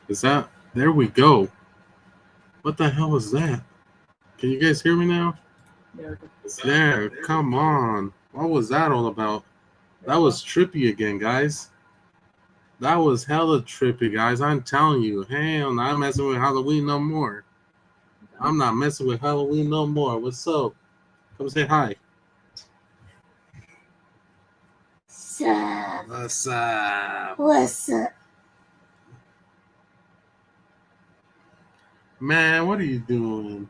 Is that? There we go. What the hell was that? Can you guys hear me now? There, come on. What was that all about? That was trippy again, guys. That was hella trippy, guys. I'm telling you. Hell, I'm not messing with Halloween no more. I'm not messing with Halloween no more. What's up? Come say hi. Sup? What's up? What's up? Man, what are you doing?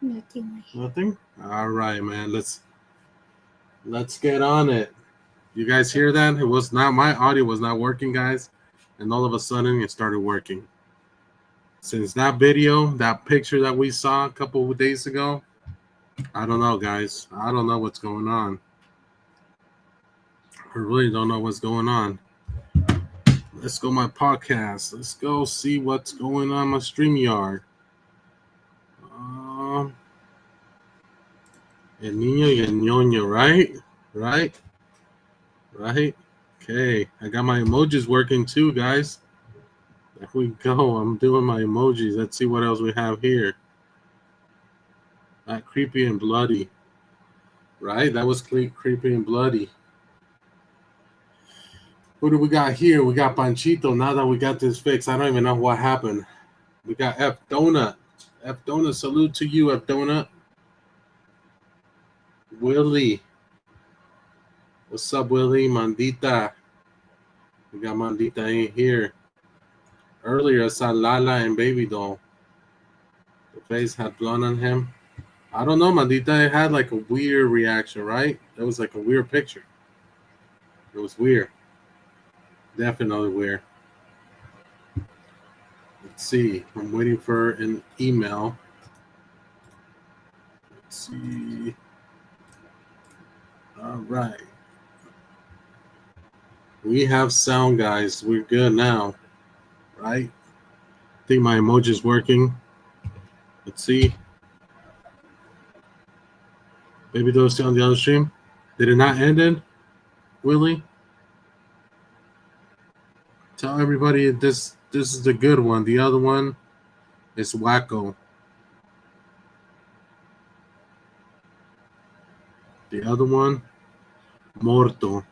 Nothing. Nothing? All right, man. Let's get on it. You guys hear that? It was not my audio was not working, guys, and all of a sudden it started working. Since that video, that picture that we saw a couple of days ago, I don't know, guys. I don't know what's going on. I really don't know what's going on. Let's go my podcast. Let's go see what's going on my StreamYard. El niño y el ñoño, right? Right? Okay. I got my emojis working too, guys. There we go. I'm doing my emojis. Let's see what else we have here. That creepy and bloody. Right? That was creepy and bloody. Who do we got here? We got Panchito. Now that we got this fixed, I don't even know what happened. We got F Donut. F Donut, salute to you, F Donut. Willie. What's up, Willie? Mandita. We got Mandita in here. Earlier, I saw Lala and Baby Doll. The face had blood on him. I don't know, Mandita. It had like a weird reaction, right? It was like a weird picture. It was weird. Definitely weird. Let's see. I'm waiting for an email. Let's see. All right. We have sound, guys. We're good now. Right? I think my emoji is working. Let's see. Baby Doe still on the other stream. Did it not end it, Willie? Tell everybody this is the good one. The other one is wacko. The other one, morto.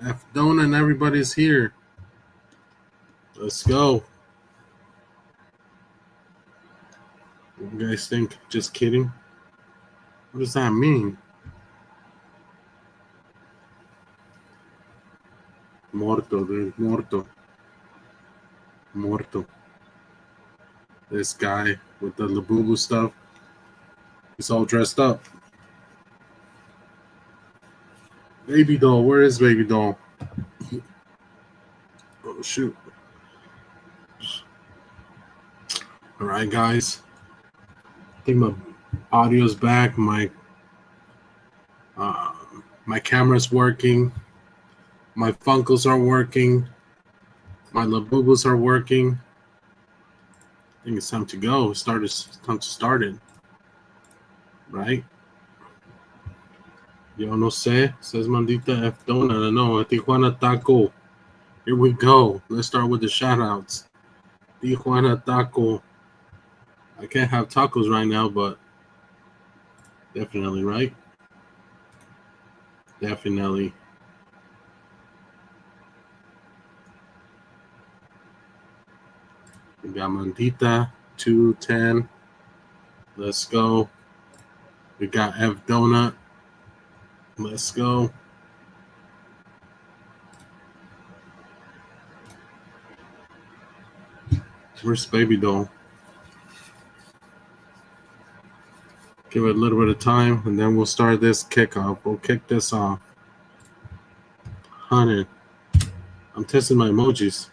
F Donut and everybody's here. Let's go. What do you guys think? Just kidding. What does that mean? Morto, dude. Morto. This guy with the Labubu stuff. He's all dressed up. Baby Doll. Where is Baby Doll? Oh, shoot. All right, guys. I think my audio's back. My camera's working. My Funkos are working. My Labubus are working. I think it's time to go. It's time to start it. Right? Yo no sé. Says Mandita F Donut. No, Tijuana Taco. Here we go. Let's start with the shout outs. Tijuana Taco. I can't have tacos right now, but definitely, right? Definitely. We got Mandita 210. Let's go. We got F Donut. Let's go. Where's Baby Doll? Give it a little bit of time, and then we'll start this kickoff. We'll kick this off. 100. I'm testing my emojis.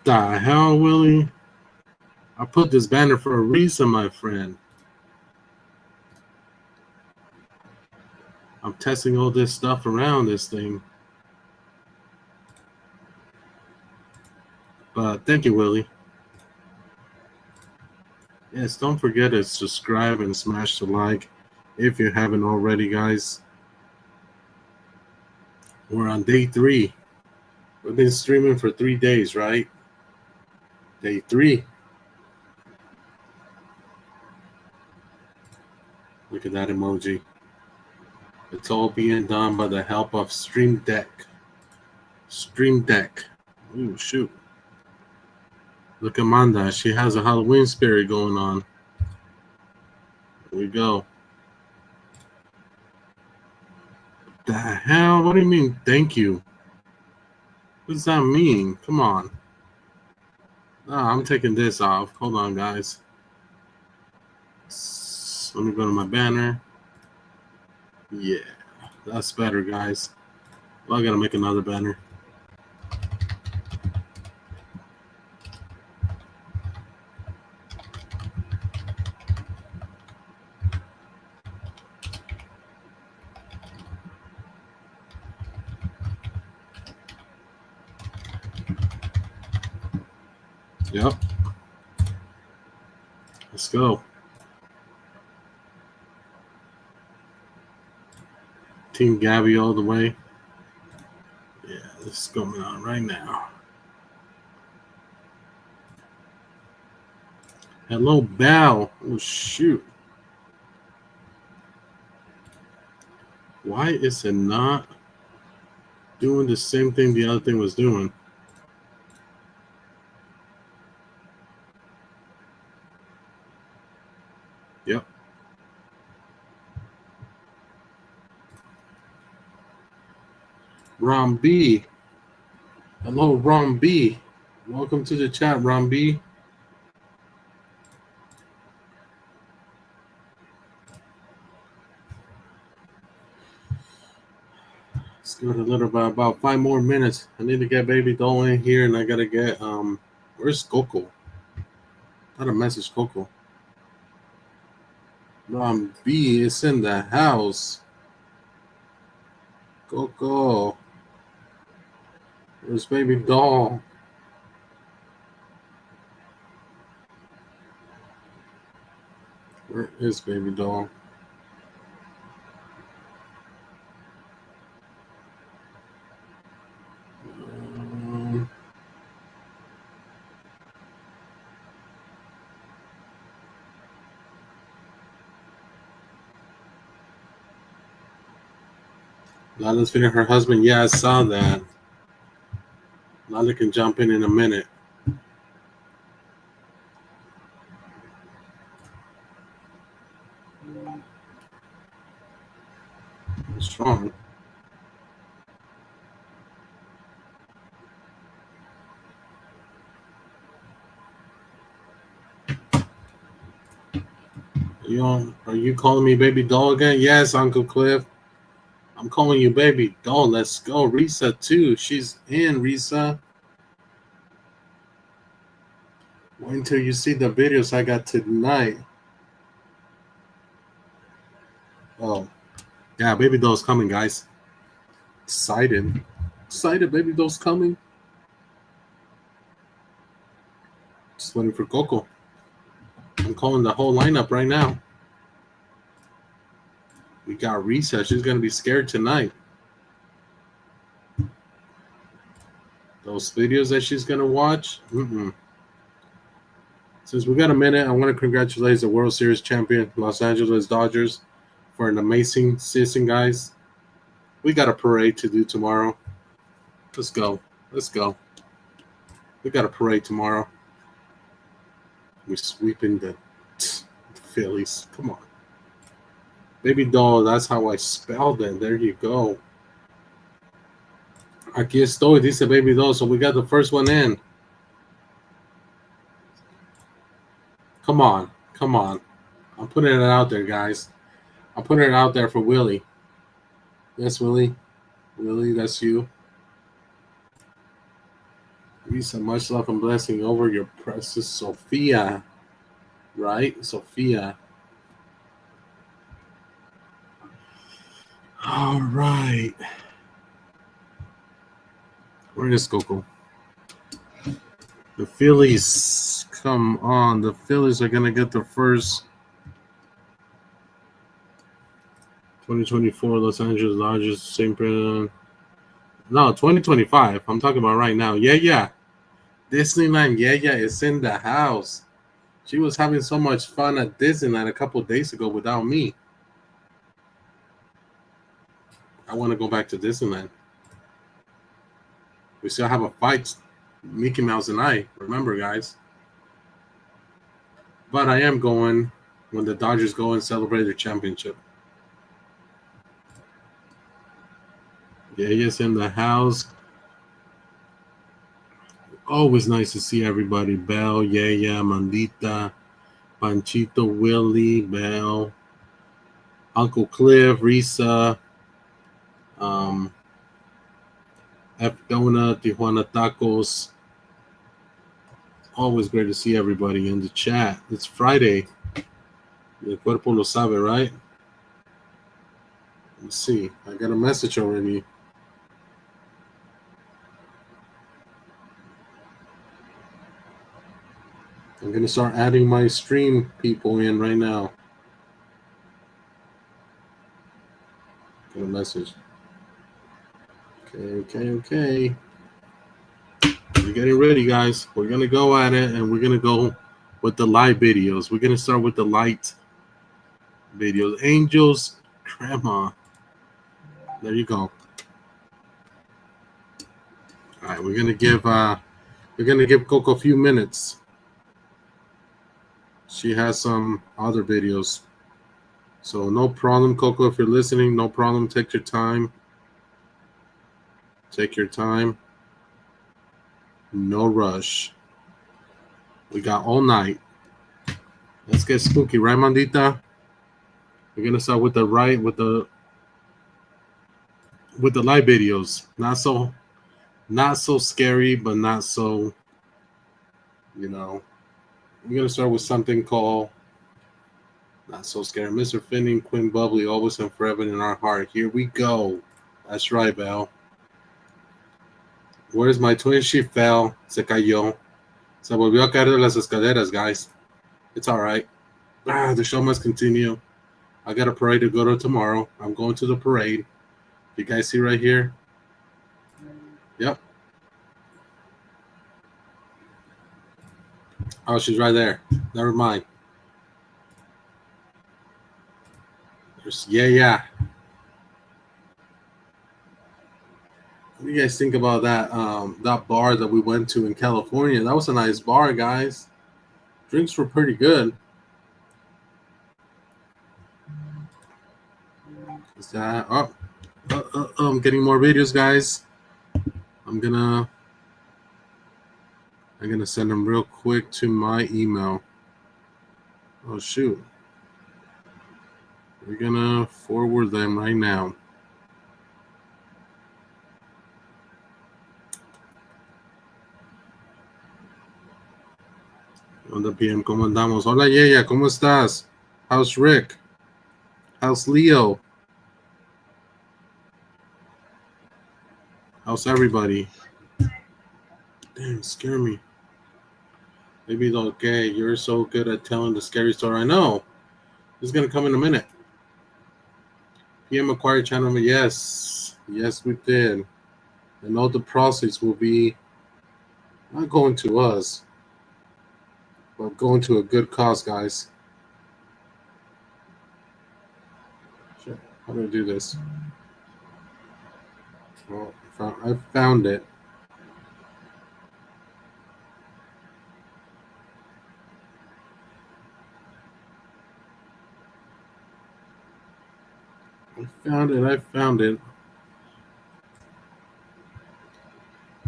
The hell, Willie? I put this banner for a reason, my friend. I'm testing all this stuff around this thing. But thank you, Willie. Yes, don't forget to subscribe and smash the like if you haven't already, guys. We're on day 3. We've been streaming for 3 days, right? Day 3. Look at that emoji. It's all being done by the help of Stream Deck. Stream Deck. Ooh, shoot. Look at Manda. She has a Halloween spirit going on. Here we go. What the hell? What do you mean, thank you? What does that mean? Come on. I'm taking this off. Hold on, guys. Let me go to my banner. Yeah, that's better, guys. Well, I gotta make another banner. Yep. Let's go. Team Gabby all the way. Yeah, this is going on right now. Hello, Bell. Oh, shoot. Why is it not doing the same thing the other thing was doing? Yep. Ron B. Hello, Ron B. Welcome to the chat, Ron B. Let's go to a little bit, about 5 more minutes. I need to get Baby Doll in here, and I gotta get where's Coco? Gotta message Coco. Ron B is in the house. Coco. Where's Baby Doll? Where is Baby Doll? Lala's feeding her husband. Yeah, I saw that. Lala can jump in a minute. What's wrong? Are you calling me Baby Doll again? Yes, Uncle Cliff. I'm calling you Baby Doll. Let's go. Risa, too. She's in, Risa. Wait until you see the videos I got tonight. Oh, yeah, Baby Doll's coming, guys. Excited. Excited, Baby Doll's coming. Just waiting for Coco. I'm calling the whole lineup right now. We got Risa. She's going to be scared tonight. Those videos that she's going to watch. Since we got a minute, I want to congratulate the World Series champion, Los Angeles Dodgers, for an amazing season, guys. We got a parade to do tomorrow. Let's go. Let's go. We got a parade tomorrow. We're sweeping the Phillies. Come on. Baby Doll, that's how I spelled it. There you go. Aquí estoy, dice Baby Doll. So we got the first one in. Come on. Come on. I'm putting it out there, guys. I'm putting it out there for Willie. Yes, Willie. Willie, that's you. Lisa, much love and blessing over your precious Sophia. Right? Sophia. All right. Where is Coco? The Phillies. Come on. The Phillies are going to get the first 2024 Los Angeles Dodgers St. Bernard No, 2025. I'm talking about right now. Yeah. Disneyland. Yeah. It's in the house. She was having so much fun at Disneyland a couple of days ago without me. I want to go back to Disneyland. We still have a fight, Mickey Mouse and I. Remember, guys. But I am going when the Dodgers go and celebrate their championship. Yes, in the house. Always nice to see everybody. Belle, yeah, Mandita, Panchito, Willie, Belle, Uncle Cliff, Risa, F. Donut, Tijuana Tacos. Always great to see everybody in the chat. It's Friday. El cuerpo lo sabe, right? Let's see. I got a message already. I'm going to start adding my stream people in right now. Got a message. Okay. We're getting ready, guys. We're going to go at it, and we're going to go with the live videos. We're going to start with the light videos. Angels, Grandma. There you go. All right, we're going to give Coco a few minutes. She has some other videos. So no problem, Coco, if you're listening, no problem. Take your time. Take your time. No rush. We got all night. Let's get spooky, right, Mandita? We're gonna start with the live videos. Not so scary, but not so, We're gonna start with something called Not So Scary. Mr. Finning, Quinn Bubbly, always and forever in our heart. Here we go. That's right, Belle. Where's my twin? She fell. Se cayó. Se volvió a caer de las escaleras, guys. It's all right. The show must continue. I got a parade to go to tomorrow. I'm going to the parade. You guys see right here? Yep. Oh, she's right there. Never mind. Yeah. What do you guys think about that that bar that we went to in California? That was a nice bar, guys. Drinks were pretty good. Is that I'm getting more videos, guys. I'm gonna send them real quick to my email. Oh shoot. We're gonna forward them right now. Onda PM, ¿cómo andamos? Hola, Yeya, ¿cómo estás? How's Rick? How's Leo? How's everybody? Damn, scare me. Maybe it's okay. You're so good at telling the scary story. I know. It's gonna come in a minute. PM acquired channel. Yes, we did. And all the proceeds will be not going to us, but going to a good cause, guys. Shit, how do I do this? Well, I found it. I found it.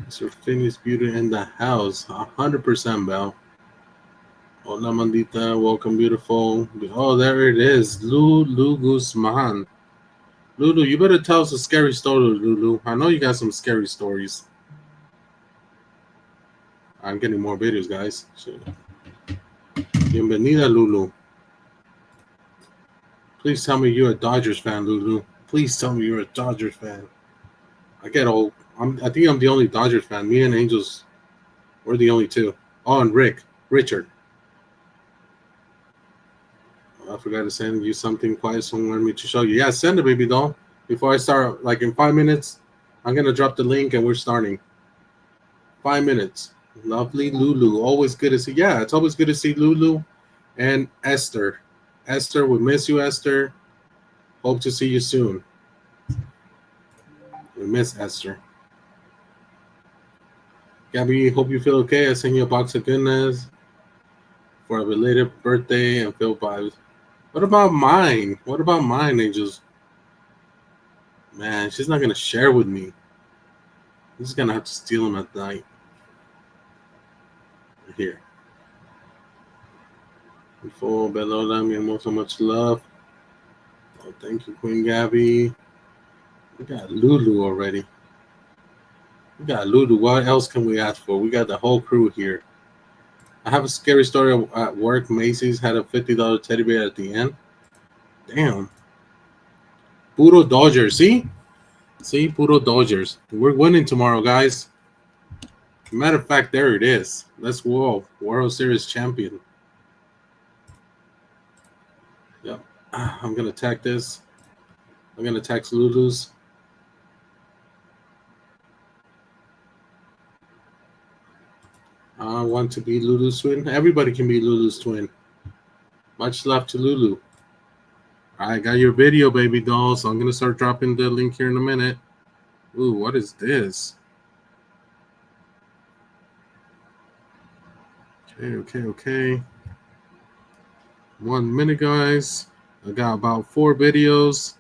Mr. Phineas Beauty in the house. 100%, Belle. Hola, Mandita. Welcome, beautiful. Oh, there it is. Lulu Guzman. Lulu, you better tell us a scary story, Lulu. I know you got some scary stories. I'm getting more videos, guys. Bienvenida, Lulu. Please tell me you're a Dodgers fan, Lulu. Please tell me you're a Dodgers fan. I get old. I think I'm the only Dodgers fan. Me and Angels, we're the only two. Oh, and Richard. I forgot to send you something. Quiet someone wanted me to show you. Yeah, send it, baby doll. Before I start, like in 5 minutes, I'm gonna drop the link and we're starting. 5 minutes. Lovely Lulu. Always good to see. Yeah, it's always good to see Lulu and Esther. Esther, we miss you, Esther. Hope to see you soon. We miss Esther. Gabby, hope you feel okay. I sent you a box of goodness for a belated birthday and feel vibes. What about mine? What about mine, Angels? Man, she's not gonna share with me. I'm just gonna have to steal them at night. Here. Before Belola, me and so much love. Oh, thank you, Queen Gabby. We got Lulu already. We got Lulu. What else can we ask for? We got the whole crew here. I have a scary story at work. Macy's had a $50 teddy bear at the end. Damn. Puro Dodgers. See? Puro Dodgers. We're winning tomorrow, guys. Matter of fact, there it is. Let's go. World Series champion. Yep. I'm going to tag this. I'm going to text Lulu's. I want to be Lulu's twin. Everybody can be Lulu's twin. Much love to Lulu. I got your video, baby doll, so I'm going to start dropping the link here in a minute. Ooh, what is this? Okay. 1 minute, guys. I got about 4 videos.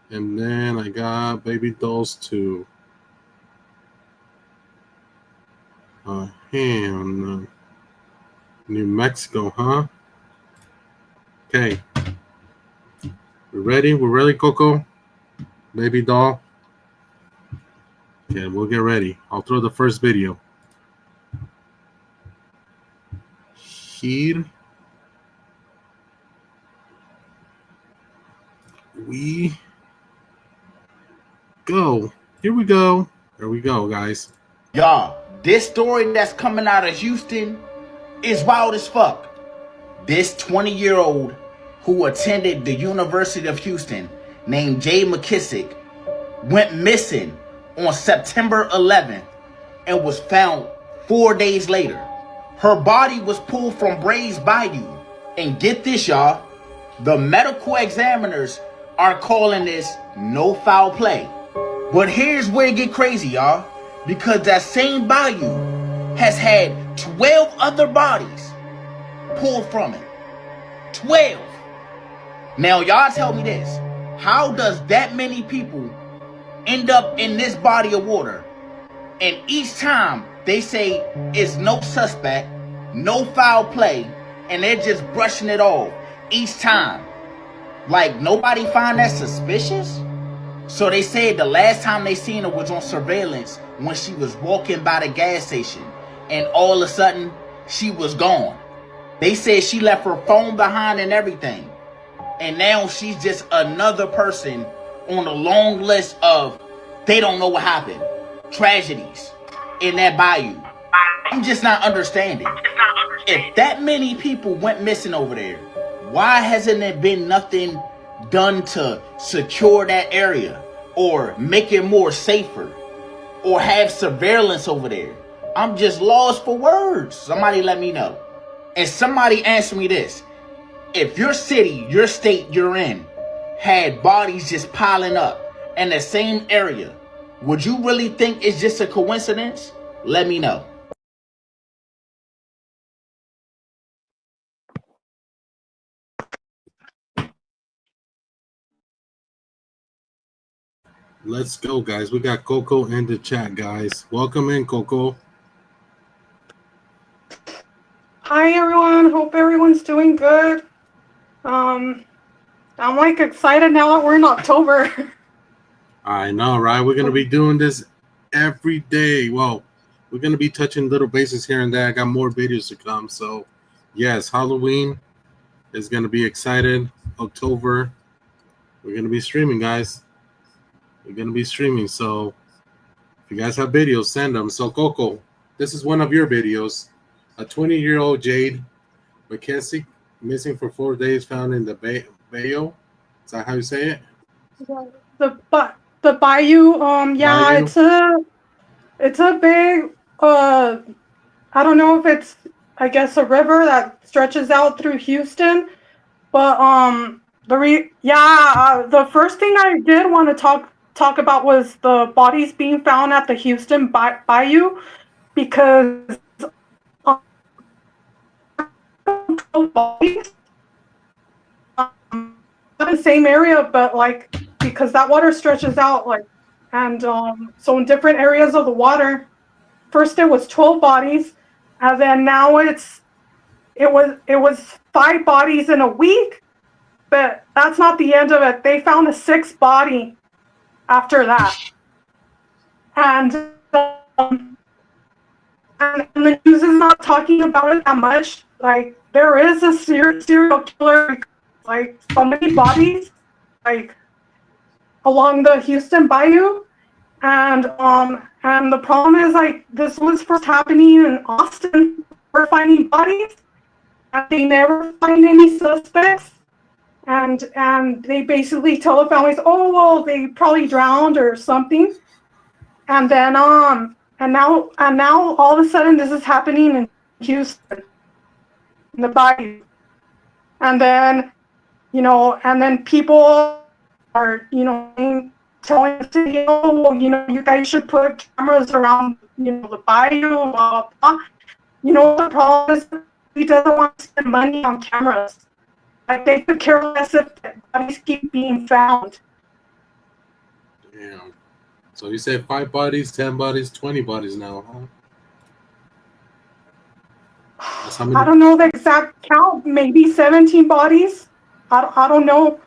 And then I got baby dolls too. Hell no. New Mexico, huh? Okay. We're ready? We're ready, Coco? Baby doll? Okay, we'll get ready. I'll throw the first video. Here we go. Here we go. There we go, guys. Y'all, this story that's coming out of Houston is wild as fuck. This 20-year-old who attended the University of Houston named Jay McKissick went missing on September 11th and was found 4 days later. Her body was pulled from Brays Bayou. And get this, y'all, the medical examiners are calling this no foul play. But here's where it get crazy, y'all. Because that same bayou has had 12 other bodies pulled from it. 12. Now, y'all tell me this. How does that many people end up in this body of water? And each time they say it's no suspect, no foul play, and they're just brushing it off each time. Like, nobody find that suspicious? So they said the last time they seen her was on surveillance when she was walking by the gas station, and all of a sudden she was gone. They said she left her phone behind and everything, and now she's just another person on a long list of they don't know what happened tragedies in that bayou. I'm just not understanding. If that many people went missing over there, why hasn't there been nothing done to secure that area or make it more safer or have surveillance over there? I'm just lost for words. Somebody let me know. And somebody answer me this. If your city, your state you're in had bodies just piling up in the same area, would you really think it's just a coincidence? Let me know. Let's go, guys. We got Coco in the chat, guys. Welcome in, Coco. Hi, everyone. Hope everyone's doing good. I'm like excited now that we're in October. I know, right? We're going to be doing this every day. Well, we're going to be touching little bases here and there. I got more videos to come. So, yes, Halloween is going to be excited. October, we're going to be streaming, guys. We're going to be streaming. So, if you guys have videos, send them. So, Coco, this is one of your videos. A 20-year-old Jade McKissick missing for 4 days, found in the Bayou. Is that how you say it? But The bayou. Yeah, Bayou? it's a big. I don't know if it's. I guess a river that stretches out through Houston, but the first thing I did want to talk about was the bodies being found at the Houston bayou, because bodies, not in the same area, but like because that water stretches out like, and so in different areas of the water. First it was 12 bodies, and then now it was 5 bodies in a week, but that's not the end of it. They found a 6th body after that, and and the news is not talking about it that much. Like there is a serial killer, like so many bodies, like along the Houston Bayou, and the problem is like this was first happening in Austin. We're finding bodies, and they never find any suspects, and they basically tell the families, oh well, they probably drowned or something, and then and now all of a sudden this is happening in Houston, in the Bayou, and then and then people are telling the city, oh well, you guys should put cameras around the Bayou, blah blah blah. The problem is he doesn't want to spend money on cameras. Like they could care less if bodies keep being found. Damn. So you said 5 bodies, 10 bodies, 20 bodies now, huh? That's how many? I don't know the exact count. Maybe 17 bodies. I don't know.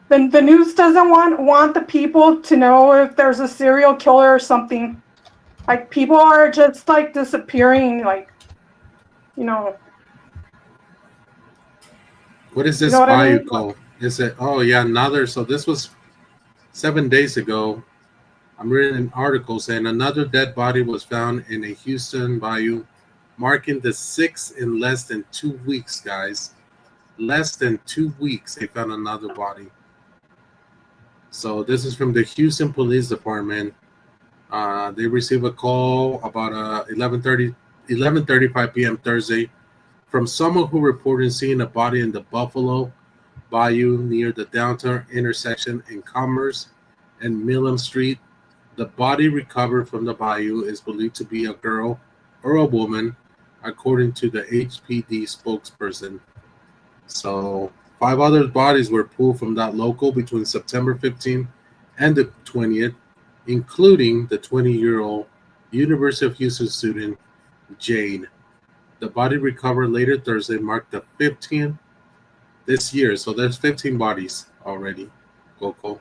The news doesn't want the people to know if there's a serial killer or something. Like people are just like disappearing. Like What is this bayou called? Is it? Oh yeah, another. So this was 7 days ago. I'm reading an article saying another dead body was found in a Houston bayou, marking the 6th in less than 2 weeks, guys. Less than 2 weeks, they found another body. So this is from the Houston Police Department. They received a call about 11:35 p.m. Thursday from someone who reported seeing a body in the Buffalo Bayou near the downtown intersection in Commerce and Milam Street. The body recovered from the bayou is believed to be a girl or a woman, according to the HPD spokesperson. So 5 other bodies were pulled from that local between September 15th and the 20th, including the 20-year-old University of Houston student, Jane. The body recovered later Thursday marked the 15th this year. So there's 15 bodies already, Coco.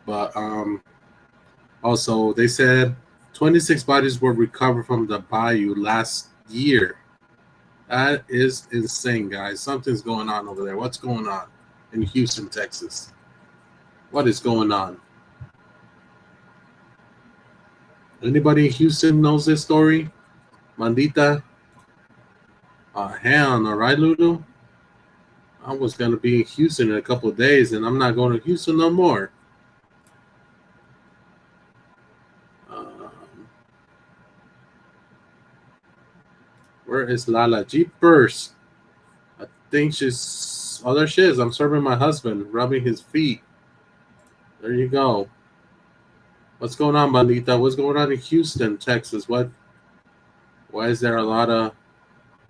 But also they said 26 bodies were recovered from the bayou last year. That is insane, guys. Something's going on over there. What's going on in Houston, Texas? What is going on? Anybody in Houston knows this story? Mandita? Hell no, right, Lulu? I was going to be in Houston in a couple of days, and I'm not going to Houston no more. Where is Lala? Jeepers. I think she's... Oh, there she is. I'm serving my husband, rubbing his feet. There you go. What's going on, Bandita? What's going on in Houston, Texas? Why is there a lot of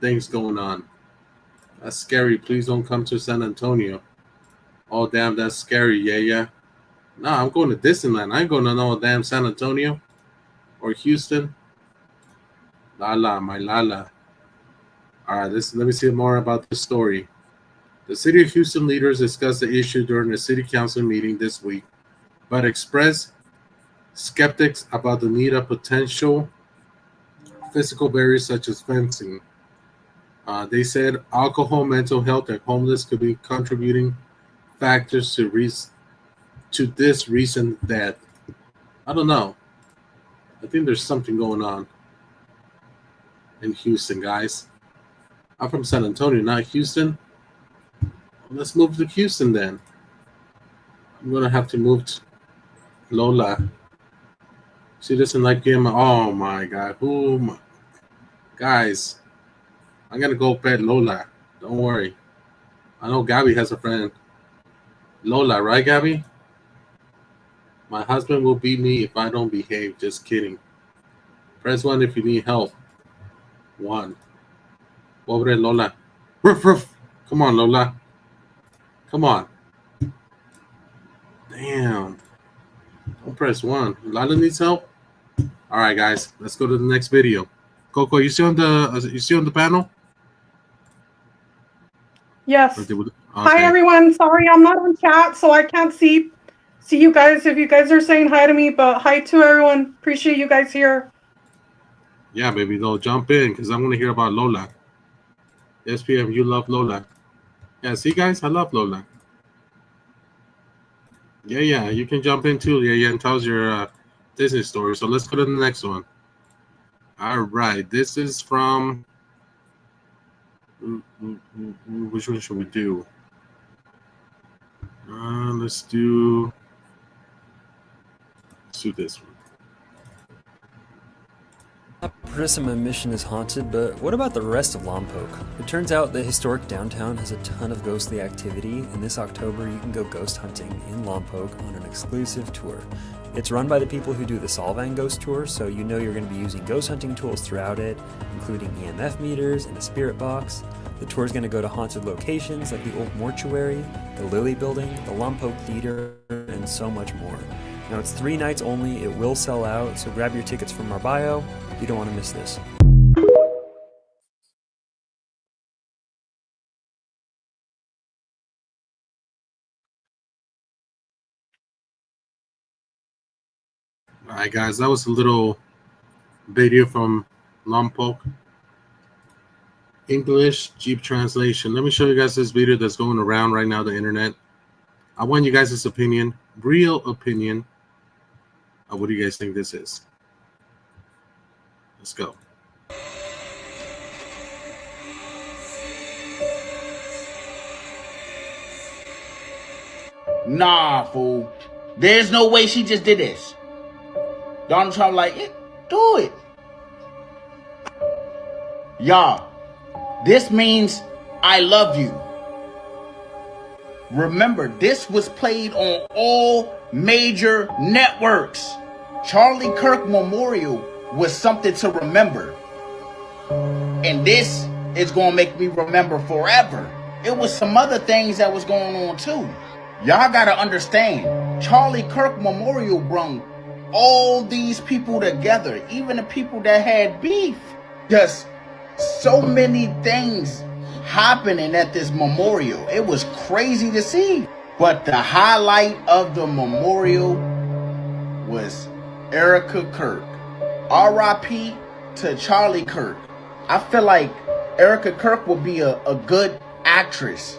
things going on? That's scary. Please don't come to San Antonio. Oh, damn, that's scary. Yeah. Nah, I'm going to Disneyland. I ain't going to no damn San Antonio or Houston. Lala, my Lala. All right, let me see more about this story. The city of Houston leaders discussed the issue during a city council meeting this week, but expressed skeptics about the need of potential physical barriers such as fencing. They said alcohol, mental health, and homeless could be contributing factors to this recent death. I don't know. I think there's something going on in Houston, guys. I'm from San Antonio, not Houston. Let's move to Houston then. I'm going to have to move Lola. She doesn't like him. Oh my god. Guys, I'm gonna go pet Lola. Don't worry. I know Gabby has a friend. Lola, right, Gabby? My husband will beat me if I don't behave. Just kidding. Press 1 if you need help. 1. Pobre Lola. Ruff, ruff. Come on, Lola. Come on. Damn. Don't press 1. Lola needs help? Alright, guys. Let's go to the next video. Coco, you see on the panel? Yes. Okay. Hi, everyone. Sorry, I'm not on chat, so I can't see you guys if you guys are saying hi to me, but hi to everyone. Appreciate you guys here. Yeah, baby, they'll jump in because I want to hear about Lola. SPM, you love Lola. Yeah, see, guys, I love Lola. Yeah, you can jump in too, and tell us your Disney story. So let's go to the next one. All right, this is from... Which one should we do? Let's do this one. Prisma Mission is haunted, but what about the rest of Lompoc? It turns out the historic downtown has a ton of ghostly activity, and this October you can go ghost hunting in Lompoc on an exclusive tour. It's run by the people who do the Solvang Ghost Tour, so you know you're going to be using ghost hunting tools throughout it, including EMF meters and a spirit box. The tour is going to go to haunted locations like the Old Mortuary, the Lily Building, the Lompoc Theater, and so much more. Now it's 3 nights only, it will sell out, so grab your tickets from our bio. You don't want to miss this. All right, guys, that was a little video from Lompoc. English Jeep translation. Let me show you guys this video that's going around right now, the internet. I want you guys' opinion, real opinion, of what do you guys think this is. Let's go. Nah, fool. There's no way she just did this. Donald Trump like, do it. Y'all, this means I love you. Remember, this was played on all major networks. Charlie Kirk Memorial was something to remember. And this is going to make me remember forever. It was some other things that was going on too. Y'all got to understand, Charlie Kirk Memorial brung all these people together, even the people that had beef. Just so many things happening at this memorial. It was crazy to see. But the highlight of the memorial was Erica Kirk. R.I.P. to Charlie Kirk. I feel like Erica Kirk would be a good actress.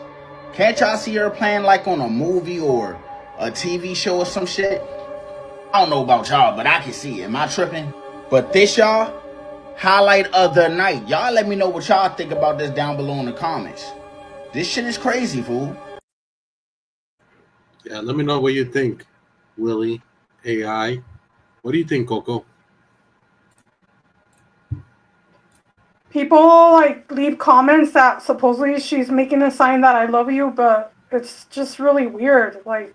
Can't y'all see her playing like on a movie or a TV show or some shit? I don't know about y'all, but I can see it. Am I tripping? But this, y'all, highlight of the night. Y'all let me know what y'all think about this down below in the comments. This shit is crazy, fool. Yeah, let me know what you think, Willie, AI. What do you think, Coco? People like leave comments that supposedly she's making a sign that I love you, but it's just really weird. Like,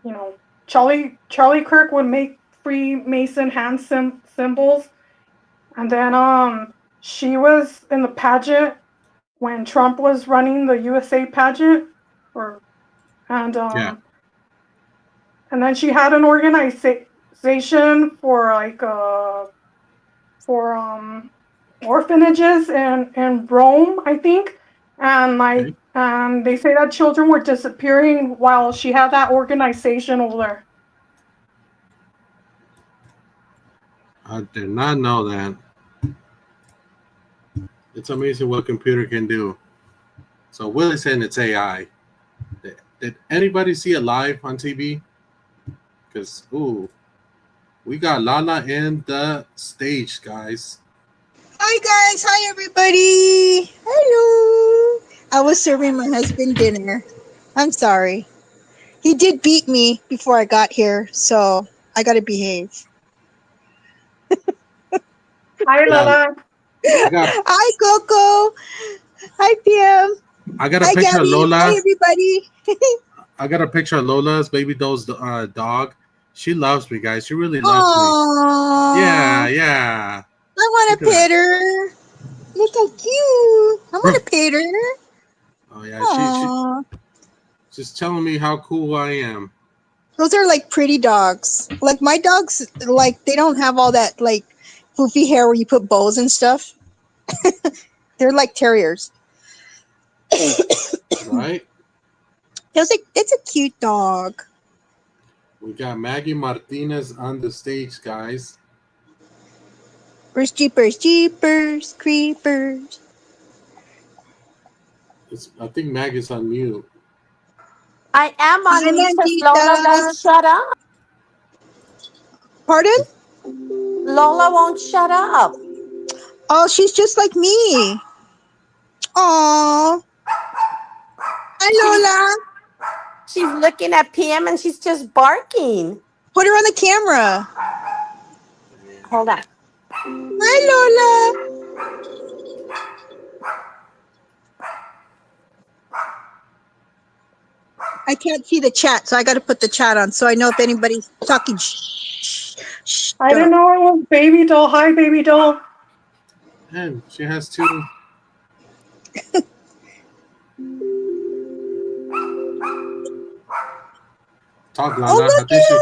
you know, Charlie Kirk would make Freemason hand symbols, and then she was in the pageant when Trump was running the USA pageant, and then she had an organization for like orphanages in Rome, I think, and like they say that children were disappearing while she had that organization over there. I did not know that. It's amazing what a computer can do. So Willie's saying it's AI. Did anybody see it live on TV? Because, we got Lala in the stage, guys. Hi guys, hi everybody. Hello. I was serving my husband dinner. I'm sorry. He did beat me before I got here, so I gotta behave. Hi, Lola. Hi, Coco. Hi, PM. I got a Hi, picture of Gabby. Lola. Hi, everybody. I got a picture of Lola's baby doll's dog. She loves me, guys. She really loves Aww. me. Yeah. I want to pet her. Look how cute. I want to pet her. Oh yeah, she's telling me how cool I am. Those are like pretty dogs. Like my dogs, like they don't have all that like poofy hair where you put bows and stuff. They're like terriers. Right? It's a cute dog. We got Maggie Martinez on the stage, guys. Jeepers, creepers. I think Maggie's on mute. I am on Hi, mute because Mandita. Lola won't shut up. Pardon? Lola won't shut up. Oh, she's just like me. Aw. Hi, Lola. She's looking at PM and she's just barking. Put her on the camera. Hold on. Hi, Lola. I can't see the chat, so I got to put the chat on so I know if anybody's talking. I didn't know it was baby doll. Hi, baby doll. And she has two. Talk, Lana. Oh, look at her.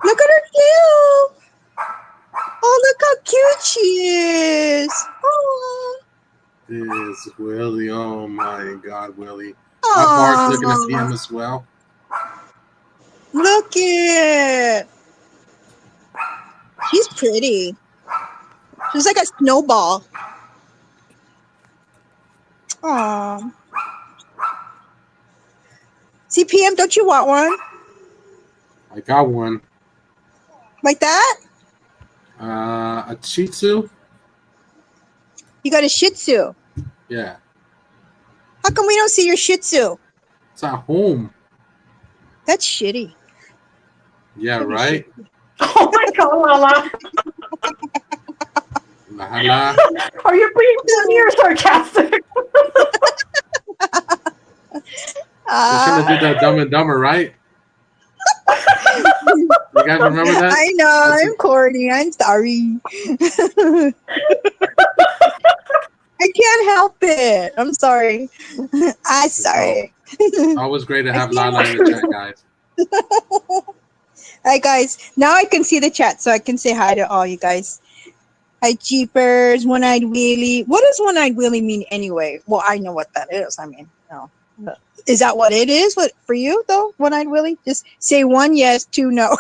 Look at her tail. Oh, look how cute she is. Oh. This is Willie. Oh my God, Willie. Bart's looking at PM as well. Look it. She's pretty. She's like a snowball. Aww. See, PM, don't you want one? I got one. Like that? A Shih Tzu? You got a Shih Tzu. Yeah. How come we don't see your Shih Tzu? It's at home. That's shitty. Yeah, right? Oh my God, Lola. Lala. Are you being funny or sarcastic? You're gonna do that Dumb and Dumber, right? You guys remember that? I know. I'm corny. I'm sorry. I can't help it. I'm sorry. I'm sorry. Always great to have Lala in the chat, guys. Hi, guys. Now I can see the chat, so I can say hi to all you guys. Hi, Jeepers, One-Eyed Wheelie. What does One-Eyed Wheelie mean anyway? Well, I know what that is. I mean, no. Is that what it is? What for you though? One-Eyed Willie? Just say one yes, two no.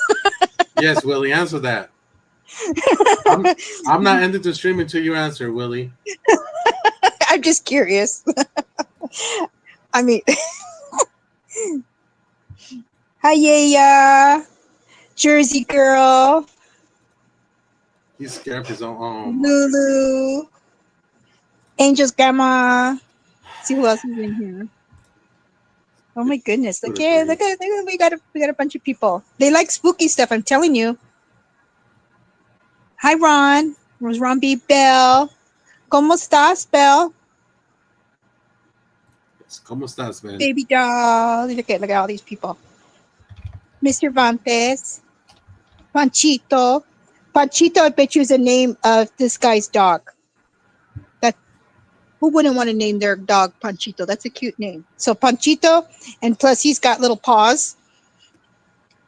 Yes, Willie, answer that. I'm not ending the stream until you answer, Willie. I'm just curious. I mean, hi, yeah, Jersey girl. He's scared of his own. Lulu, Angel's grandma. See who else is in here. Oh my goodness! Look at we got a bunch of people. They like spooky stuff. I'm telling you. Hi, Ron. Where's Ron B. Bell? ¿Cómo estás, Bell? ¿Cómo estás, man? Baby doll. Look at all these people. Mr. Vantes. Panchito. Panchito, I bet you is the name of this guy's dog. Who wouldn't want to name their dog Panchito? That's a cute name. So Panchito, and plus he's got little paws.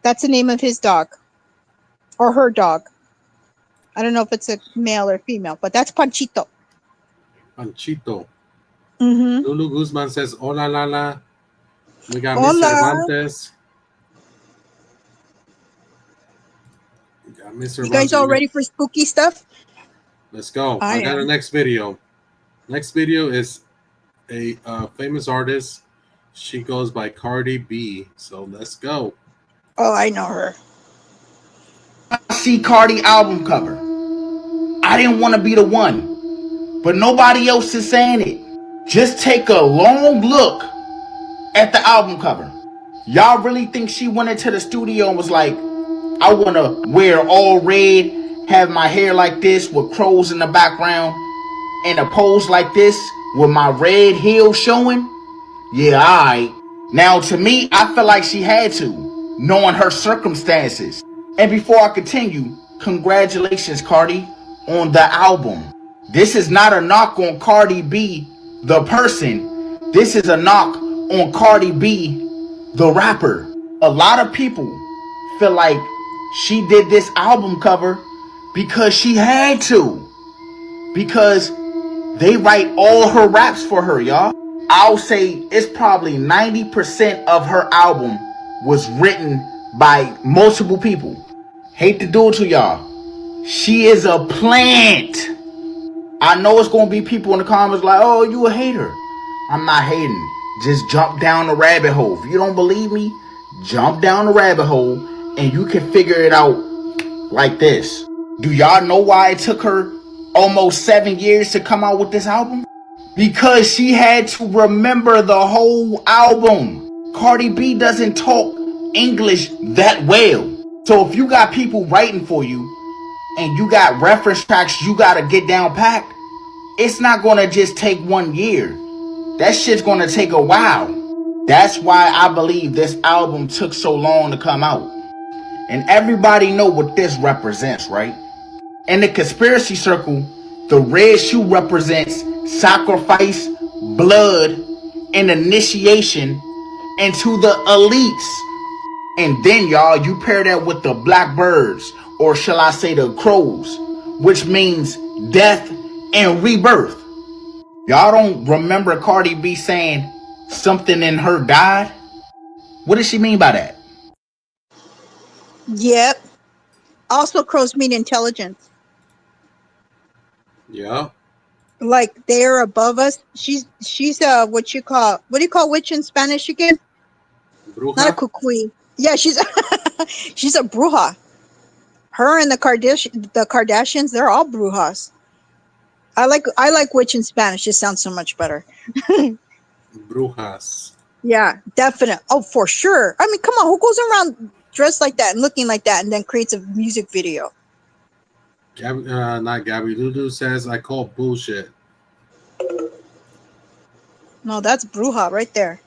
That's the name of his dog. Or her dog. I don't know if it's a male or female, but that's Panchito. Panchito. Mm-hmm. Lulu Guzman says, hola, Lala. We got Hola. Mr. Cervantes. We got Mr. You guys all ready for spooky stuff? Let's go. I got our next video. Next video is a famous artist. She goes by Cardi B. So let's go. Oh, I know her. I see Cardi album cover. I didn't want to be the one, but nobody else is saying it. Just take a long look at the album cover. Y'all really think she went into the studio and was like, I want to wear all red, have my hair like this with crows in the background, and a pose like this with my red heel showing? Yeah, alright. Now, to me, I feel like she had to, knowing her circumstances. And before I continue, congratulations, Cardi, on the album. This is not a knock on Cardi B, the person. This is a knock on Cardi B, the rapper. A lot of people feel like she did this album cover because she had to. Because they write all her raps for her, y'all. I'll say it's probably 90% of her album was written by multiple people. Hate to do it to y'all. She is a plant. I know it's going to be people in the comments like, oh, you a hater. I'm not hating. Just jump down the rabbit hole. If you don't believe me, jump down the rabbit hole and you can figure it out like this. Do y'all know why it took her almost 7 years to come out with this album? Because she had to remember the whole album. Cardi B doesn't talk English that well. So if you got people writing for you and you got reference tracks you got to get down packed, it's not going to just take 1 year. That shit's going to take a while. That's why I believe this album took so long to come out. And everybody know what this represents, right? In the conspiracy circle, the red shoe represents sacrifice, blood, and initiation into the elites. And then, y'all, you pair that with the black birds, or shall I say the crows, which means death and rebirth. Y'all don't remember Cardi B saying something in her died? What does she mean by that? Yep. Also, crows mean intelligence. Yeah. Like they're above us. She's what do you call witch in Spanish again? Bruja? Not a cucuy. Yeah, she's she's a bruja. Her and the Kardashians, they're all brujas. I like witch in Spanish. It sounds so much better. Brujas. Yeah, definite. Oh, for sure. I mean, come on, who goes around dressed like that and looking like that and then creates a music video? Not Gabby. Lulu says I call bullshit. No, that's bruja right there.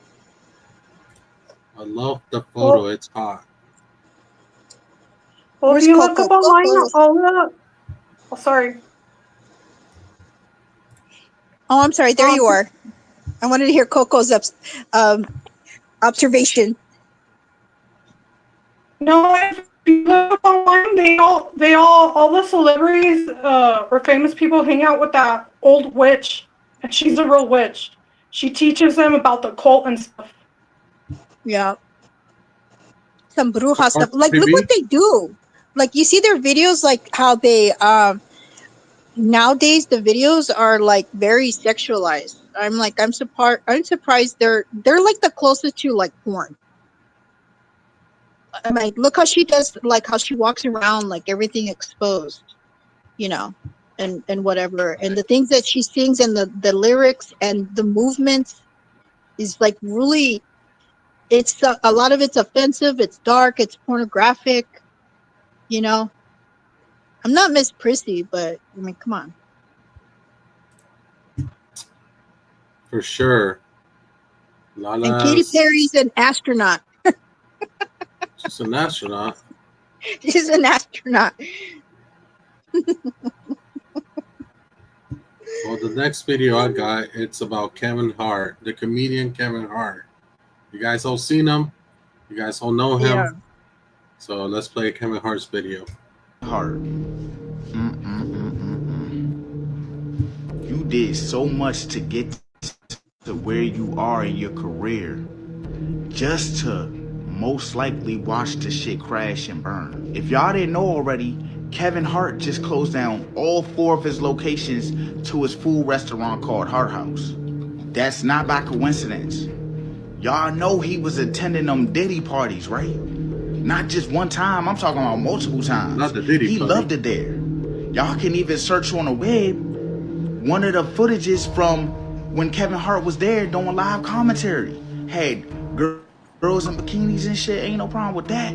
I love the photo. Well, it's hot. Well, Where's if you look Coco? up online, Coco's- all the... Oh, sorry. Oh, I'm sorry. There you are. I wanted to hear Coco's observation. No, if you look up online, all the celebrities or famous people hang out with that old witch, and she's a real witch. She teaches them about the cult and stuff. Yeah. Some bruja stuff. Like, TV? look what they do. Like, you see their videos, like how they nowadays the videos are like very sexualized. I'm surprised they're like the closest to like porn. I'm like, look how she does, like how she walks around, like everything exposed, you know, and whatever, and the things that she sings and the lyrics and the movements is like really, it's a lot of it's offensive, it's dark, it's pornographic, you know. I'm not Miss Prissy, but I mean, come on. For sure. Lala. And Katy Perry's an astronaut. She's an astronaut. She's an astronaut. Well, the next video I got, it's about Kevin Hart, the comedian Kevin Hart. You guys all seen him? You guys all know him? Yeah. So let's play Kevin Hart's video. Hart. You did so much to get to where you are in your career, just to most likely watch the shit crash and burn. If y'all didn't know already, Kevin Hart just closed down all 4 of his locations to his food restaurant called Hart House. That's not by coincidence. Y'all know he was attending them Diddy parties, right? Not just one time, I'm talking about multiple times. Not the Diddy He party. loved it there. Y'all can even search on the web one of the footages from when Kevin Hart was there doing live commentary. Had girls girls in bikinis and shit. Ain't no problem with that.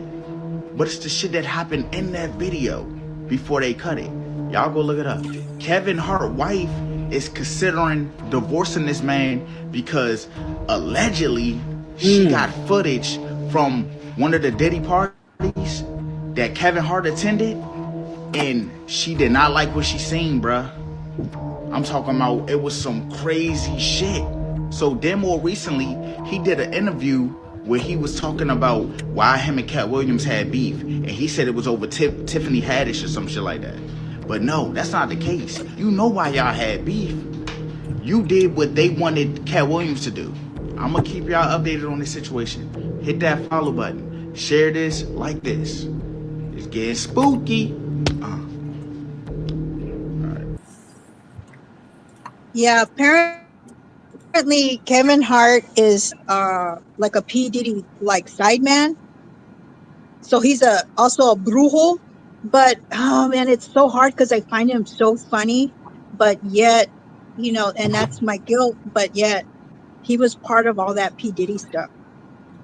But it's the shit that happened in that video before they cut it. Y'all go look it up. Kevin Hart's wife is considering divorcing this man because allegedly she got footage from one of the Diddy parties that Kevin Hart attended, and she did not like what she seen, bruh. I'm talking about it was some crazy shit. So then more recently, he did an interview where he was talking about why him and Cat Williams had beef, and he said it was over Tiffany Haddish or some shit like that. But no, that's not the case. You know why y'all had beef. You did what they wanted Cat Williams to do. I'm gonna keep y'all updated on this situation. Hit that follow button. Share this, like this. It's getting spooky. Yeah, apparently Kevin Hart is like a P. Diddy like sideman. So he's also a brujo. But oh man, it's so hard because I find him so funny, but yet, you know, and that's my guilt, but yet he was part of all that P. Diddy stuff.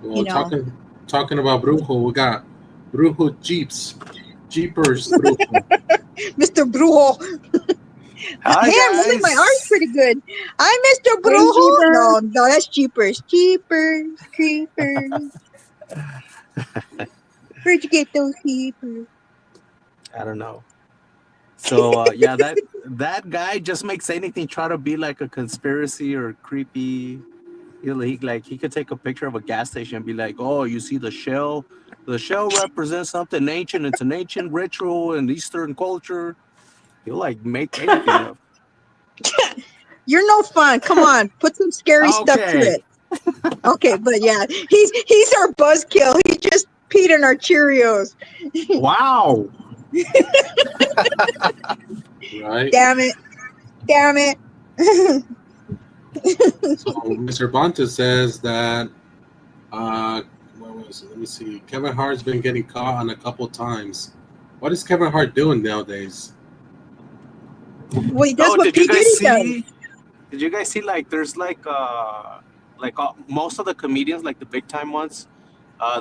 Well, You know. talking about Brujo, we got Brujo Jeepers Brujo. Mr. Brujo. Hi, Hey, I'm moving my guys. arms pretty good. I'm Mr. Hey, Brujo. Jeepers. No, that's Jeepers. Jeepers, creepers. Where'd you get those creepers? I don't know. So yeah, that guy just makes anything try to be like a conspiracy or creepy. He could take a picture of a gas station and be like, "Oh, you see the shell? The shell represents something ancient. It's an ancient ritual in Eastern culture." He'll like make anything up. You're no fun. Come on, put some scary stuff to Okay. it. Okay, but yeah, he's our buzzkill. He just peed in our Cheerios. Wow. Right? Damn it. So Mr. Bonta says that where was it? Let me see. Kevin Hart's been getting caught on a couple times. What is Kevin Hart doing nowadays? Wait, that's what did P. you guys Diddy does. see? Did you guys see like there's like most of the comedians, like the big time ones,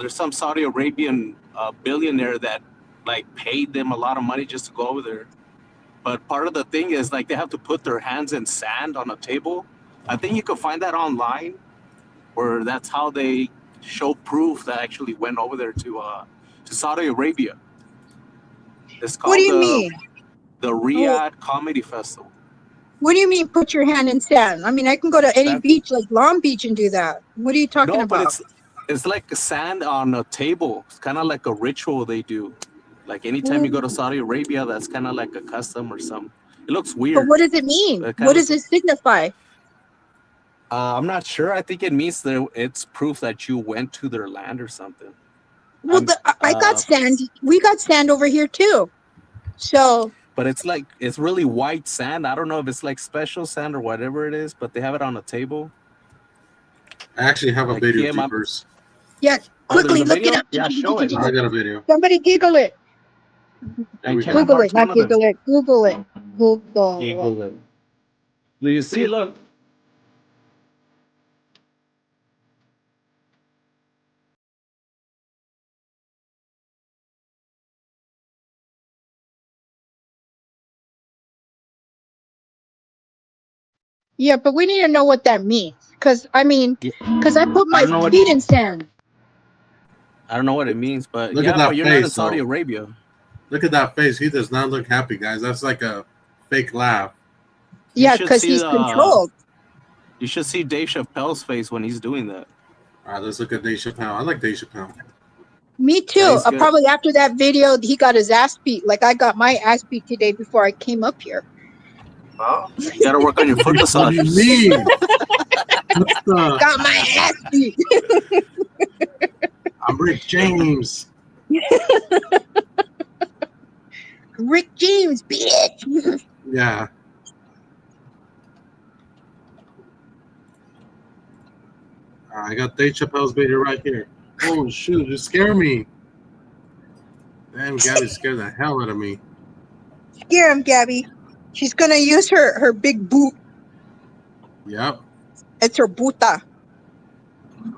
there's some Saudi Arabian billionaire that like paid them a lot of money just to go over there. But part of the thing is like they have to put their hands in sand on a table. I think you can find that online, where that's how they show proof that actually went over there to Saudi Arabia. It's called What do you mean? the Riyadh Comedy Festival. What do you mean put your hand in sand? I mean, I can go to any That- beach like Long Beach and do that. What are you talking No, about? but it's like sand on a table. It's kind of like a ritual they do. Like anytime you go to Saudi Arabia, that's kind of like a custom or something. It looks But weird. what does it mean? It kinda What does it signify? I'm not sure. I think it means that it's proof that you went to their land or something. Well, I got sand. We got sand over here too. So, But it's really white sand. I don't know if it's like special sand or whatever it is, but they have it on a table. I actually have a Like, video, yeah, my- Jeepers. yeah, Oh, quickly there's a look it video? up. Yeah, show it. I got a video. Somebody Google it. And Google Kevin Google Hart's it, not one of them. Google it. Google it. Google. Google it. Do you see? Look. Yeah, but we need to know what that means. Because I put my I don't know what- feet in sand. I don't know what it means, but Look yeah, at that but you're not in face, Saudi though. Arabia. Look at that face. He does not look happy, guys. That's like a fake laugh. Yeah, should because see he's the- controlled. You should see Dave Chappelle's face when he's doing that. All right, let's look at Dave Chappelle. I like Dave Chappelle. Me too. Yeah, he's good. Probably after that video, he got his ass beat. Like I got my ass beat today before I came up here. Well, you gotta work on your foot What do massage. you mean? What's the- Got my ass beat. I'm Rick James. Rick James, bitch. Yeah. I got Dave Chappelle's video right here. Oh, shoot. You scare me. Damn, Gabby scared the hell out of me. Scare him, Gabby. She's gonna use her big boot. Yep. It's her buta.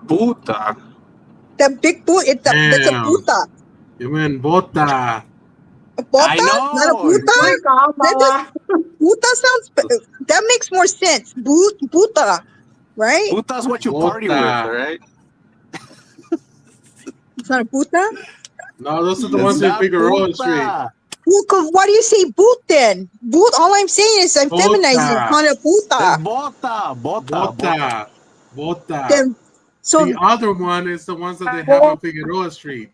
Puta. That big boot. That's a Damn. puta. You mean bota? A bota? I know. Not a puta? My God, Mama. Puta sounds. That makes more sense. Puta, right? Puta's what you party with, all right? It's not a puta. No, those are the It's ones in not Figueroa Street. puta. Well, why do you say boot then? Boot. All I'm saying is I'm feminizing it. Call it It's puta. bota. Bota. Then, so The other one is the ones that they have on Figueroa Street.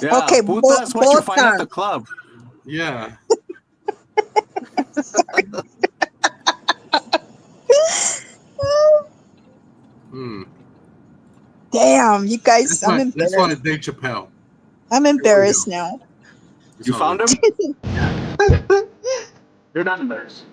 Yeah, okay, puta is what you find at bota. the club. Yeah. Damn, you guys, I'm This embarrassed. one is Dave Chappelle. I'm embarrassed now. You found him? You're not embarrassed.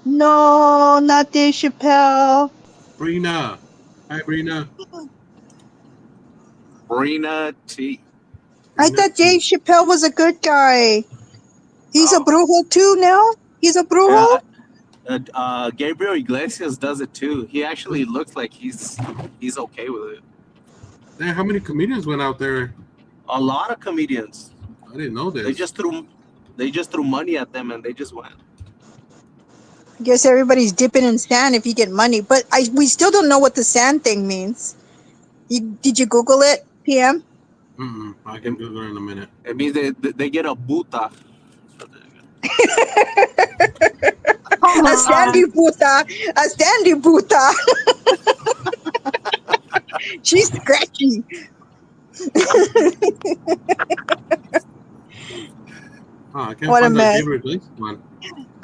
No, not Dave Chappelle. Brina. Hi, Brina. Brina T. I thought Dave Chappelle was a good guy. He's a brujo too now? He's a brujo? Yeah, Gabriel Iglesias does it too. He actually looks like he's okay with it. Man, how many comedians went out there? A lot of comedians. I didn't know this. They just threw money at them and they just went. I guess everybody's dipping in sand if you get money. But we still don't know what the sand thing means. Did you Google it, PM? I can Google it in a minute. It means they get a buta. A sandy puta. A sandy puta. She's scratchy. I can't What a find that mess. Gabriel Iglesias one.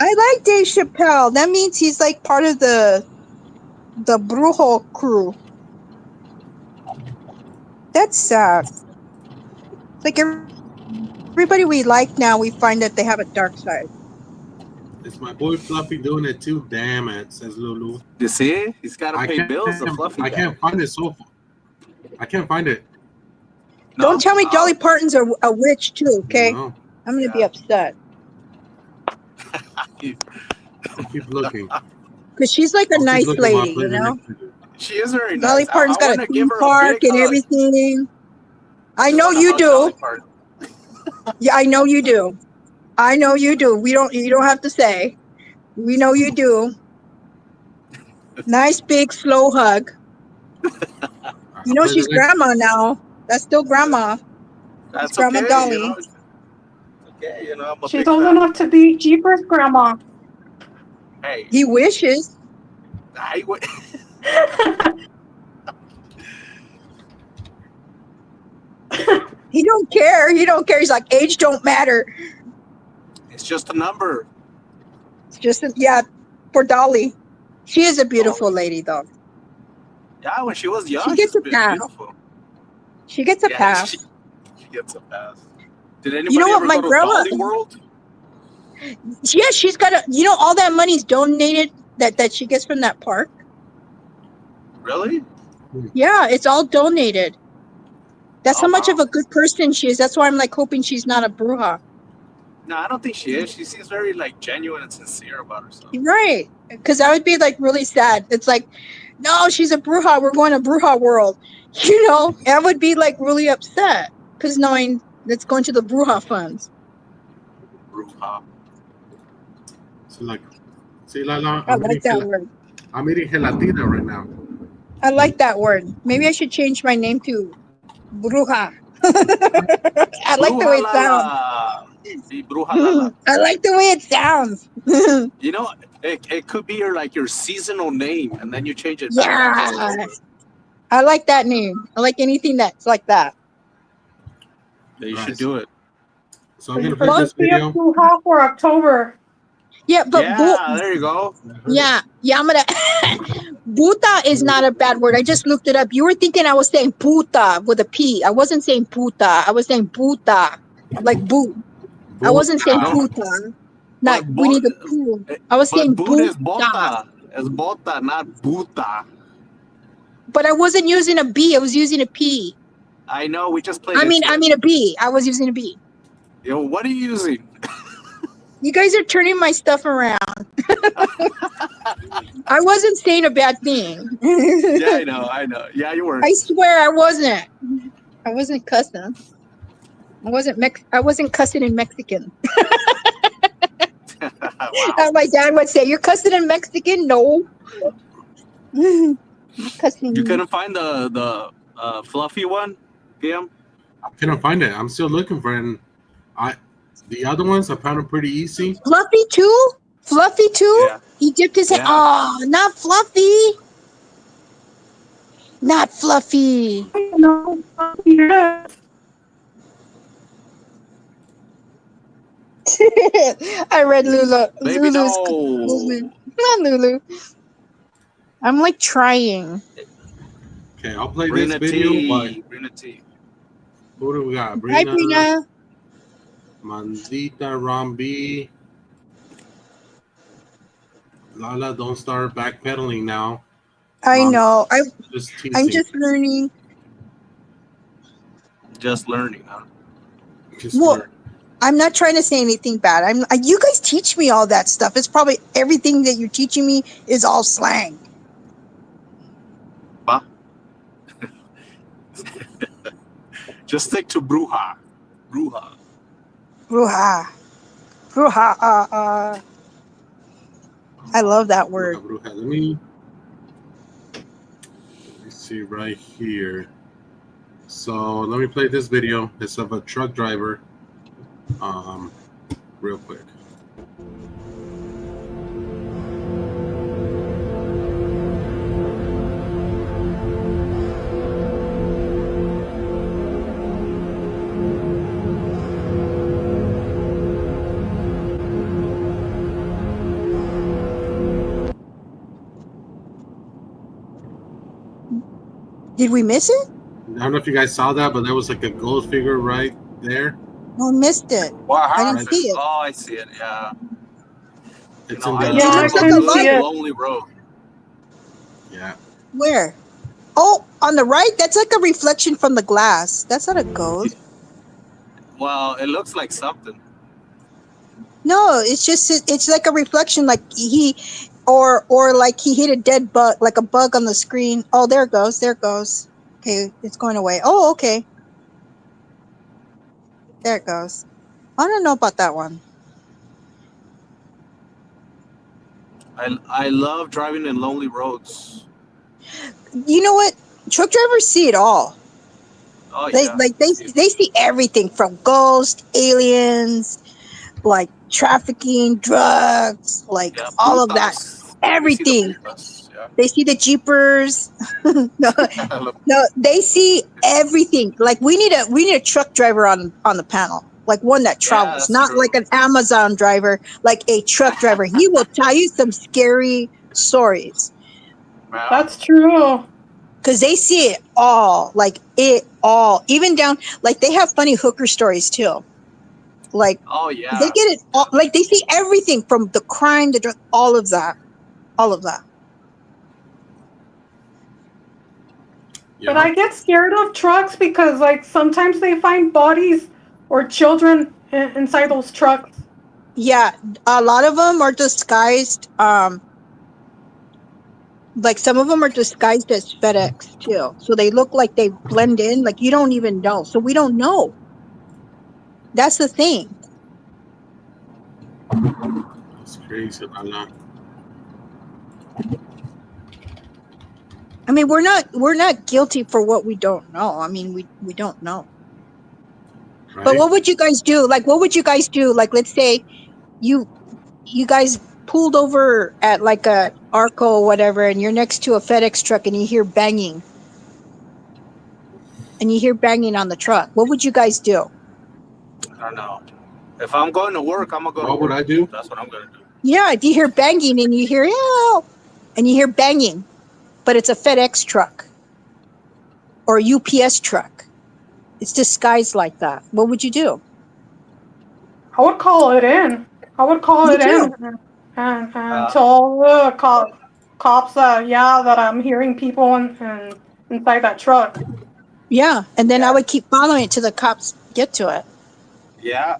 I like Dave Chappelle. That means he's like part of the brujo crew. That's sad. It's like everybody we like now, we find that they have a dark side. It's my boy Fluffy doing it too. Damn it, says Lulu. You see? He's got to pay bills. The Fluffy I guy. can't find it so far. I can't find it. No? Don't tell me Dolly Parton's a witch too, okay? No. I'm going to be upset. I'll keep looking. Because she's like a I'll nice keep looking while I lady, play you the know? next video. She is very nice. Dolly Parton's got wanna a give theme her a park big and hug. everything. I know wanna you hug Dolly do. Parton. Yeah, I know you do. I know you do. You don't have to say. We know you do. Nice big slow hug. You know she's grandma now. That's still grandma. That's Grandma okay. Dolly. You know, it's okay, you know, I'm a She's big old fan. enough to be Jeepers grandma. Hey, He wishes. He don't care. He don't care. He's like, age don't matter. it's just a number. It's just, yeah, for Dolly. She is a beautiful lady, though. Yeah, when she was young, She gets she's a pass. beautiful. She gets a pass. She gets a pass. Did anybody You know what, ever my go grandma- to Dolly World? Yeah, she's got a, you know, all that money's donated that she gets from that park. Really? Yeah, it's all donated. That's how much wow. of a good person she is. That's why I'm like hoping she's not a bruja. No, I don't think she is. She seems very like genuine and sincere about herself. Right. Because I would be like really sad. It's like, no, she's a bruja. We're going to bruja world. You know, and I would be like really upset because knowing that's going to the bruja funds. Bruja. So like, see, Lala, I like that word. I'm eating gelatina right now. I like that word. Maybe I should change my name to bruja. I like the way it sounds. Sí, bruja lala. I like the way it sounds. You know, it could be your seasonal name, and then you change it Yeah. back. I like that name. I like anything that's like that. You should do it. So I'm gonna put this Must be video. up too hot for October. Yeah, but Yeah, there you go. yeah, I'm gonna. Puta is not a bad word. I just looked it up. You were thinking I was saying puta with a P. I wasn't saying puta. I was saying puta, like boot. I wasn't saying puta. Not But Winnie the Pooh. I was saying But boot is puta. bota. It's bota, not buta. But I wasn't using a B. I was using a P. I know. We just played. I mean a B. I was using a B. Yo, what are you using? You guys are turning my stuff around. I wasn't saying a bad thing. Yeah, I know. Yeah, you were. I swear I wasn't. I wasn't cussing. I wasn't cussing in Mexican. Wow. As my dad would say, "You're cussing in Mexican?" No. Cussing. You couldn't find the fluffy one, PM? I couldn't find it. I'm still looking for it. And the other ones I found them pretty easy. Fluffy too? Fluffy too? Yeah. He dipped his hand. Yeah. Oh, not Fluffy. Not Fluffy. No, yes. I read Baby, Lulu's no. movement. Not Lulu. I'm like trying. Okay, I'll play Brina this video. T. But Brina T. who do we got? Hi, Brina. Mandita, Rambi. Lala, don't start backpedaling now. I know. Just teasing. I'm just learning. Just learning, huh? Just Well, learn. I'm not trying to say anything bad. You guys teach me all that stuff. It's probably everything that you're teaching me is all slang. Huh? Just stick to bruja. Bruja. Bruja. Bruja. I love that word. Bruja. Let me see right here. So let me play this video. It's of a truck driver. Real quick. Did we miss it? I don't know if you guys saw that, but there was like a gold figure right there. No, missed it. What I happened? didn't see it. Oh, I see it. Yeah. It's You know, in I the Yeah, I looks like couldn't a see light. it. lonely road. yeah. Where? Oh, on the right? That's like a reflection from the glass. That's not a ghost. Well, it looks like something. No, it's like a reflection, like or like he hit a dead bug, like a bug on the screen. Oh, there it goes. There it goes. Okay, it's going away. Oh, okay. There it goes. I don't know about that one. I love driving in lonely roads. You know what? Truck drivers see it all. Oh They yeah. they see everything from ghosts, aliens, like trafficking, drugs, like Yeah, all of that. putas. Everything. We see the putas, yeah. They see the jeepers. No, they see everything. Like we need a truck driver on the panel, like one that travels, that's not true. like an Amazon driver, like a truck driver. He will tell you some scary stories Wow. That's true. because they see it all, like it all, even down. Like they have funny hooker stories too. Like Oh yeah. they get it all. Like they see everything from the crime, the drug, all of that. But I get scared of trucks because, like, sometimes they find bodies or children inside those trucks. Yeah, a lot of them are disguised. Like some of them are disguised as FedEx too, so they look like they blend in. Like you don't even know, so we don't know. That's the thing. It's crazy, Lala. I mean, we're not guilty for what we don't know. I mean, we don't know. Right? But what would you guys do? Like, what would you guys do? Like, let's say you guys pulled over at like a Arco or whatever, and you're next to a FedEx truck, and you hear banging, on the truck. What would you guys do? I don't know. If I'm going to work, I'm gonna go. What to would work. I do? That's what I'm gonna do. Yeah, if you hear banging and you hear help, and you hear banging, but it's a FedEx truck or a UPS truck. It's disguised like that. What would you do? I would call it in. And tell the cops that, yeah, that I'm hearing people and inside that truck. Yeah, and then I Yeah. would keep following it till the cops get to it. Yeah,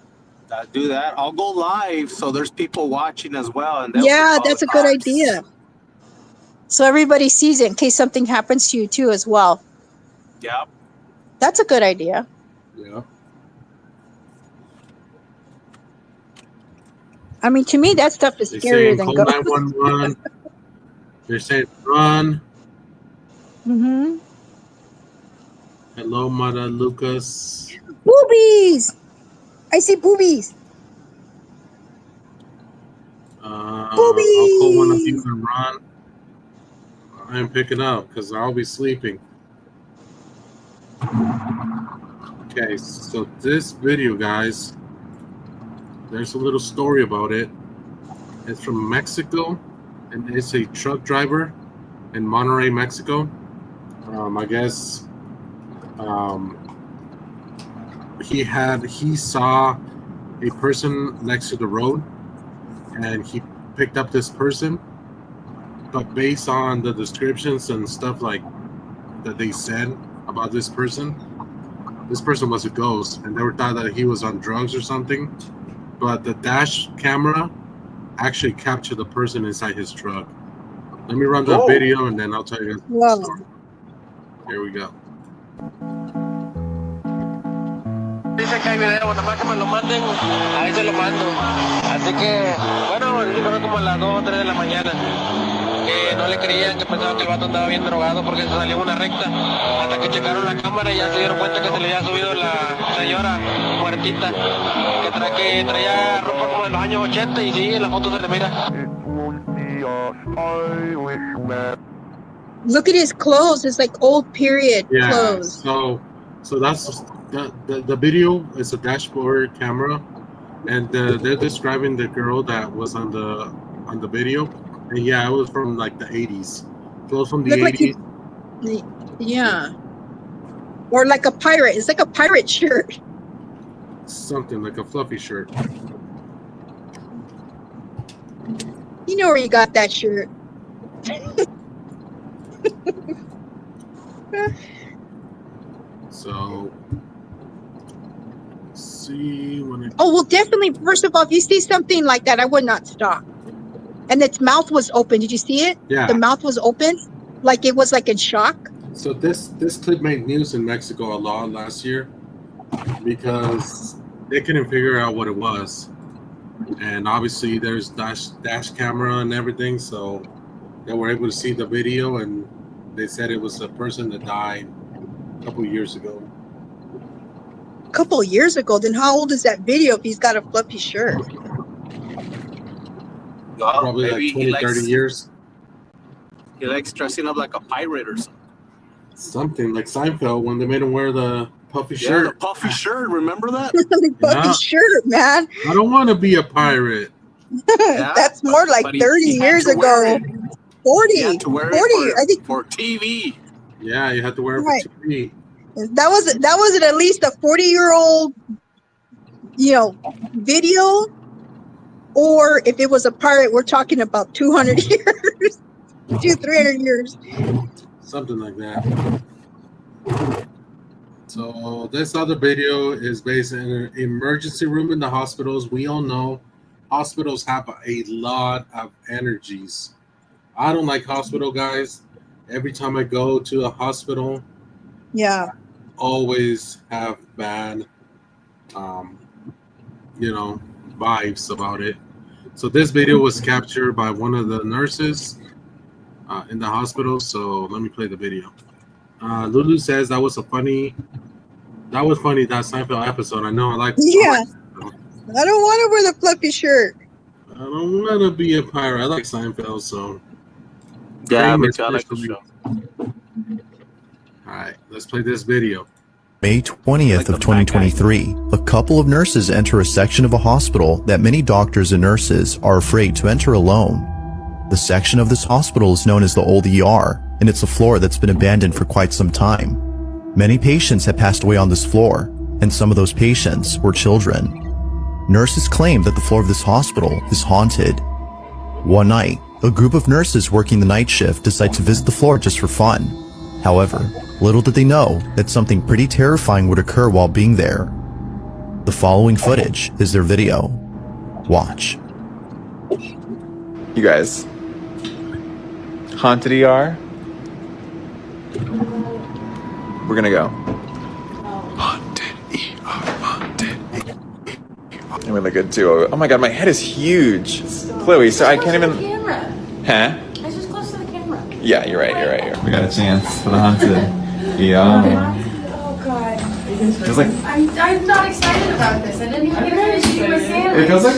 Do that. I'll go live so there's people watching as well. And Yeah, that's a good idea. So everybody sees it in case something happens to you too as well. Yeah. That's a good idea. Yeah. I mean, to me, that stuff is They're scarier saying than call ghosts. 911. They're saying run. Mm-hmm. Hello, Mother Lucas. Boobies! I see boobies. I'll call one of you and run. I am picking up because I'll be sleeping. Okay, so this video, guys, there's a little story about it. It's from Mexico, and it's a truck driver in Monterrey, Mexico. I guess he saw a person next to the road, and he picked up this person. But based on the descriptions and stuff like that they said about this person was a ghost, and they were thought that he was on drugs or something. But the dash camera actually captured the person inside his truck. Let me run the video and then I'll tell you guys the story. Here we go. Dice que hay video, nomás que me lo manden, ahí se lo mando. Así que, bueno, yo creo como a las 2 o 3 de la mañana. Que no le creían, que pensaban que el vato andaba bien drogado porque se salió una recta. Hasta que checaron la cámara y ya se dieron cuenta que se le había subido la señora muertita. Que traía ropa como de los años 80 y sí, en la foto se le mira. Look at his clothes. It's like old period clothes. So that's the video is a dashboard camera, and they're describing the girl that was on the video. And yeah, it was from like the 80s. Clothes from the 80s. Yeah. Or like a pirate. It's like a pirate shirt. Something like a fluffy shirt. You know where you got that shirt. So, see when it... Oh, well, definitely. First of all, if you see something like that, I would not stop. And its mouth was open. Did you see it? Yeah. The mouth was open, like it was like in shock. So this clip made news in Mexico a lot last year because they couldn't figure out what it was, and obviously there's dash camera and everything, so they were able to see the video, and they said it was a person that died a couple years ago. A couple of years ago? Then how old is that video if he's got a fluffy shirt? Well, probably like 20, 30 years. He likes dressing up like a pirate or something. Something like Seinfeld when they made him wear the puffy shirt. The puffy shirt, remember that? The puffy shirt, man. I don't want to be a pirate. That's more like 30 years ago. 40. 40, I think. For TV. Yeah, you had to wear it for TV. That was at least a 40-year-old, video. Or if it was a pirate, we're talking about 200 years, 300 years. Something like that. So this other video is based in an emergency room in the hospitals. We all know hospitals have a lot of energies. I don't like hospital, guys. Every time I go to a hospital, always have bad, vibes about it. So this video was captured by one of the nurses in the hospital. So let me play the video. Lulu says that was funny, that Seinfeld episode. I know, I like. Yeah. I don't want to wear the fluffy shirt. I don't want to be a pirate. I like Seinfeld, so. Yeah, me too. I like the show. All right, let's play this video. May 20th of 2023, a couple of nurses enter a section of a hospital that many doctors and nurses are afraid to enter alone. The section of this hospital is known as the Old ER, and it's a floor that's been abandoned for quite some time. Many patients have passed away on this floor, and some of those patients were children. Nurses claim that the floor of this hospital is haunted. One night, a group of nurses working the night shift decide to visit the floor just for fun. However, little did they know that something pretty terrifying would occur while being there. The following footage is their video. Watch. You guys. Haunted ER. We're gonna go. Haunted ER. Haunted ER. I'm really good too. Oh my god, my head is huge. Chloe, so I can't even. Huh? I was just close to the camera. Yeah, you're right. We got a chance for the haunted ER. Oh god. Feels like I'm not excited about this. I didn't even get to finish eating my sandwich. it feels like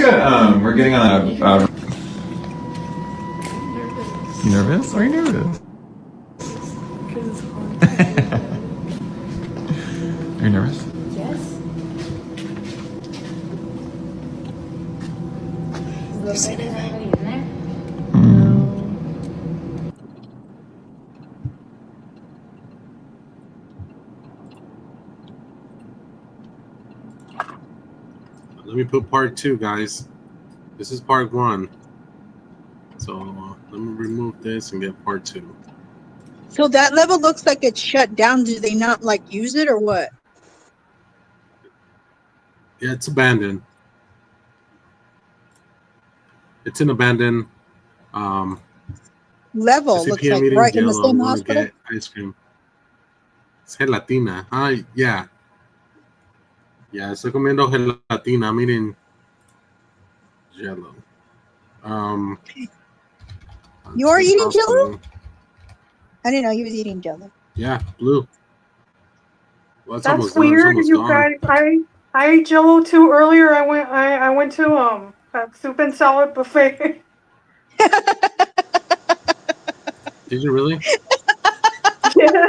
we're getting on a. You nervous? Are you nervous? Are you nervous? Yes. You see anything? In there? Let me put part 2, guys. This is part 1. So let me remove this and get part 2. So that level looks like it's shut down. Do they not like use it or what? Yeah, it's abandoned. It's an abandoned Level looks like right in the same hospital. Get ice cream. It's gelatina. Yeah. Yeah, estoy comiendo gelatina. Miren, Jello. You're eating Jello? I didn't know you was eating Jello. Yeah, blue. Well, That's weird, you guys. I ate Jello too earlier. I went to a soup and salad buffet. Did you really? Yeah.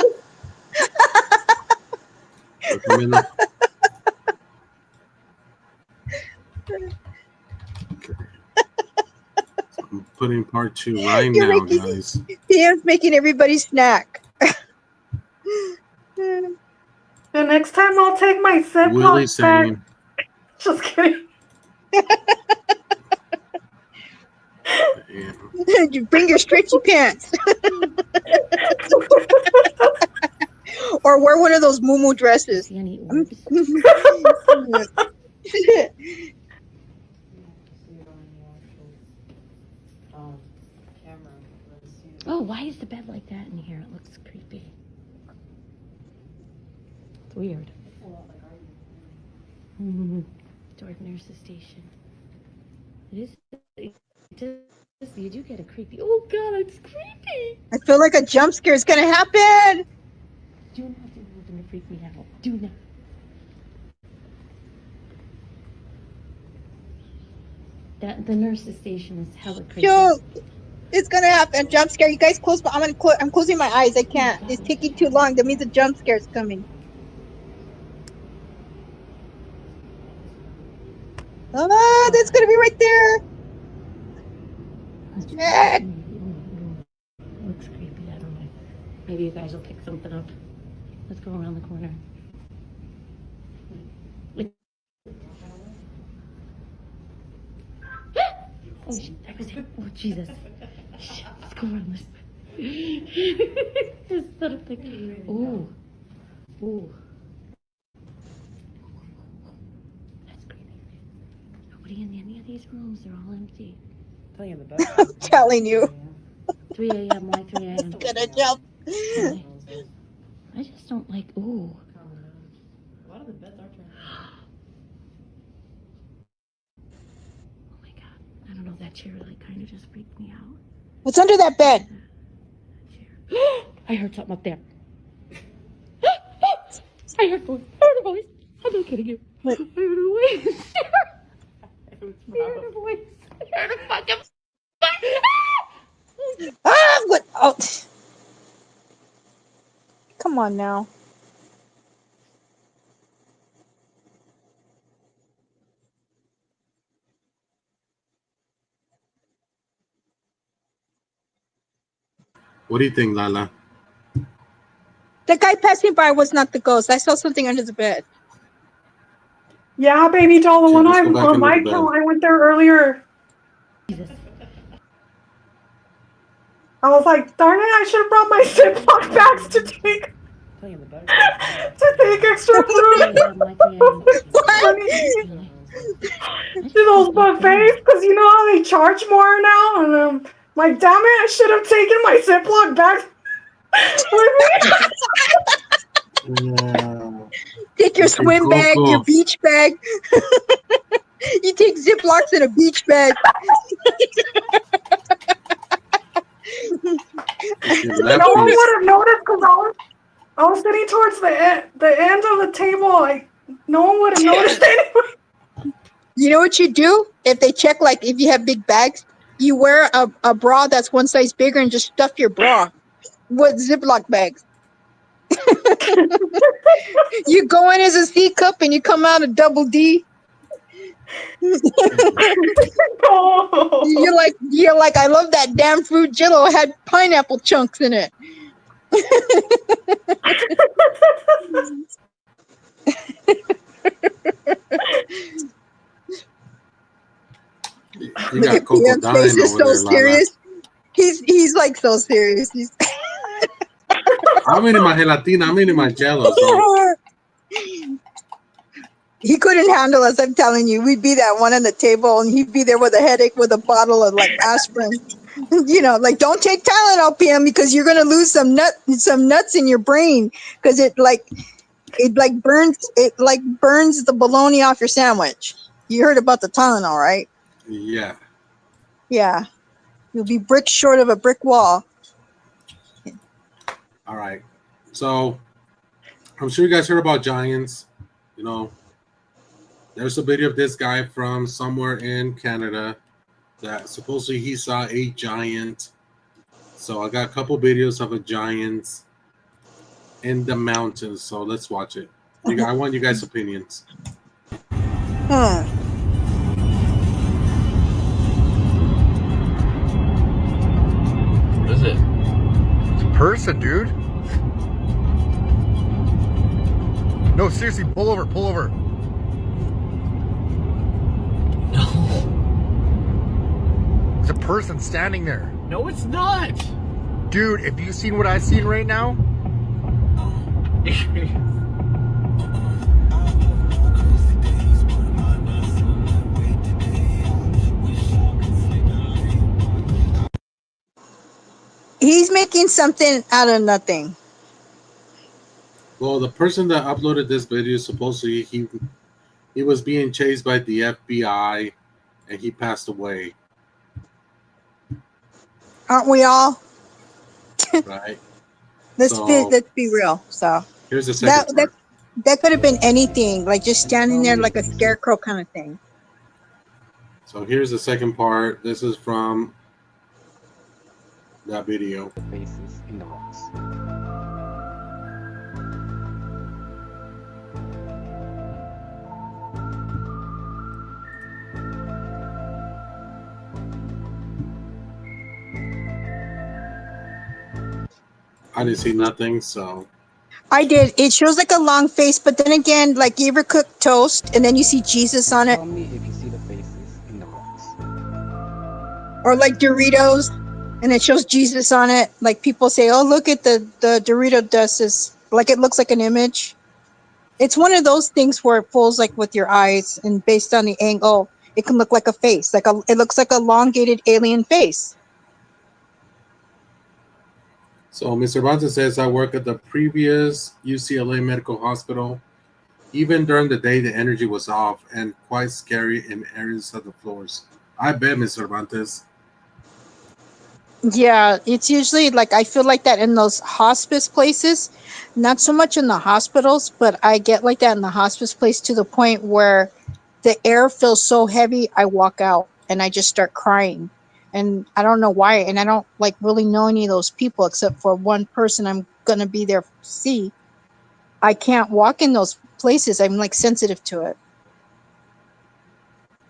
Okay. So I'm putting part 2 right now, guys. Dan's making everybody snack. The next time I'll take my Willie Ziploc bag. saying, Just kidding. You bring your stretchy pants. Or wear one of those moo dresses. Oh, why is the bed like that in here? It looks creepy. It's weird. Toward nurse's station. It is. You do get a creepy. Oh god, it's creepy. I feel like a jump scare is gonna happen. Do not do anything to freak me out. Do not. The nurse's station is hella creepy. Yo, it's gonna happen. Jump scare. You guys close, but I'm closing my eyes. I can't. It's taking too long. That means a jump scare is coming. Ah, that's gonna be right there. Looks creepy. I don't know. Maybe you guys will pick something up. Let's go around the corner. Oh, that was it. Oh, Jesus. Let's go around this. This little thing. Ooh. Ooh. That's creepy. Nobody in any of these rooms. They're all empty. I'm telling you. 3 a.m. Why 3 a.m.? It's gonna jump. I just don't like. Ooh. A lot of the beds are turned. Oh my god. I don't know. That chair like kind of just freaked me out. What's under that bed? I heard something up there. I heard a voice. I'm not kidding you. What? I heard a voice. I heard a voice. I heard a fucking. Ah, what? Oh. Come on now. what do you think, Lala? The guy passing by was not the ghost. I saw something under the bed. Yeah, baby doll. The one let's go back on my into the bed. account. I went there earlier. Jesus. I was like, darn it! I should have brought my Ziploc bags to take. likely in the better. to take extra food. Funny. To those buffets, because you know how they charge more now, and like, damn it, I should have taken my Ziploc bag with me. Yeah. Take your Okay, swim bag, your Coco. beach bag. You take Ziplocs in a beach bag. Okay, No one lefties. would have noticed because I was sitting towards the end of the table. Like, no one would have noticed anyway. You know what you do? If they check, like, if you have big bags, you wear a bra that's one size bigger and just stuff your bra with Ziploc bags. You go in as a C cup and you come out a double D. You're like, I love that damn fruit Jello. It had pineapple chunks in it. You got Coco PM's dying face is over so there, Lala. serious. He's like so serious. I'm eating my gelatina. I'm eating my Jello. So. He couldn't handle us, I'm telling you. We'd be that one on the table and he'd be there with a headache with a bottle of like aspirin. You know, like, don't take Tylenol, PM, because you're gonna lose some nuts in your brain, because it burns the bologna off your sandwich. You heard about the Tylenol, right? Yeah. Yeah. You'll be bricks short of a brick wall. All right. So I'm sure you guys heard about giants. You know, there's a video of this guy from somewhere in Canada that supposedly he saw a giant. So I got a couple videos of a giant in the mountains. So let's watch it. I want you guys' opinions. What is it? It's a person, dude. No, seriously, pull over. No. It's a person standing there. No, it's not. Dude, if you've seen what I've seen right now. He's making something out of nothing. Well, the person that uploaded this video, supposedly he was being chased by the FBI and he passed away. Aren't we all? Right. Let's be real. So here's the second part. That could have been anything, like just standing there like a scarecrow kind of thing. So here's the second part. This is from that video. Faces in the rocks. I didn't see nothing, so. I did. It shows like a long face, but then again, like, you ever cook toast and then you see Jesus on it? Tell me if you see the faces in the rocks. Or like Doritos, and it shows Jesus on it. Like, people say, oh, look at the Dorito dust is like, it looks like an image. It's one of those things where it pulls like with your eyes, and based on the angle, it can look like a face. It looks like a elongated alien face. So Mr. Bonson says, I work at the previous UCLA Medical Hospital. Even during the day, the energy was off and quite scary in areas of the floors. I bet, Mr. Cervantes. Yeah, it's usually like, I feel like that in those hospice places, not so much in the hospitals, but I get like that in the hospice place to the point where the air feels so heavy, I walk out and I just start crying. And I don't know why, and I don't like really know any of those people except for one person I'm going to be there to see. I can't walk in those places. I'm like sensitive to it.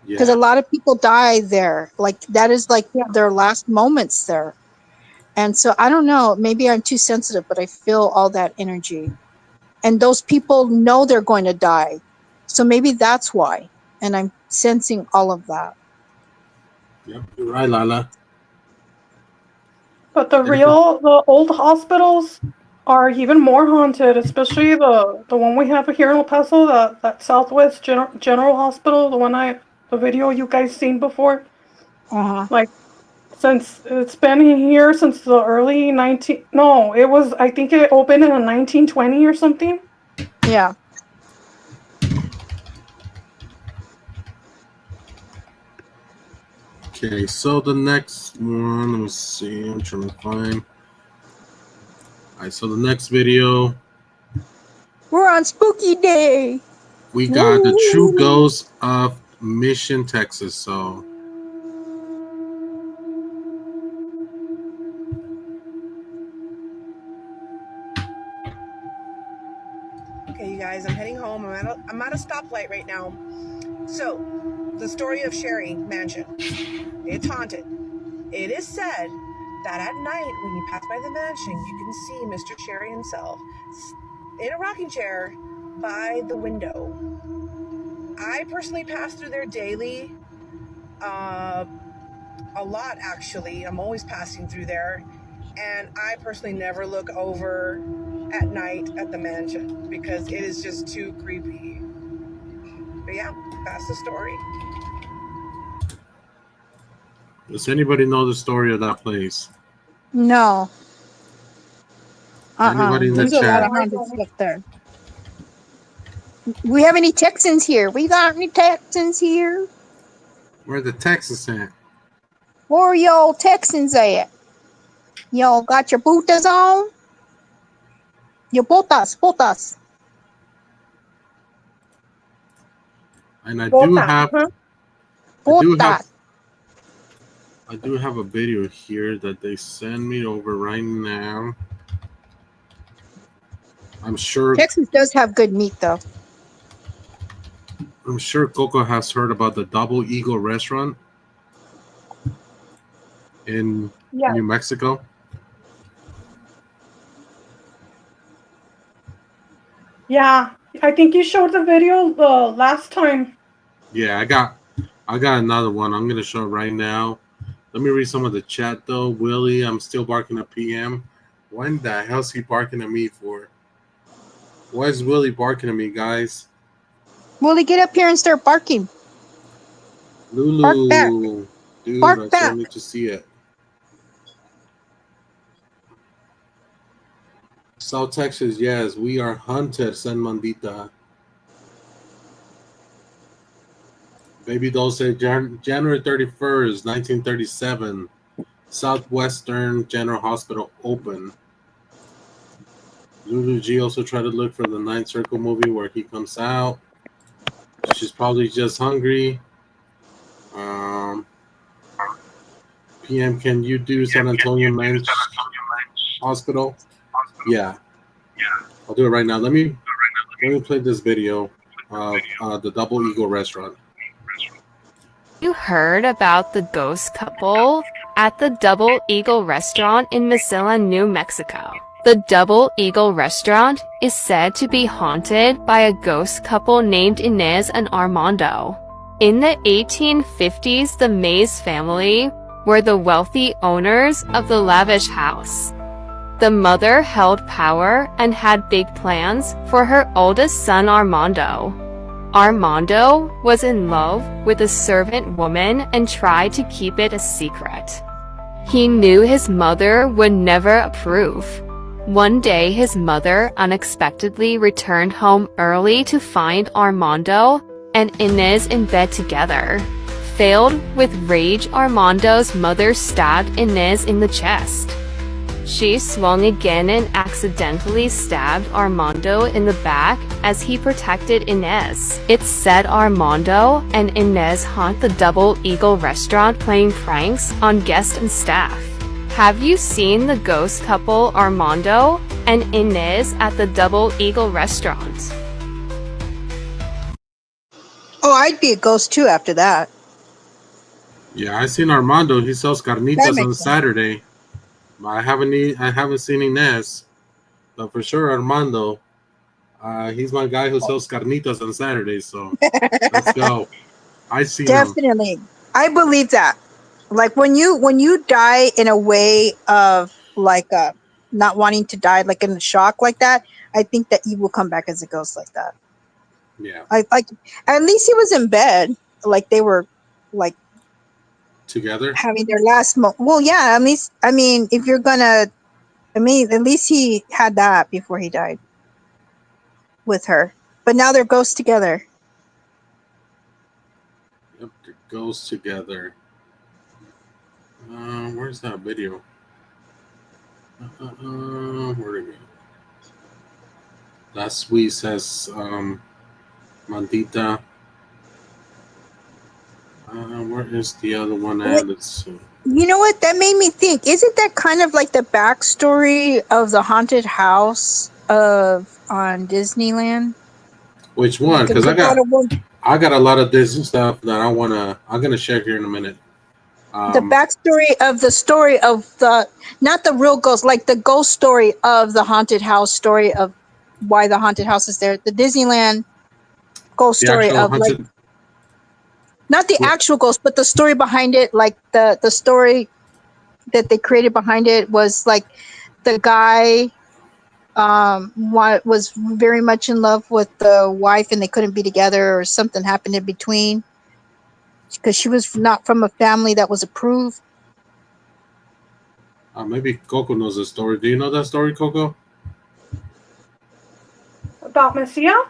Because a lot of people die there. Like, that is like their last moments there. And so I don't know, maybe I'm too sensitive, but I feel all that energy. And those people know they're going to die. So maybe that's why. And I'm sensing all of that. Yep, you're right, Lala. But the old hospitals, are even more haunted, especially the one we have here in El Paso, that Southwest General Hospital, the video you guys seen before. Like, since it's been here since the early I think it opened in 1920 or something. Yeah. Okay, so the next one, let me see. I'm trying to find. All right, so the next video, we're on Spooky Day. We got the true ghost of Mission, Texas. So. Okay, you guys, I'm heading home. I'm at a stoplight right now. So, the story of Sherry Mansion. It's haunted. It is said that at night, when you pass by the mansion, you can see Mr. Sherry himself in a rocking chair by the window. I personally pass through there daily. A lot, actually. I'm always passing through there. And I personally never look over at night at the mansion because it is just too creepy. But yeah, that's the story. Does anybody know the story of that place? No. Anybody in the There's a lot chat? of haunted stuff there. We have any Texans here? We got any Texans here? Where the Texans at? Where are y'all Texans at? Y'all got your bootas on? Your botas. And I do have a video here that they send me over right now. I'm sure Texas does have good meat, though. I'm sure Coco has heard about the Double Eagle restaurant in New Mexico. Yeah, I think you showed the video the last time. Yeah, I got another one. I'm gonna show it right now. Let me read some of the chat though. Willie, I'm still barking at PM. When the hell's he barking at me for? Why is Willie barking at me, guys? Willie, get up here and start barking. Lulu, bark back. Dude, bark I back. still need to see it. South Texas, yes, we are hunted, San Mandita. Baby doll said January 31st, 1937, Southwestern General Hospital open. Lulu G also tried to look for the Ninth Circle movie where he comes out. She's probably just hungry. PM, can you do San Antonio Men's Hospital? Yeah. I'll do it right now. Let me play this video of the Double Eagle restaurant. You heard about the ghost couple at the Double Eagle restaurant in Missoula, New Mexico. The Double Eagle restaurant is said to be haunted by a ghost couple named Inez and Armando. In the 1850s, the Mays family were the wealthy owners of the lavish house. The mother held power and had big plans for her oldest son Armando. Armando was in love with a servant woman and tried to keep it a secret. He knew his mother would never approve. One day his mother unexpectedly returned home early to find Armando and Inez in bed together. Filled with rage, Armando's mother stabbed Inez in the chest. She swung again and accidentally stabbed Armando in the back as he protected Inez. It's said Armando and Inez haunt the Double Eagle restaurant playing pranks on guests and staff. Have you seen the ghost couple Armando and Inez at the Double Eagle restaurant? Oh, I'd be a ghost too after that. Yeah, I seen Armando. He sells carnitas on Saturday. I haven't seen Inez, but for sure Armando. He's my guy who sells carnitas on Saturdays. So let's go. I see Definitely. him. I believe that. Like when you die in a way of like not wanting to die, like in a shock like that, I think that he will come back as a ghost like that. Yeah. Like at least he was in bed, like they were like Together. having their last well, yeah. At least, I mean, if you're gonna, I mean, at least he had that before he died with her. But now they're ghosts together. Yep, it goes together. Where's that video? Where'd it go? That sweet says, Mandita. Where is the other one at? Let's see. You know what? That made me think. Isn't that kind of like the backstory of the haunted house on Disneyland? Which one? Because I got a lot of Disney stuff that I'm gonna share here in a minute. The backstory of the story of the, not the real ghost, like the ghost story of the haunted house story of why the haunted house is there. The Disneyland ghost story of like, not the actual ghost, but the story behind it. Like the story that they created behind it was like the guy was very much in love with the wife and they couldn't be together, or something happened in between because she was not from a family that was approved. Maybe Coco knows the story. Do you know that story, Coco? About Messia?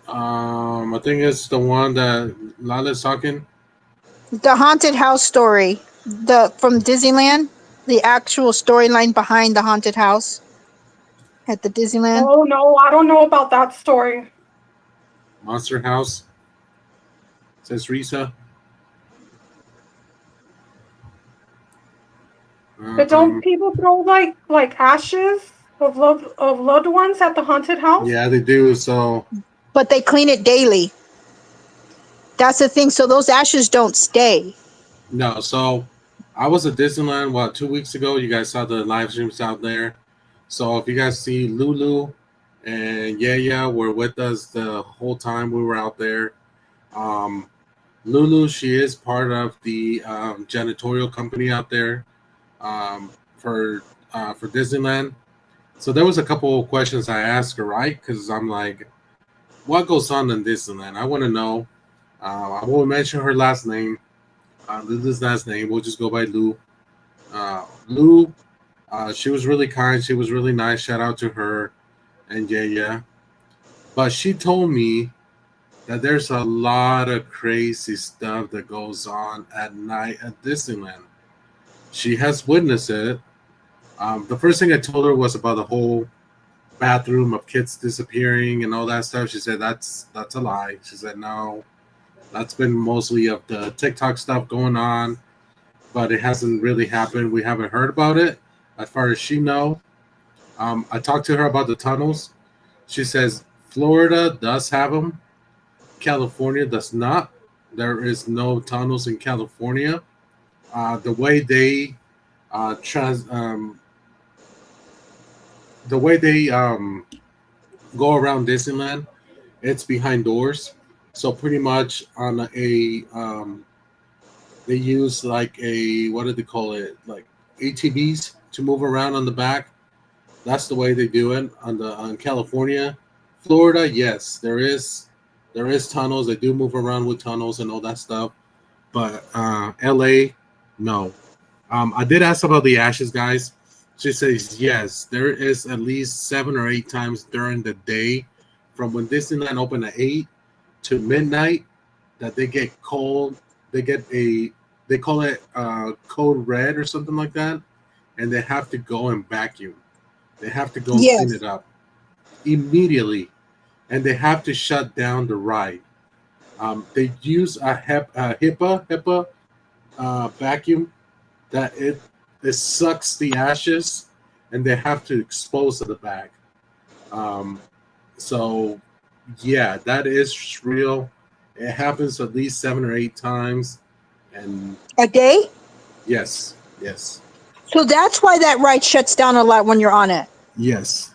I think it's the one that Lala's talking. The haunted house story, from Disneyland, the actual storyline behind the haunted house at the Disneyland. Oh no, I don't know about that story. Monster House, says Risa. But don't people throw like ashes of loved ones at the haunted house? Yeah, they do. So, but they clean it daily. That's the thing. So those ashes don't stay. No. So I was at Disneyland 2 weeks ago. You guys saw the live streams out there. So if you guys see, Lulu and Yaya were with us the whole time we were out there. Lulu, she is part of the janitorial company out there for Disneyland. So there was a couple of questions I asked her, right? Because I'm like, what goes on in Disneyland? I want to know. I won't mention her last name. Lulu's last name. We'll just go by Lou. Lou, she was really kind. She was really nice. Shout out to her and Yaya. But she told me that there's a lot of crazy stuff that goes on at night at Disneyland. She has witnessed it. The first thing I told her was about the whole bathroom of kids disappearing and all that stuff. She said that's a lie. She said no, that's been mostly of the TikTok stuff going on, but it hasn't really happened. We haven't heard about it as far as she know. I talked to her about the tunnels. She says Florida does have them. California does not. There is no tunnels in California. The way they go around Disneyland, it's behind doors. So pretty much on they use like what do they call it? Like ATVs to move around on the back. That's the way they do it on California. Florida, yes, there is tunnels. They do move around with tunnels and all that stuff. But LA, no. I did ask about the ashes, guys. She says yes, there is at least 7 or 8 times during the day, from when Disneyland opened at 8 to midnight, that they get cold. They call it code red or something like that, and they have to go and vacuum. They have to go and clean it up immediately, and they have to shut down the ride. They use a HEPA vacuum that it sucks the ashes, and they have to expose to the back. So yeah, that is real. It happens at least 7 or 8 times, and a day. Yes. So that's why that ride shuts down a lot when you're on it. Yes.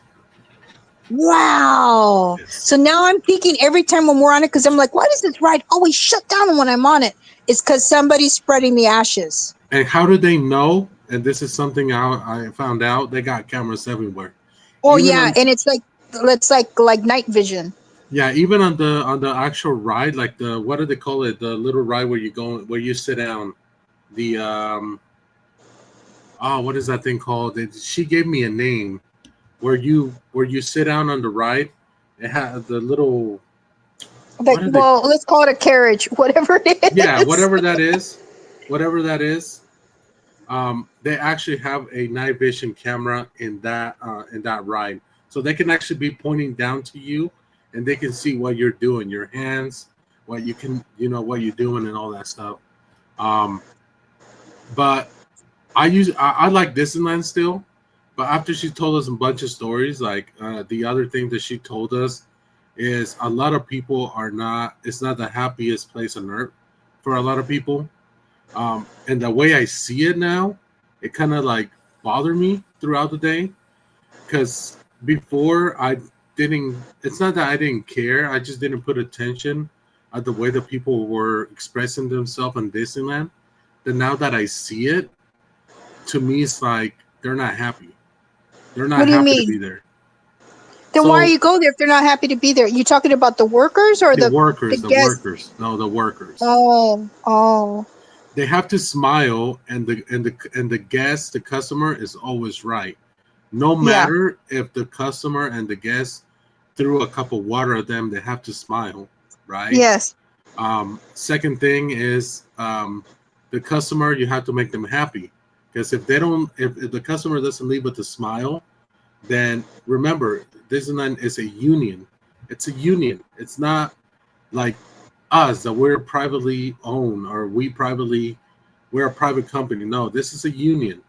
Wow. Yes. So now I'm thinking every time when we're on it, because I'm like, why does this ride always shut down when I'm on it? It's because somebody's spreading the ashes. And how do they know? and this is something I found out. They got cameras everywhere. Oh Even yeah, on, and it's like night vision. yeah, even on the actual ride, like the, what do they call it? The little ride where you go, where you sit down. The oh, what is that thing called? She gave me a name. Where you sit down on the ride, it had the little. Like, well, let's call it a carriage, whatever it is. Yeah, whatever that is, whatever that is. They actually have a night vision camera in that ride, so they can actually be pointing down to you, and they can see what you're doing, your hands, what you can, what you're doing, and all that stuff. But I like Disneyland still, but after she told us a bunch of stories, like the other thing that she told us is a lot of people it's not the happiest place on earth for a lot of people. And the way I see it now, it kind of like bothered me throughout the day, because before it's not that I didn't care, I just didn't put attention at the way that people were expressing themselves in Disneyland. Then now that I see it, to me it's like they're not happy. They're not happy to be there. Then why are you go there if they're not happy to be there? You talking about the workers or the workers? the The guests? workers. No, the workers. Oh. They have to smile, and the guest, the customer, is always right. No matter if the customer and the guest threw a cup of water at them, they have to smile, right? Yes. Second thing is the customer, you have to make them happy, because if the customer doesn't leave with a smile, then remember, Disneyland is a union. It's a union. It's not like us that we're privately owned, or we're a private company. No, this is a union.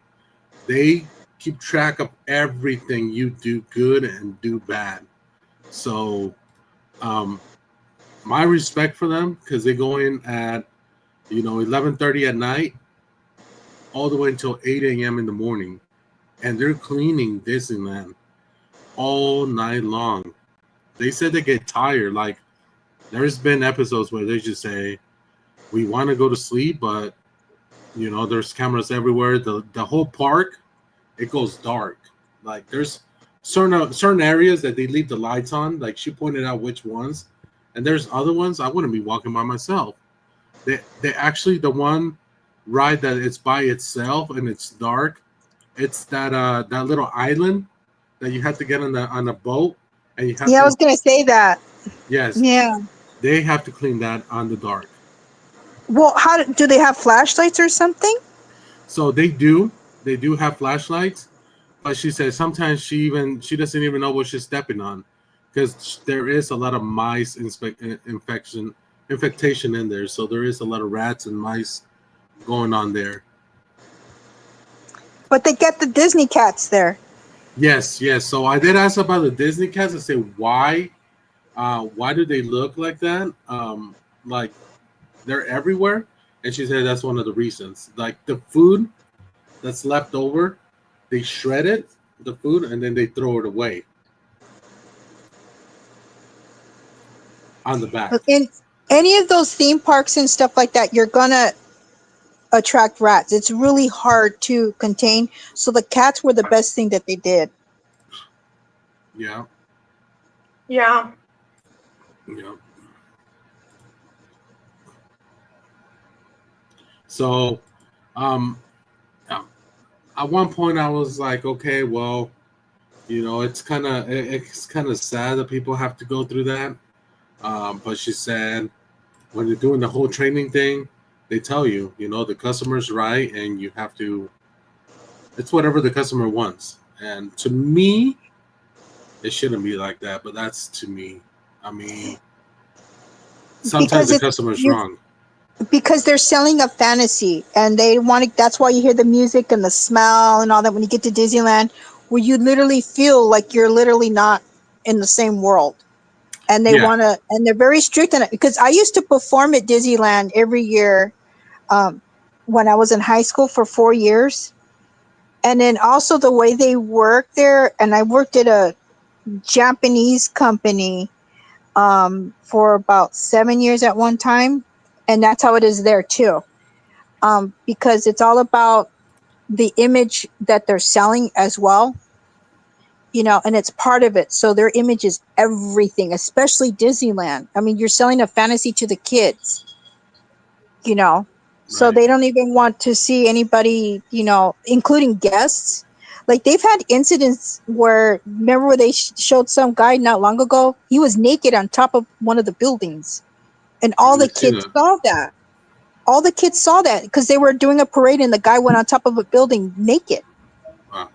They keep track of everything you do good and do bad. So my respect for them, because they go in at 11:30 at night all the way until 8 a.m. in the morning, and they're cleaning Disneyland all night long. They said they get tired. Like, there's been episodes where they just say, we want to go to sleep, but there's cameras everywhere. The whole park, it goes dark. Like, there's certain areas that they leave the lights on. Like, she pointed out which ones, and there's other ones I wouldn't be walking by myself. They actually, the one ride that it's by itself and it's dark, it's that little island that you have to get on a boat, and you have I was gonna say that. Yes. Yeah. They have to clean that on the dark. Well, how do they have flashlights or something? So they do have flashlights, but she says sometimes she doesn't even know what she's stepping on, because there is a lot of mice infectation in there. So there is a lot of rats and mice going on there. But they get the Disney cats there. Yes. So I did ask about the Disney cats and say why do they look like that? Like they're everywhere, and she said that's one of the reasons. Like the food that's left over, they shred it, the food, and then they throw it away on the back. In any of those theme parks and stuff like that, you're gonna attract rats. It's really hard to contain. So the cats were the best thing that they did. Yeah. So, at one point I was like, okay, well, it's kind of sad that people have to go through that. But she said, when you're doing the whole training thing, they tell you, the customer's right, and you have to. It's whatever the customer wants, and to me, it shouldn't be like that. But that's to me. I mean, sometimes the customer's wrong. Because they're selling a fantasy, and they want to. That's why you hear the music and the smell and all that when you get to Disneyland, where you literally feel like you're literally not in the same world. And they want to, and they're very strict on it. Because I used to perform at Disneyland every year when I was in high school for 4 years, and then also the way they work there. And I worked at a Japanese company for about 7 years at one time. And that's how it is there too, because it's all about the image that they're selling as well, you know, and it's part of it. So their image is everything, especially Disneyland. I mean, you're selling a fantasy to the kids, you know, so Right. they don't even want to see anybody, you know, including guests. Like they've had incidents where, remember where they showed some guy not long ago? He was naked on top of one of the buildings, and all the Let me see kids that. saw that. All the kids saw that because they were doing a parade and the guy went on top of a building naked. Wow.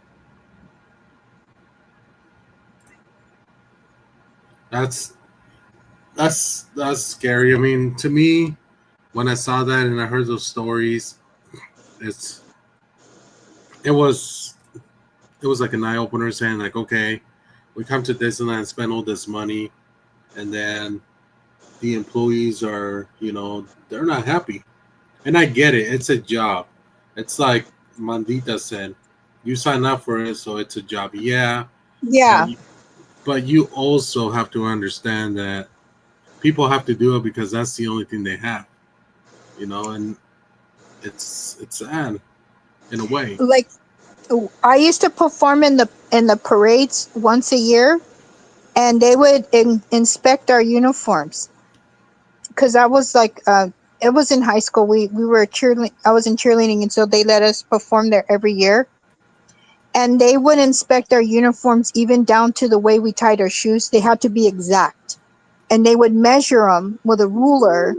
That's that's scary. I mean, to me, when I saw that and I heard those stories, it's it was it was like an eye opener, saying like, okay, we come to Disneyland, spend all this money, and then the employees are, you know, they're not happy. And I get it. It's a job. It's like Mandita said, you sign up for it, so it's a job. Yeah, but Yeah. but you also have to understand that people have to do it because that's the only thing they have, you know, and it's sad in a way. Like I used to perform in the parades once a year, and they would inspect our uniforms because I was like, it was in high school. We were cheerleading. I was in cheerleading, and so they let us perform there every year. And they would inspect our uniforms even down to the way we tied our shoes. They had to be exact, and they would measure them with a ruler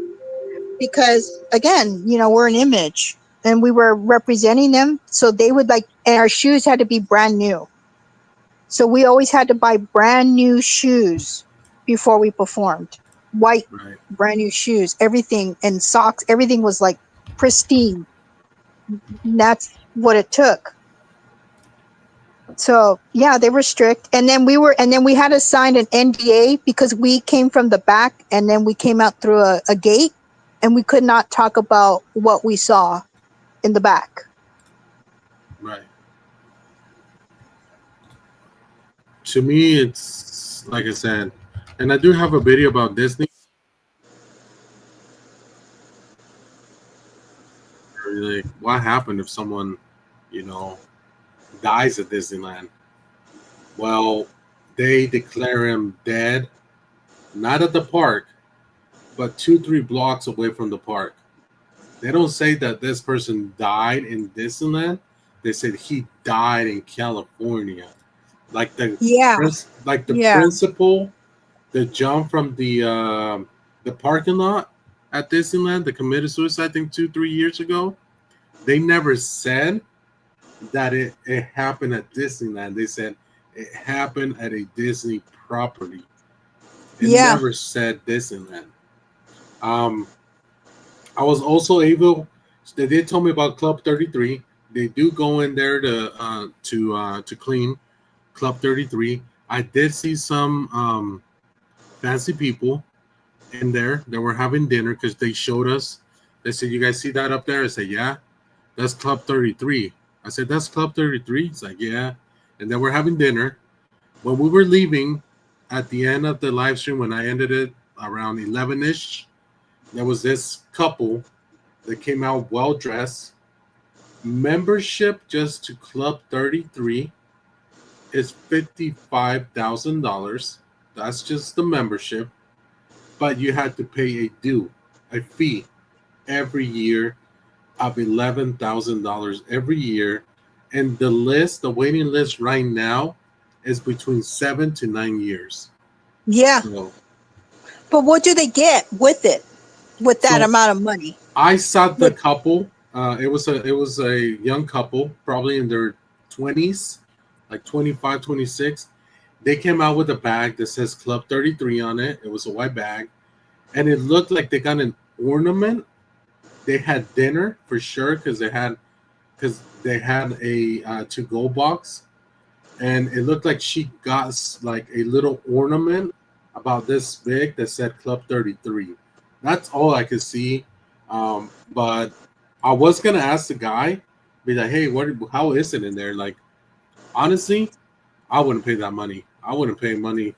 because, again, you know, we're an image, and we were representing them. So they would like, and our shoes had to be brand new. So we always had to buy brand new shoes before we performed. White, Right. brand new shoes, everything, and socks, everything was like pristine. And that's what it took. So yeah, they were strict. And then we had to sign an NDA because we came from the back and then we came out through a gate, and we could not talk about what we saw in the back. Right. To me, it's like I said, and I do have a video about Disney. Like, what happened if someone, you know, dies at Disneyland? Well, they declare him dead, not at the park, but 2-3 blocks away from the park. They don't say that this person died in Disneyland. They said he died in California. Like the Yeah. Yeah. principal, the jump from the parking lot at Disneyland, that committed suicide, I think 2-3 years ago. They never said that it happened at Disneyland. They said it happened at a Disney property. It Yeah. never said Disneyland. I was also able. They did tell me about Club 33. They do go in there to clean Club 33. I did see some fancy people in there that were having dinner because they showed us. They said, "You guys see that up there?" I said, "Yeah, that's Club 33." I said, "That's Club 33." It's like, "Yeah," and then we're having dinner. When we were leaving at the end of the live stream, when I ended it around 11ish, there was this couple that came out well dressed. Membership just to Club 33 is $55,000. That's just the membership, but you had to pay a fee every year of $11,000 every year, and the waiting list right now is between 7 to 9 years. Yeah. So, But what do they get with it? With that So- amount of money? I saw the couple. It was a young couple, probably in their 20s, like 25, 26. They came out with a bag that says Club 33 on it. It was a white bag, and it looked like they got an ornament. They had dinner for sure because they had a to-go box, and it looked like she got like a little ornament about this big that said Club 33. That's all I could see. But I was gonna ask the guy, be like, "Hey, how is it in there?" Like, honestly, I wouldn't pay that money. I wouldn't pay money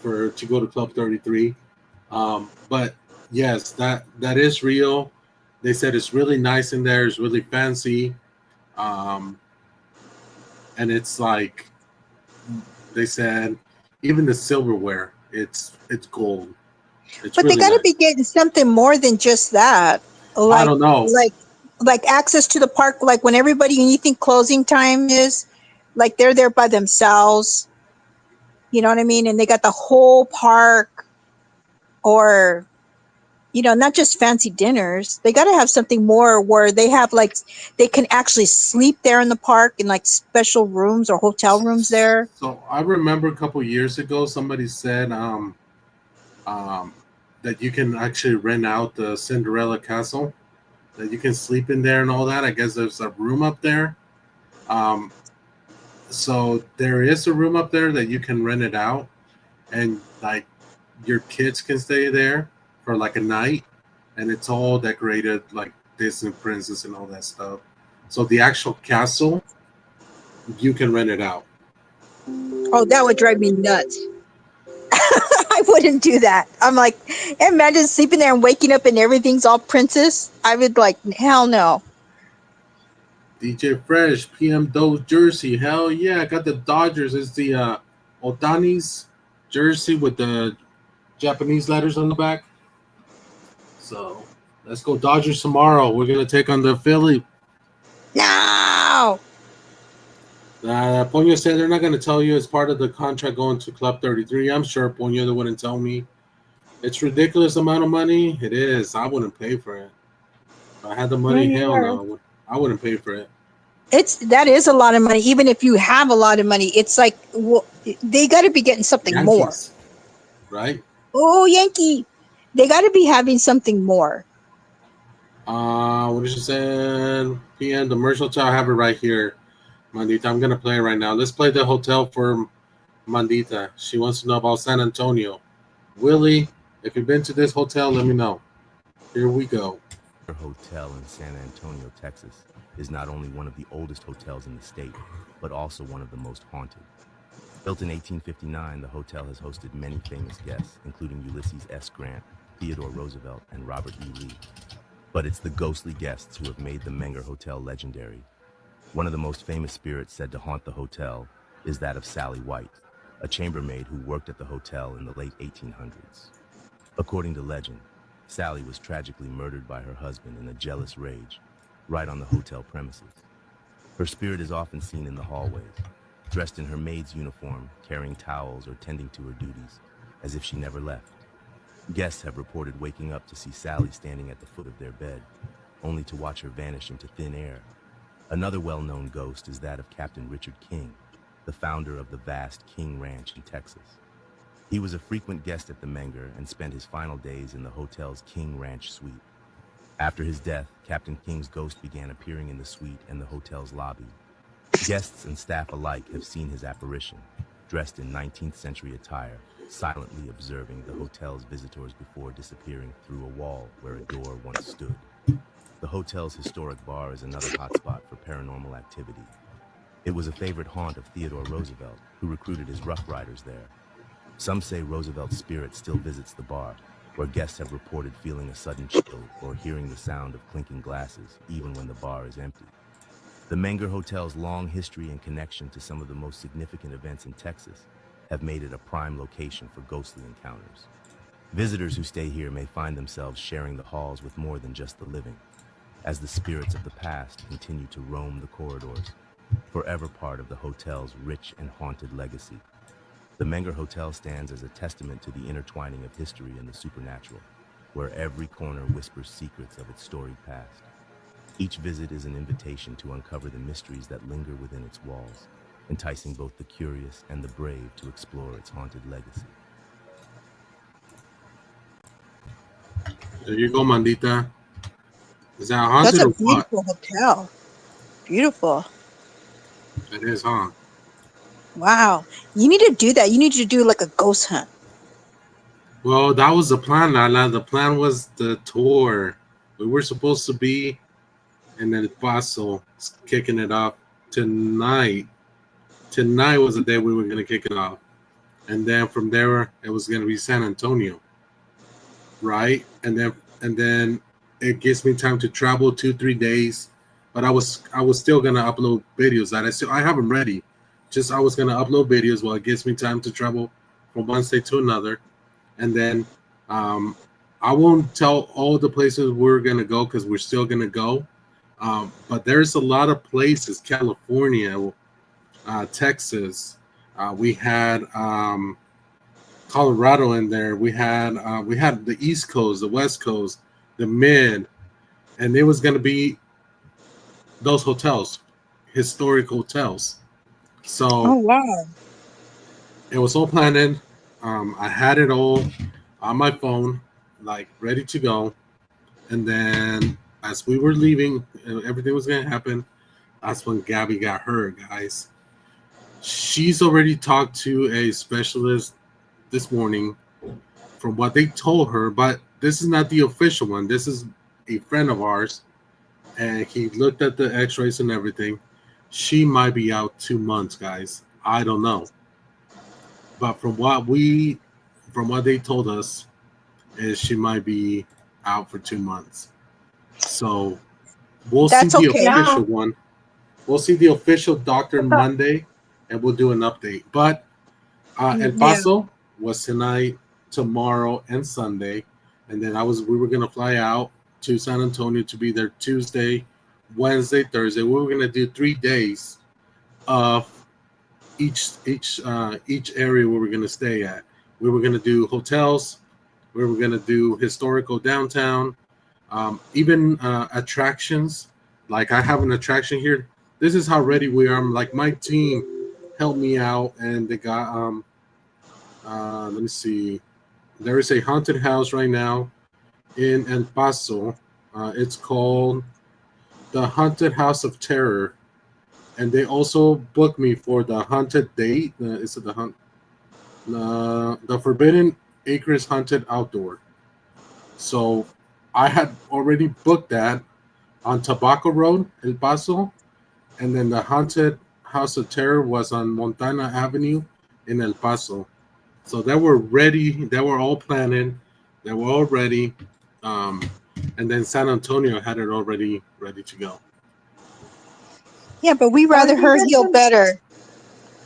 to go to Club 33. But yes, that is real. They said it's really nice in there. It's really fancy. And it's like they said, even the silverware, it's gold. It's But really they got to nice. be getting something more than just that. I don't know. Like access to the park. Like when everybody, you think closing time is, like they're there by themselves. You know what I mean? And they got the whole park, or not just fancy dinners. They got to have something more where they have like they can actually sleep there in the park in like special rooms or hotel rooms there. So I remember a couple years ago, somebody said that you can actually rent out the Cinderella Castle, that you can sleep in there and all that. I guess there's a room up there. So there is a room up there that you can rent it out, and like your kids can stay there for like a night, and it's all decorated like Disney princess and all that stuff. So the actual castle, you can rent it out. Oh, that would drive me nuts. I wouldn't do that. I'm like, imagine sleeping there and waking up and everything's all princess. I would like, hell no. DJ Fresh, PM Doe jersey. Hell yeah, I got the Dodgers. It's the Otani's jersey with the Japanese letters on the back. So let's go Dodgers tomorrow. We're going to take on the Philly. No! Ponyo said they're not going to tell you it's part of the contract going to Club 33. I'm sure, Ponyo, they wouldn't tell me. It's ridiculous amount of money. It is. I wouldn't pay for it. If I had the money, hell no. I wouldn't pay for it. That is a lot of money. Even if you have a lot of money, it's like, well, they got to be getting something Yankees, more. Right? Oh, Yankee. They got to be having something more. What did she say? PM, the Merch Hotel. I have it right here. Mandita, I'm going to play it right now. Let's play the hotel for Mandita. She wants to know about San Antonio. Willie, if you've been to this hotel, let me know. Here we go. Hotel in San Antonio, Texas, is not only one of the oldest hotels in the state, but also one of the most haunted. Built in 1859, the hotel has hosted many famous guests, including Ulysses S. Grant, Theodore Roosevelt, and Robert E. Lee. But it's the ghostly guests who have made the Menger Hotel legendary. One of the most famous spirits said to haunt the hotel is that of Sally White, a chambermaid who worked at the hotel in the late 1800s. According to legend, Sally was tragically murdered by her husband in a jealous rage, right on the hotel premises. Her spirit is often seen in the hallways, dressed in her maid's uniform, carrying towels or tending to her duties, as if she never left. Guests have reported waking up to see Sally standing at the foot of their bed, only to watch her vanish into thin air. Another well-known ghost is that of Captain Richard King, the founder of the vast King Ranch in Texas. He was a frequent guest at the Menger and spent his final days in the hotel's King Ranch suite. After his death, Captain King's ghost began appearing in the suite and the hotel's lobby. Guests and staff alike have seen his apparition, dressed in 19th century attire, silently observing the hotel's visitors before disappearing through a wall where a door once stood. The hotel's historic bar is another hotspot for paranormal activity. It was a favorite haunt of Theodore Roosevelt, who recruited his Rough Riders there. Some say Roosevelt's spirit still visits the bar, where guests have reported feeling a sudden chill or hearing the sound of clinking glasses, even when the bar is empty. The Menger Hotel's long history and connection to some of the most significant events in Texas have made it a prime location for ghostly encounters. Visitors who stay here may find themselves sharing the halls with more than just the living, as the spirits of the past continue to roam the corridors, forever part of the hotel's rich and haunted legacy. The Menger Hotel stands as a testament to the intertwining of history and the supernatural, where every corner whispers secrets of its storied past. Each visit is an invitation to uncover the mysteries that linger within its walls, enticing both the curious and the brave to explore its haunted legacy. There you go, Mandita. Is that haunted? That's a or what? beautiful hotel. Beautiful. It is, huh? Wow. You need to do that. You need to do like a ghost hunt. Well, that was the plan, Lala. The plan was the tour. We were supposed to be in El Paso, kicking it off tonight. Tonight was the day we were going to kick it off. And then from there, it was going to be San Antonio. Right? And then it gives me time to travel 2-3 days but I was still gonna upload videos that I have them ready. Just I was gonna upload videos while it gives me time to travel from one state to another, and then I won't tell all the places we're gonna go because we're still gonna go. But there's a lot of places: California, Texas. We had Colorado in there. We had the East Coast, the West Coast, the Mid, and it was gonna be those hotels, historic hotels. So Oh wow. it was all planned. I had it all on my phone, like ready to go. And then as we were leaving, everything was gonna happen. That's when Gabby got hurt, guys. She's already talked to a specialist this morning from what they told her, but this is not the official one. This is a friend of ours, and he looked at the x-rays and everything. She might be out 2 months, guys. I don't know. But from what they told us, is she might be out for 2 months. So we'll see the official one. We'll see the official doctor Monday, and we'll do an update. But El Paso was tonight, tomorrow, and Sunday, and then we were gonna fly out to San Antonio to be there Tuesday, Wednesday, Thursday. We were gonna do 3 days of each area where we're gonna stay at. We were gonna do hotels. We were gonna do historical downtown, even attractions. Like I have an attraction here. This is how ready we are. Like my team helped me out, and they got let me see. There is a haunted house right now in El Paso. It's called the Haunted House of Terror, and they also booked me for the haunted date. Is it the Forbidden Acres Haunted Outdoor? So I had already booked that on Tobacco Road, El Paso, and then the Haunted House of Terror was on Montana Avenue in El Paso. So they were ready. They were all planning. They were all ready. And then San Antonio had it already ready to go. Yeah, but we rather her heal better.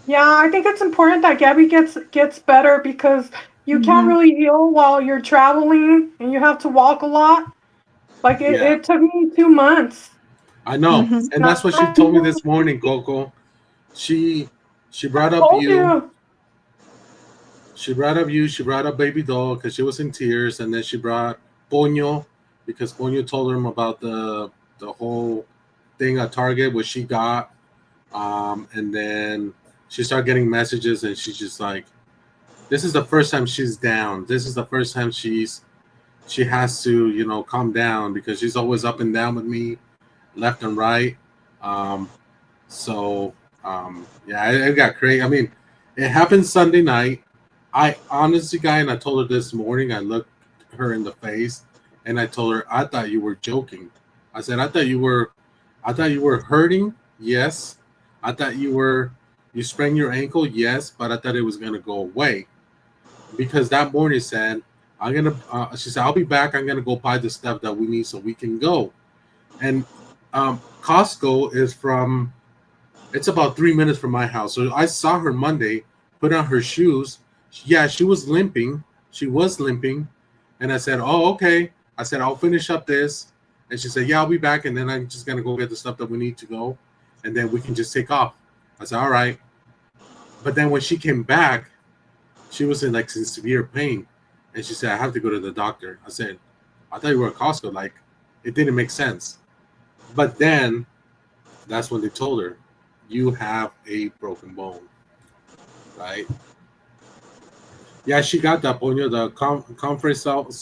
Yeah, I think it's important that Gabby gets better because you can't really heal while you're traveling and you have to walk a lot. Like it took me 2 months. I know, and that's what she told me this morning, Coco. She brought up you. She brought up you. She brought up Baby Doll because she was in tears, and then she brought Poño because Poño told her about the whole thing at Target, what she got, and then she started getting messages, and she's just like, "This is the first time she's down. This is the first time she has to, calm down because she's always up and down with me, left and right." It got crazy. I mean, it happened Sunday night. I honestly, guy, and I told her this morning, I looked her in the face and I told her, I thought you were joking. I said, I thought you were hurting. Yes. I thought you sprained your ankle. Yes. But I thought it was going to go away because that morning said, she said, I'll be back. I'm going to go buy the stuff that we need so we can go. And Costco it's about 3 minutes from my house. So I saw her Monday, put on her shoes. Yeah, she was limping. And I said, oh, okay. I said, I'll finish up this. And she said, yeah, I'll be back. And then I'm just going to go get the stuff that we need to go. And then we can just take off. I said, all right. But then when she came back, she was in severe pain. And she said, I have to go to the doctor. I said, I thought you were at Costco. Like, it didn't make sense. But then that's when they told her, you have a broken bone. Right? Yeah, she got that, Poño, the conference salve.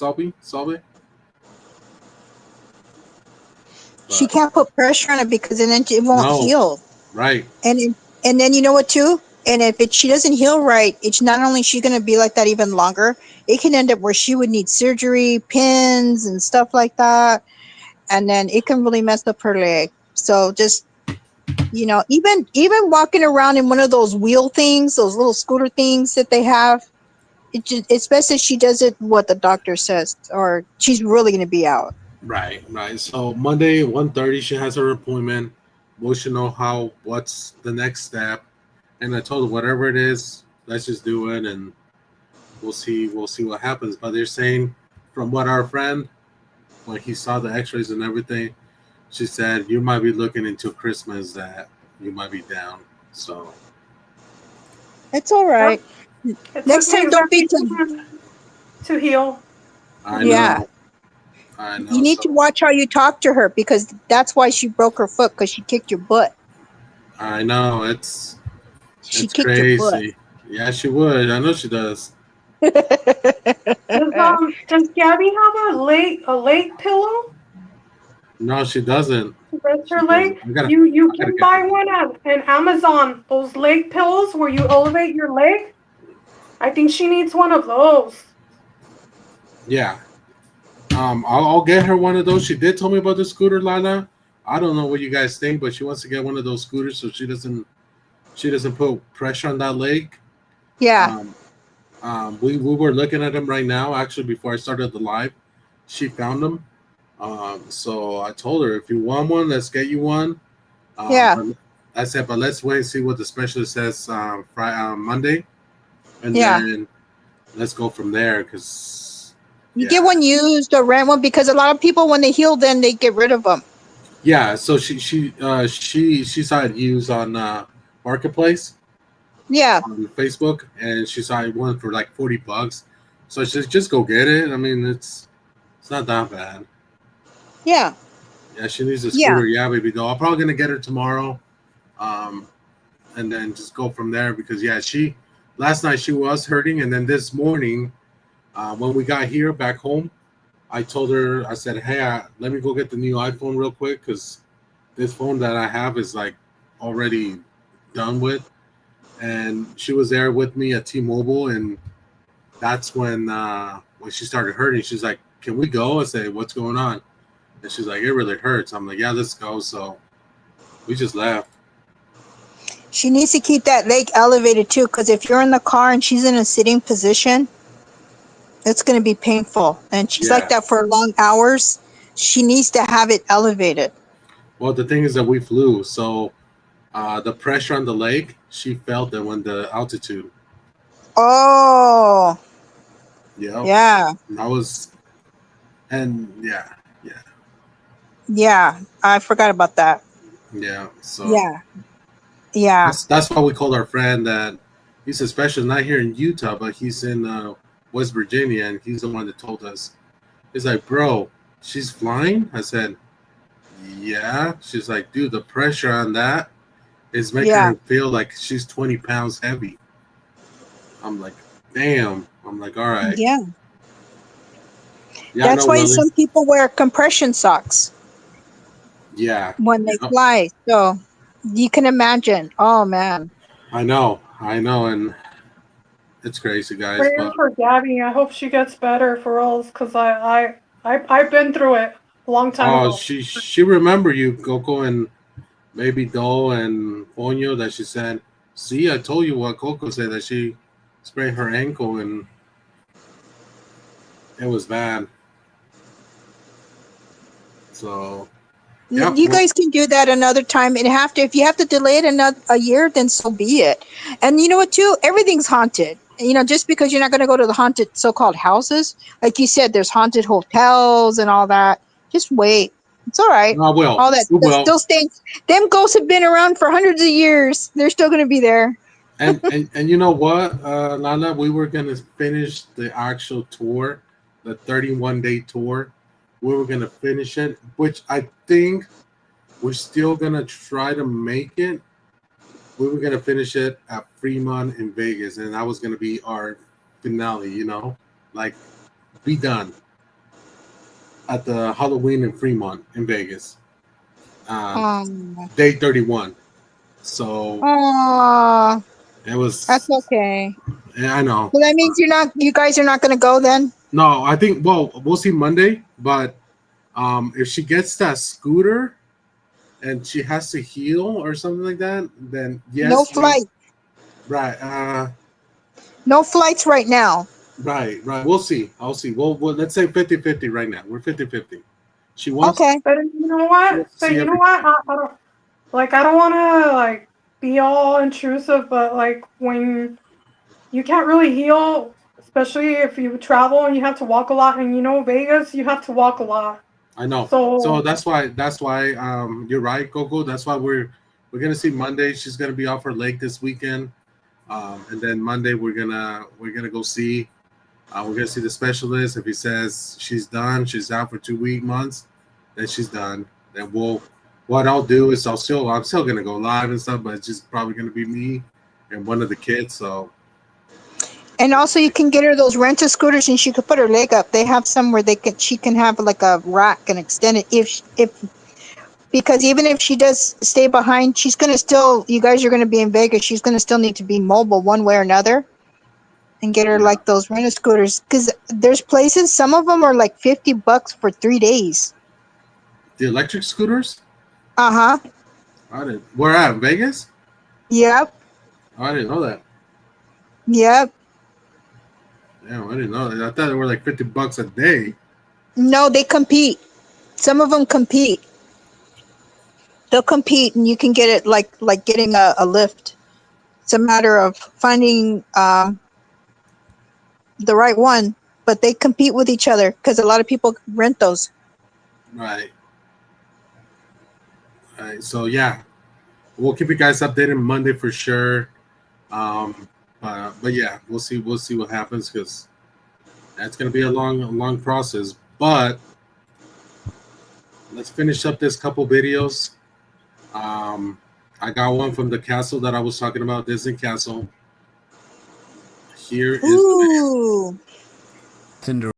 She can't put pressure on it because then it won't heal. Right. And then you know what too? And if she doesn't heal right, it's not only she's going to be like that even longer, it can end up where she would need surgery, pins and stuff like that. And then it can really mess up her leg. So just, even walking around in one of those wheel things, those little scooter things that they have, it's best if she does it what the doctor says, or she's really going to be out. Right, right. So Monday, 1:30, she has her appointment. We should know what's the next step. And I told her whatever it is, let's just do it and we'll see what happens. But they're saying from what our friend when he saw the x-rays and everything, she said you might be looking into Christmas that you might be down. So It's all right. It Next took me time, don't be exactly 2 too. months to heal. I Yeah. know. I know. You need to So watch how you talk to her because that's why she broke her foot because she kicked your butt. I know it's She kicked your butt. crazy. Yeah, she would. I know she does. Does Gabby have a leg pillow No, she doesn't. to rest She her leg? doesn't. You I gotta can get buy her. one at Amazon. Those leg pillows where you elevate your leg. I think she needs one of those. Yeah. I'll get her one of those. She did tell me about the scooter, Lana. I don't know what you guys think, but she wants to get one of those scooters so she doesn't put pressure on that leg. Yeah. We were looking at them right now. Actually, before I started the live, she found them. So I told her if you want one, let's get you one. Yeah. But I said, but let's wait and see what the specialist says Monday, and Yeah. then let's go from there. Because You get one used or rent one because a lot of people, when they heal, then they get rid of them. yeah, so she saw it used on Marketplace. Yeah. On Facebook, and she saw one for like $40. So she said, just go get it. I mean, it's not that bad. Yeah. Yeah, she needs a Yeah. scooter. Yeah, baby doll. I'm probably gonna get her tomorrow, and then just go from there because she last night she was hurting, and then this morning, when we got here back home, I told her I said, hey, let me go get the new iPhone real quick because this phone that I have is like already done with. And she was there with me at T-Mobile, and that's when she started hurting. She's like, "Can we go?" I said, "What's going on?" And she's like, "It really hurts." I'm like, "Yeah, let's go." So we just left. She needs to keep that leg elevated too, because if you're in the car and she's in a sitting position, it's going to be painful. And she's like that for long hours. She needs to have it elevated. Well, the thing is that we flew, so the pressure on the leg, she felt it when the altitude. Oh. Yeah. Yeah. That was, and yeah. Yeah. I forgot about that. Yeah. So Yeah. Yeah. That's why we called our friend that he's a specialist, not here in Utah, but he's in West Virginia, and he's the one that told us. He's like, bro, she's flying? I said, yeah. She's like, dude, the pressure on that is making her feel like she's 20 pounds heavy. I'm like, damn. I'm like, all right. Yeah. That's why some people wear compression socks. Yeah. When they fly. So you can imagine. Oh, man. I know. And it's crazy, guys. Prayer for Gabby. I hope she gets better for us because I've been through it a long time ago. She remember you, Coco, and Baby Doll and Ponyo, that she said, see, I told you what Coco said, that she sprained her ankle and it was bad. So you guys can do that another time, and if you have to delay it a year, then so be it. And you know what too, everything's haunted. Just because you're not going to go to the haunted so-called houses, like you said, there's haunted hotels and all that. Just wait. It's all right. I will. All that still stays. Them ghosts have been around for hundreds of years. They're still going to be there. and you know what, Lana, we were going to finish the actual tour, the 31-day tour. We were going to finish it, which I think we're still going to try to make it. We were going to finish it at Fremont in Vegas, and that was going to be our finale, like be done at the Halloween in Fremont in Vegas. Day 31. So it was. That's okay. Yeah, I know. Well, that means you guys are not going to go then? No, I think, we'll see Monday, but if she gets that scooter and she has to heal or something like that, then yes. No flight. Right. No flights right now. Right. We'll see. I'll see. Well, let's say 50-50 right now. We're 50-50. She wants. Okay. But you know what? But See you know every- what? I don't want to like be all intrusive, but like when you can't really heal, especially if you travel and you have to walk a lot, and you know Vegas, you have to walk a lot. I know. So So that's why you're right, Coco. That's why we're gonna see Monday. She's gonna be off her leg this weekend, and then Monday we're gonna go see. We're gonna see the specialist. If he says she's done, she's out for 2 months, then she's done. Then what I'll do is I'm still gonna go live and stuff, but it's just probably gonna be me and one of the kids. So And also, you can get her those rental scooters, and she could put her leg up. They have some where she can have like a rack and extend it because even if she does stay behind, she's gonna still. You guys are gonna be in Vegas. She's gonna still need to be mobile one way or another, and get her like those rental scooters. Because there's places, some of them are like $50 for 3 days. the electric scooters. Uh huh. Where at? Vegas? Yep. Oh, I didn't know that. Yep. Damn, I didn't know that. I thought they were like $50 a day. No, they compete. Some of them compete. They'll compete, and you can get it like getting a lift. It's a matter of finding the right one, but they compete with each other because a lot of people rent those. Right. All right. So yeah, we'll keep you guys updated Monday for sure. But yeah, we'll see what happens because that's gonna be a long process. But let's finish up this couple videos. I got one from the castle that I was talking about, Disney Castle. Here is Ooh. Cinderella.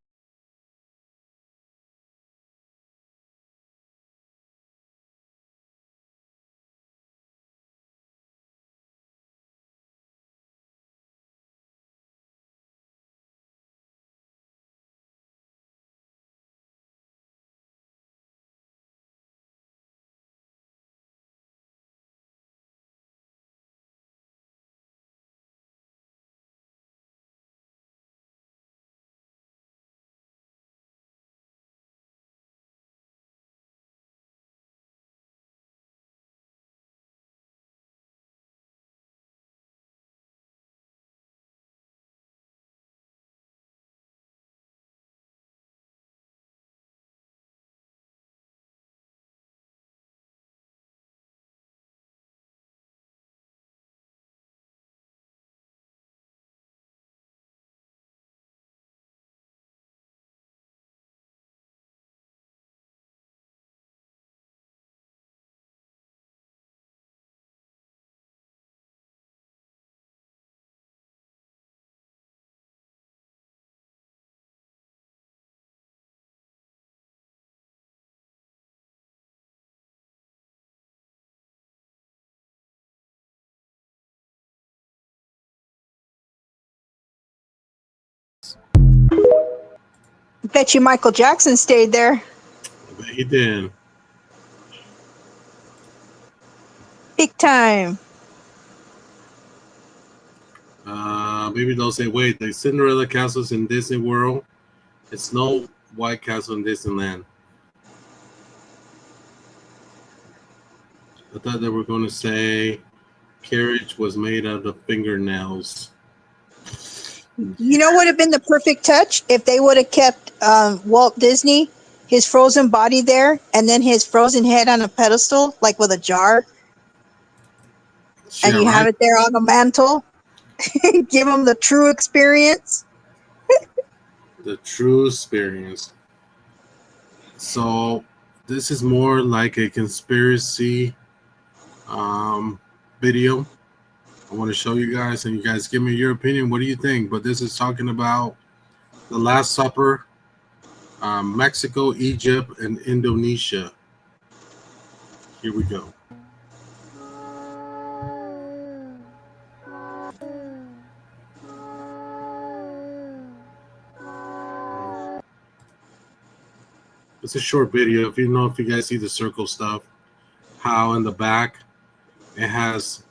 Bet you Michael Jackson stayed there. he did. Big time. Maybe they'll say, wait, the Cinderella castle's in Disney World. It's no White Castle in Disneyland. I thought they were going to say carriage was made out of fingernails. You know what would have been the perfect touch? If they would have kept Walt Disney, his frozen body there, and then his frozen head on a pedestal, like with a jar. And you have it there on the mantle. Give them the true experience. The true experience. So this is more like a conspiracy video. I want to show you guys, and you guys give me your opinion. What do you think? But this is talking about the Last Supper, Mexico, Egypt, and Indonesia. Here we go. It's a short video. If you guys see the circle stuff, how in the back it has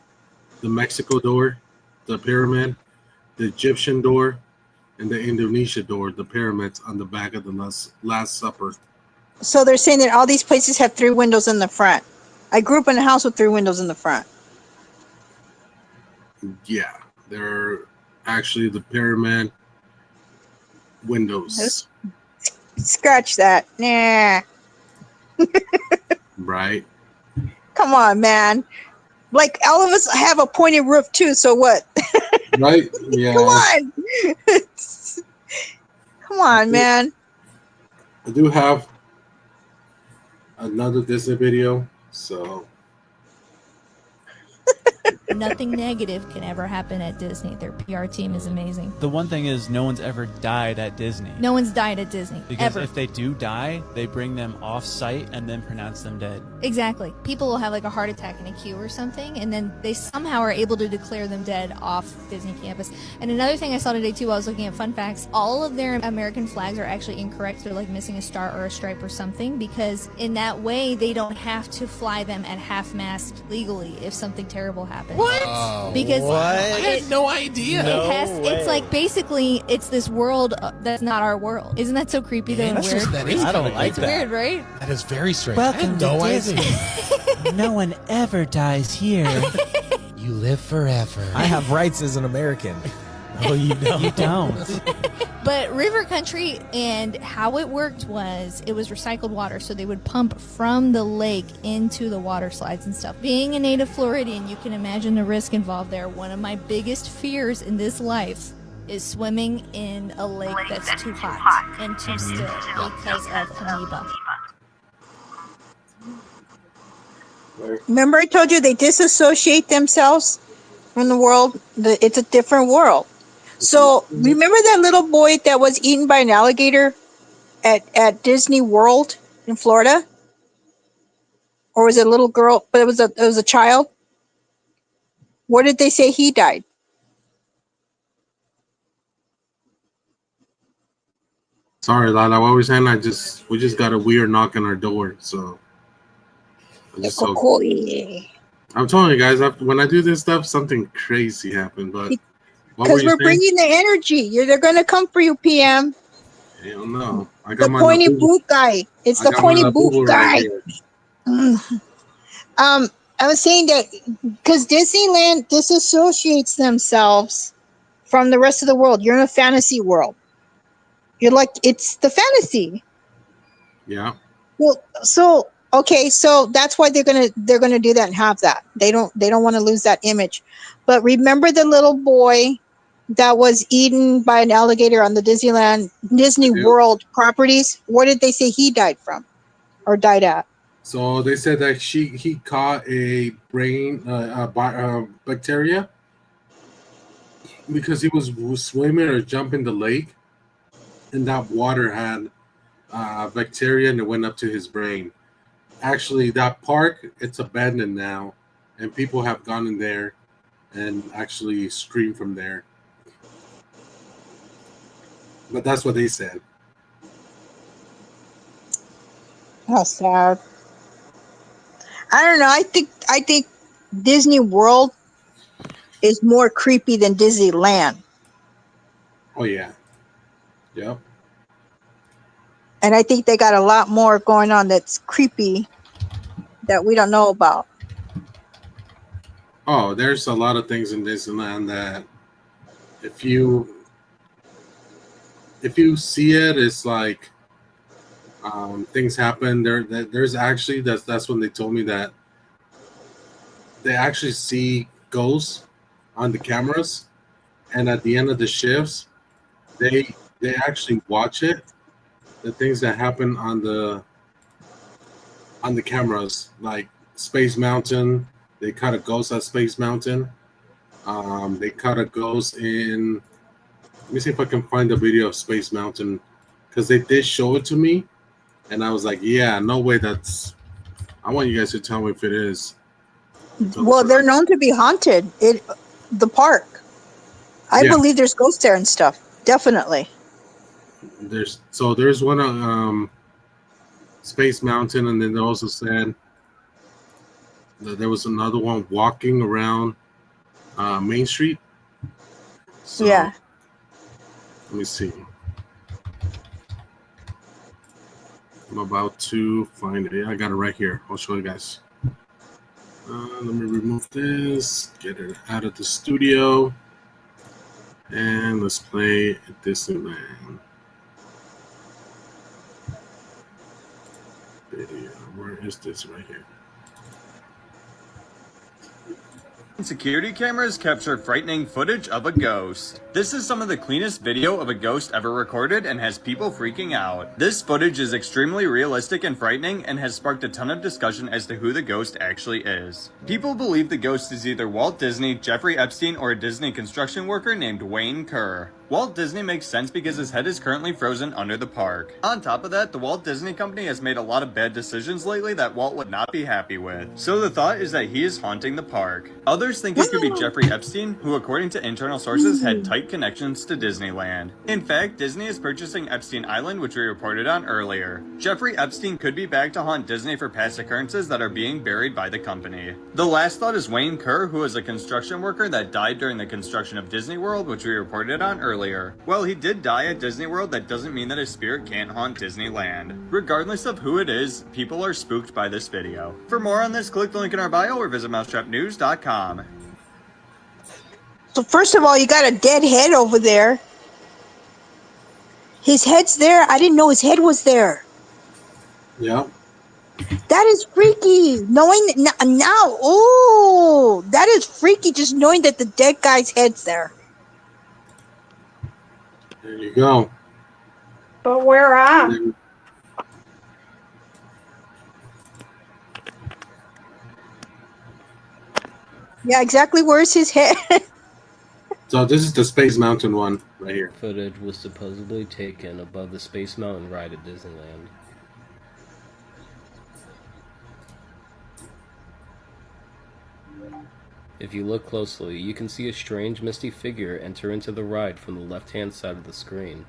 the Mexico door, the pyramid, the Egyptian door, and the Indonesia door, the pyramids on the back of the Last Supper. So they're saying that all these places have 3 windows in the front. I grew up in a house with 3 windows in the front. Yeah, they're actually the pyramid windows. Scratch that. Nah. Right. Come on, man. Like, all of us have a pointed roof too, so what? Right? Yeah. Come on. Come on, man. I do have another Disney video, so Nothing negative can ever happen at Disney. Their PR team is amazing. The one thing is, no one's ever died at Disney. No one's died at Disney, Because ever. if they do die, they bring them off site and then pronounce them dead. Exactly. People will have like a heart attack in a queue or something, and then they somehow are able to declare them dead off Disney campus. And another thing I saw today too, while I was looking at fun facts, all of their American flags are actually incorrect. They're like missing a star or a stripe or something, because in that way they don't have to fly them at half-mast legally if something terrible happens. What? Because I had no idea. It's like basically it's this world that's not our world. Isn't that so creepy though? And That's weird? just- that is I don't kinda like It's that. weird, right? That is very strange. Welcome I had to no Disney. idea. No one ever dies here. You live forever. I have rights as an American. Oh, you don't. You don't. But River Country, and how it worked was it was recycled water, so they would pump from the lake into the water slides and stuff. Being a native Floridian, you can imagine the risk involved there. One of my biggest fears in this life is swimming in a lake that's too hot and too still because of amoeba. Remember I told you they disassociate themselves from the world? It's a different world. So remember that little boy that was eaten by an alligator at Disney World in Florida? Or was it a little girl? But it was a child. Where did they say he died? sorry, Lala. What we're saying, we just got a weird knock on our door, so. I'm telling you guys, when I do this stuff, something crazy happened. But because we're bringing the energy. They're going to come for you, PM. Hell no. I got The pointy boot guy. It's the pointy boot guy. I was saying that because Disneyland disassociates themselves from the rest of the world. You're in a fantasy world. You're like, it's the fantasy. Yeah. Well, so okay, so that's why they're gonna do that and have that. They don't want to lose that image. But remember the little boy that was eaten by an alligator on the Disney World properties? Where did they say he died from, or died at? So they said that he caught a brain bacteria because he was swimming or jumping the lake, and that water had bacteria, and it went up to his brain. Actually, that park, it's abandoned now, and people have gone in there and actually screamed from there. But that's what they said. How sad. I don't know. I think Disney World is more creepy than Disneyland. Oh yeah. Yep. And I think they got a lot more going on that's creepy that we don't know about. Oh, there's a lot of things in Disneyland that if you see it, it's like things happen. There's actually that's when they told me that they actually see ghosts on the cameras, and at the end of the shifts, they actually watch it. The things that happen on the cameras, like Space Mountain, they caught a ghost at Space Mountain. They caught a ghost in. Let me see if I can find the video of Space Mountain, because they did show it to me, and I was like, "Yeah, no way. That's." I want you guys to tell me if it is. Well, they're known to be haunted. The park. I believe there's ghosts there and stuff. Definitely. There's one on Space Mountain, and then they also said that there was another one walking around Main Street. So, yeah. Let me see. I'm about to find it. I got it right here. I'll show you guys. Let me remove this, get it out of the studio, and let's play Disneyland. Video. Where is this? Right here. Security cameras capture frightening footage of a ghost. This is some of the cleanest video of a ghost ever recorded and has people freaking out. This footage is extremely realistic and frightening and has sparked a ton of discussion as to who the ghost actually is. People believe the ghost is either Walt Disney, Jeffrey Epstein, or a Disney construction worker named Wayne Kerr. Walt Disney makes sense because his head is currently frozen under the park. On top of that, the Walt Disney Company has made a lot of bad decisions lately that Walt would not be happy with. So the thought is that he is haunting the park. Others think it could be Jeffrey Epstein, who according to internal sources had tight connections to Disneyland. In fact, Disney is purchasing Epstein Island, which we reported on earlier. Jeffrey Epstein could be back to haunt Disney for past occurrences that are being buried by the company. The last thought is Wayne Kerr, who was a construction worker that died during the construction of Disney World, which we reported on earlier. Well, he did die at Disney World. That doesn't mean that his spirit can't haunt Disneyland. Regardless of who it is, people are spooked by this video. For more on this, click the link in our bio or visit mousetrapnews.com. So first of all, you got a dead head over there. His head's there. I didn't know his head was there. Yeah. That is freaky. Knowing that now, oh, that is freaky. Just knowing that the dead guy's head's there. There you go. But where at? Yeah, exactly. Where's his head? So this is the Space Mountain one right here. Footage was supposedly taken above the Space Mountain ride at Disneyland. If you look closely, you can see a strange misty figure enter into the ride from the left-hand side of the screen.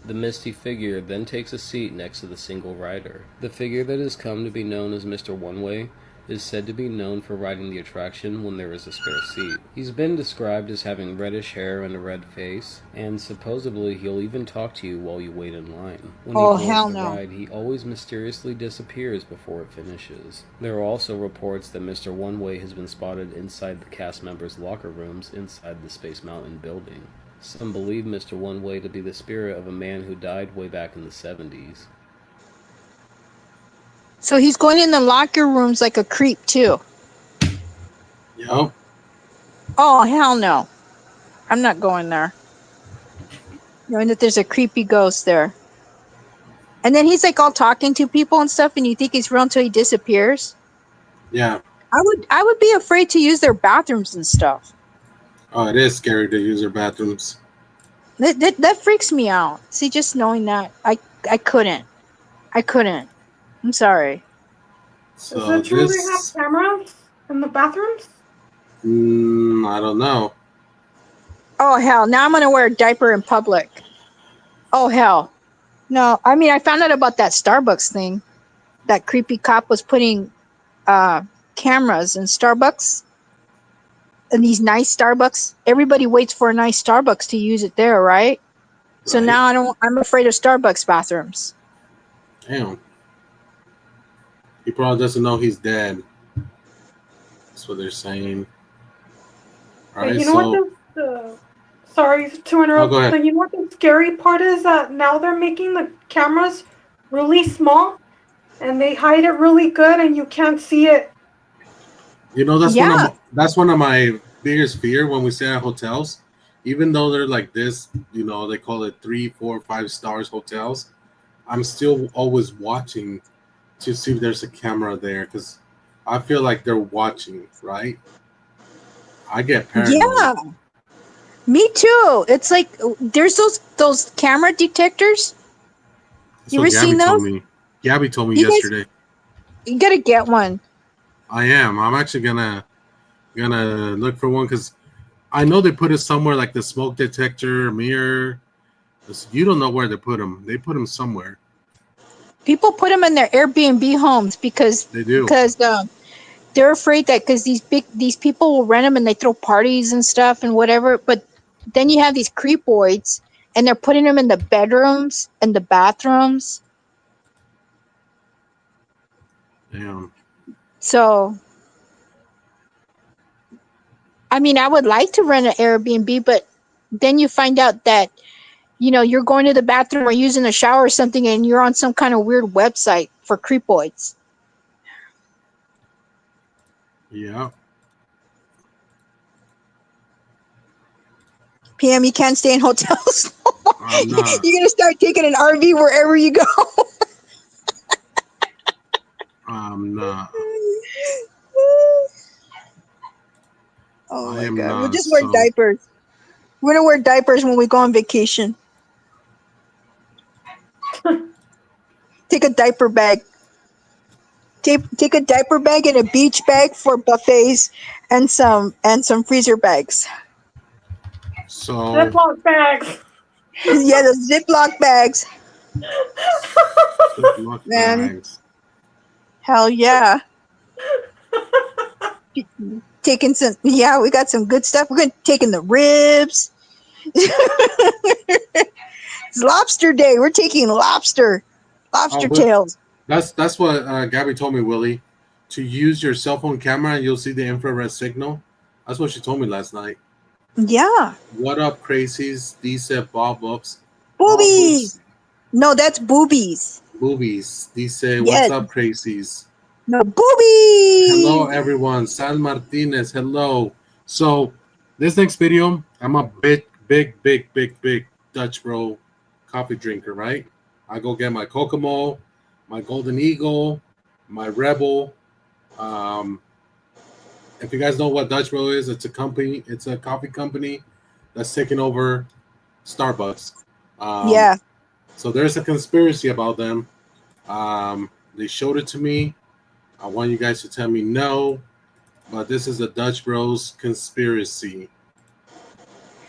The misty figure then takes a seat next to the single rider. The figure that has come to be known as Mr. One-Way is said to be known for riding the attraction when there is a spare seat. He's been described as having reddish hair and a red face, and supposedly he'll even talk to you while you wait in line. When he boards the ride, he always mysteriously disappears before it finishes. There are also reports that Mr. One-Way has been spotted inside the cast members' locker rooms inside the Space Mountain building. Some believe Mr. One-Way to be the spirit of a man who died way back in the 70s. So he's going in the locker rooms like a creep too. Yep. Oh, hell no. I'm not going there. Knowing that there's a creepy ghost there. And then he's like all talking to people and stuff, and you think he's real until he disappears. Yeah. I would be afraid to use their bathrooms and stuff. Oh, it is scary to use their bathrooms. That freaks me out. See, just knowing that, I couldn't. I'm sorry. So Does it truly have cameras in the bathrooms? I don't know. Oh, hell. Now I'm going to wear a diaper in public. Oh, hell. No, I mean, I found out about that Starbucks thing. That creepy cop was putting cameras in Starbucks. And these nice Starbucks. Everybody waits for a nice Starbucks to use it there, right? So now I'm afraid of Starbucks bathrooms. Damn. He probably doesn't know he's dead. That's what they're saying. All right, you know what the sorry to interrupt, go ahead. but you know what the scary part is that now they're making the cameras really small and they hide it really good and you can't see it. You know, that's one of my biggest fear when we stay at hotels. Even though they're like this, you know, they call it 3, 4, 5 stars hotels. I'm still always watching to see if there's a camera there because I feel like they're watching, right? I get paranoid. Yeah, me too. It's like there's those camera detectors. That's You what ever seen told those? me. Gabby told me You guys- yesterday. You gotta get one. I am. I'm actually gonna look for one because I know they put it somewhere like the smoke detector, mirror. You don't know where they put them. They put them somewhere. People put them in their Airbnb homes because They do. Because they're afraid that because these people will rent them and they throw parties and stuff and whatever. But then you have these creepoids and they're putting them in the bedrooms and the bathrooms. Damn. So, I mean, I would like to rent an Airbnb, but then you find out that, you know, you're going to the bathroom or using a shower or something and you're on some kind of weird website for creepoids. Yeah. PM, you can't stay in hotels. I'm not. You're going to start taking an RV wherever you go. I'm not. Oh I my am God. We'll not. just wear So diapers. We're going to wear diapers when we go on vacation. Take a diaper bag. Take a diaper bag and a beach bag for buffets and some freezer bags. So Ziploc bags. Yeah, the Ziploc bags. Ziploc Man, bags. hell yeah. Taking some, yeah, we got some good stuff. We're taking the ribs. It's lobster day. We're taking lobster Oh, tails. that's what Gabby told me, Willie. To use your cell phone camera and you'll see the infrared signal. That's what she told me last night. Yeah. What up, crazies? Dice Bob Ups. Boobies. No, that's boobies. Boobies. Dice, Yes. what's up, crazies? No, boobies. Hello, everyone. Sal Martinez, hello. So, this next video, I'm a big Dutch Bro coffee drinker, right? I go get my Kokomo, my Golden Eagle, my Rebel. If you guys know what Dutch Bro is, it's a company. It's a coffee company that's taking over Starbucks. Yeah. So there's a conspiracy about them. They showed it to me. I want you guys to tell me no, but this is a Dutch Bros conspiracy.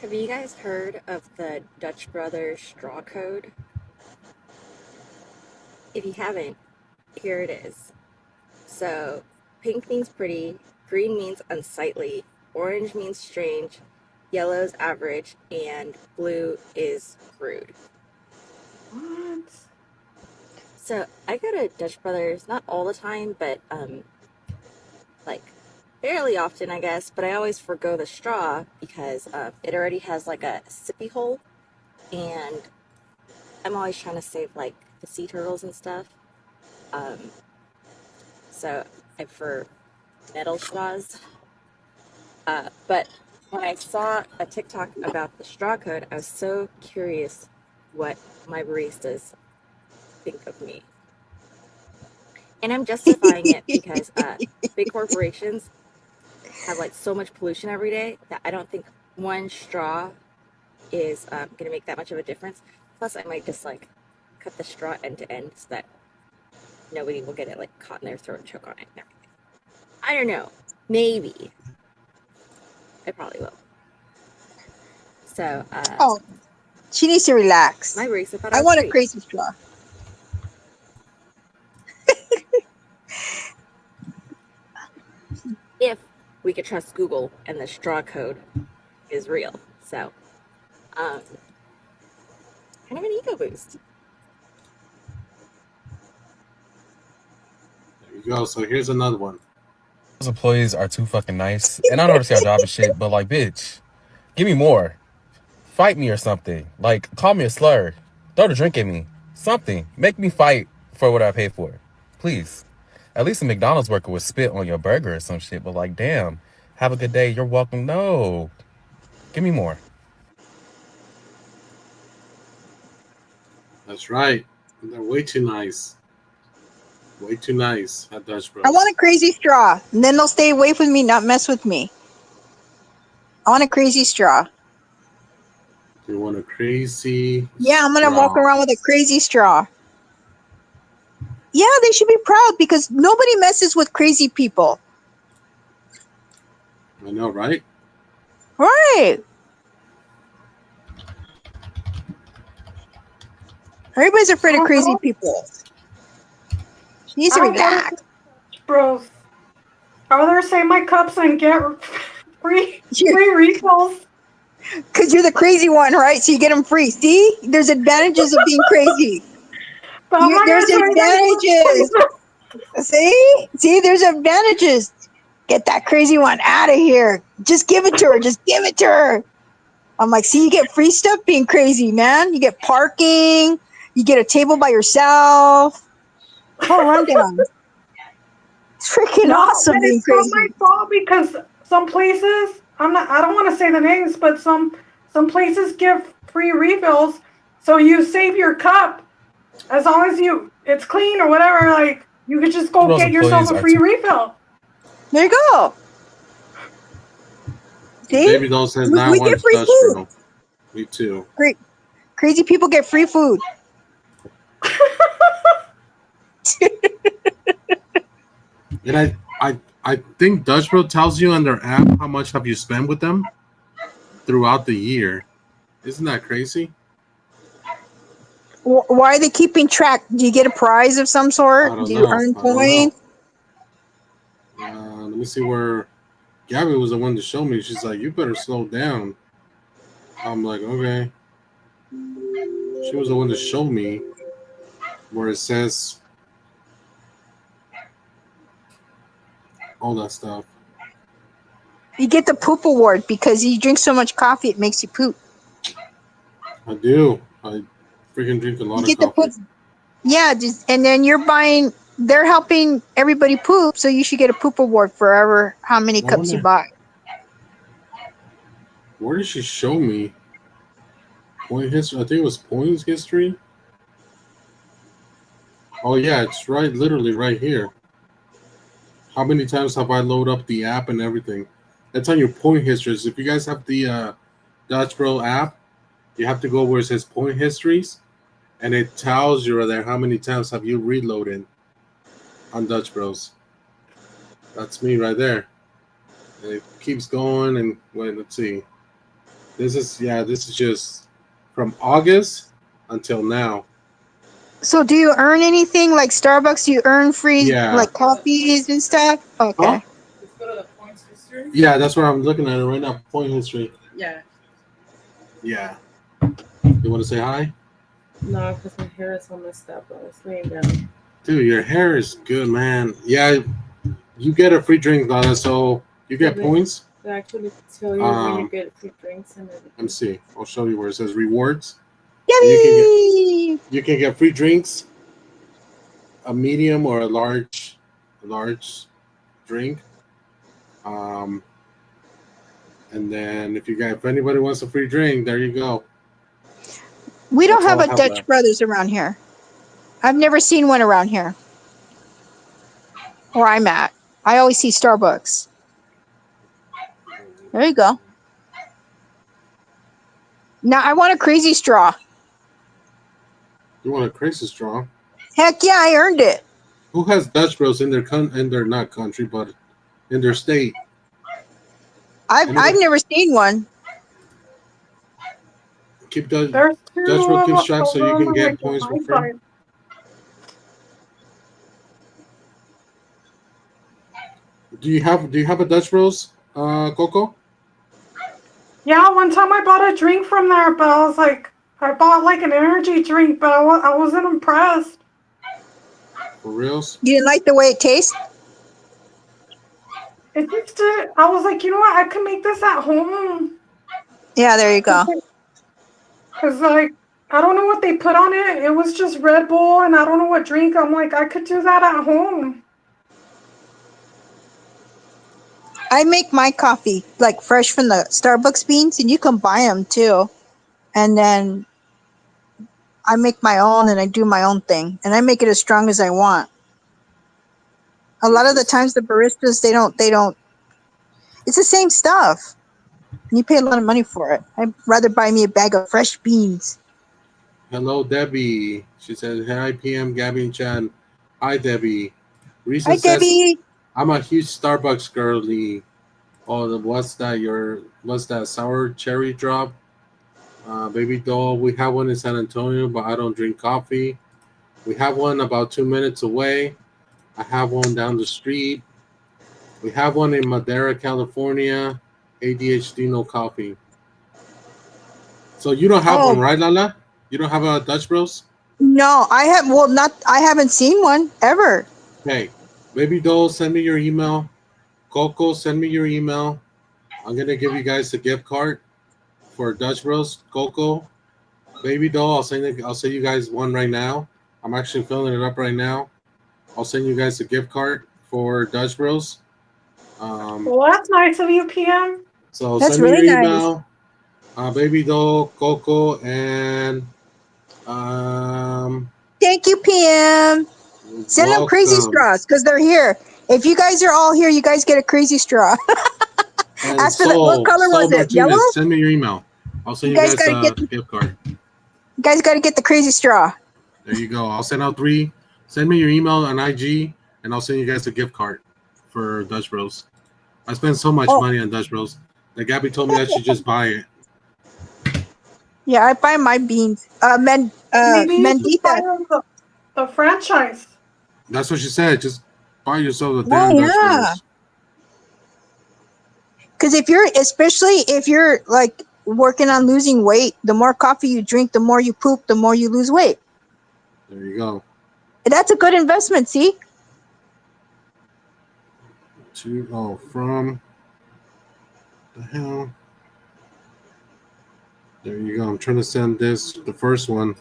Have you guys heard of the Dutch Brothers straw code? If you haven't, here it is. So, pink means pretty, green means unsightly, orange means strange, yellow is average, and blue is rude. What? So, I go to Dutch Brothers, not all the time, but, like, fairly often, I guess, but I always forgo the straw because it already has, like, a sippy hole, and I'm always trying to save, like, the sea turtles and stuff. So I prefer metal straws. But when I saw a TikTok about the straw code, I was so curious what my baristas think of me. And I'm justifying it because big corporations have like so much pollution every day that I don't think one straw is going to make that much of a difference. Plus, I might just like cut the straw end to end so that nobody will get it like caught in their throat and choke on it and everything. I don't know. Maybe. I probably will. So, oh, she needs to relax. My barista thought I want a crazy straw. If we could trust Google and the straw code is real. So, kind of an ego boost. There you go. So here's another one. Those employees are too fucking nice. And I know it's your job and shit, but like, bitch, give me more. Fight me or something. Like, call me a slur. Throw the drink at me. Something. Make me fight for what I pay for. Please. At least a McDonald's worker would spit on your burger or some shit, but like, damn, have a good day. You're welcome. No. Give me more. That's right. They're way too nice. Way too nice at Dutch Bros. I want a crazy straw, and then they'll stay away from me, not mess with me. I want a crazy straw. You want a crazy Yeah, I'm gonna straw. walk around with a crazy straw. Yeah, they should be proud because nobody messes with crazy people. I know, right? Right. Everybody's afraid of crazy people. She needs to relax. Bros. I would rather save my cups and get free refills. Because you're the crazy one, right? So you get them free. See? There's advantages of being crazy. But I'm not There's gonna advantages. See, there's advantages. Get that crazy one out of here. Just give it to her. Just give it to her. I'm like, see, you get free stuff being crazy, man. You get parking. You get a table by yourself. Whole rundown. It's freaking awesome and being it's not crazy. my fault because some places, I don't want to say the names, but some places give free refills, so you save your cup as long as it's clean or whatever. Like you could just go get yourself a free refill. There you go. See? Baby doll says now we one get free Dutch food. girl. Me too. Great. Crazy people get free food. And I think Dutch Bro tells you on their app how much have you spent with them throughout the year. Isn't that crazy? Why are they keeping track? Do you get a prize of some sort? Do you earn points? Let me see where Gabby was the one to show me. She's like, you better slow down. I'm like, okay. She was the one to show me where it says all that stuff. You get the poop award because you drink so much coffee, it makes you poop. I do. I freaking drink a lot of coffee. Yeah, and then they're helping everybody poop, so you should get a poop award for how many cups you buy. Where did she show me? Point history. I think it was points history. Oh yeah, it's literally right here. How many times have I loaded up the app and everything? That's on your point histories. If you guys have the Dutch Bro app, you have to go where it says point histories, and it tells you right there how many times have you reloaded on Dutch Bros. That's me right there. And it keeps going, and let's see. This is just from August until now. So do you earn anything like Starbucks? You earn free like coffees and stuff? Okay. Huh? Let's go to the points history. Yeah, that's where I'm looking at it right now. Point history. Yeah. Yeah. You want to say hi? No, because my hair is all messed up. I was laying down. Dude, your hair is good, man. Yeah, you get a free drink, Lana, so you get points. They actually tell you when you get free drinks and everything. Let me see. I'll show you where it says rewards. Yay! You can get free drinks, a medium or a large drink. And then if anybody wants a free drink, there you go. We don't have a Dutch Brothers around here. I've never seen one around here. Where I'm at. I always see Starbucks. There you go. Now I want a crazy straw. You want a crazy straw? Heck yeah, I earned it. Who has Dutch Bros in their not country, but in their state? I've never seen one. Keep Dutch Bro keeps track so you can get points for free. Do you have a Dutch Bros, Coco? Yeah, one time I bought a drink from there, but I bought like an energy drink, but I wasn't impressed. For reals? You didn't like the way it tastes? It just did. I was like, you know what? I could make this at home. Yeah, there you go. Because I don't know what they put on it. It was just Red Bull, and I don't know what drink. I'm like, I could do that at home. I make my coffee like fresh from the Starbucks beans, and you can buy them too. And then I make my own, and I do my own thing, and I make it as strong as I want. A lot of the times, the baristas they don't. It's the same stuff. And you pay a lot of money for it. I'd rather buy me a bag of fresh beans. Hello, Debbie. She says, hi, PM, Gabby and Chan. Hi, Debbie. Hi, Debbie. I'm a huge Starbucks girly. Oh, what's that sour cherry drop? Baby doll, we have one in San Antonio, but I don't drink coffee. We have one about 2 minutes away. I have one down the street. We have one in Madera, California. ADHD, no coffee. So you don't have one, right, Lala? You don't have a Dutch Bros? No, I have. Well, not. I haven't seen one ever. Hey, Baby Doll, send me your email. Coco, send me your email. I'm gonna give you guys a gift card for Dutch Bros. Coco, Baby Doll, I'll send you guys one right now. I'm actually filling it up right now. I'll send you guys a gift card for Dutch Bros. Well, that's nice of you, PM. So That's send me your really nice. email, Baby Doll, Coco, and Thank you, PM. Send them crazy welcome. straws because they're here. If you guys are all here, you guys get a crazy straw. And Ask for the, what color was it? Yellow? Martinez, send me your email. I'll send you guys gotta a gift card. You guys got to get the crazy straw. There you go. I'll send out 3. Send me your email on IG, and I'll send you guys a gift card for Dutch Bros. I spend so much money on Dutch Bros that Gabby told me I should just buy it. Yeah, I buy my beans. Maybe you should buy Mendita. the franchise. That's what she said. Just buy yourself a Oh, damn Dutch yeah. Bros. Because especially if you're like working on losing weight, the more coffee you drink, the more you poop, the more you lose weight. There you go. That's a good investment, see? From the hell. There you go. I'm trying to send the first one.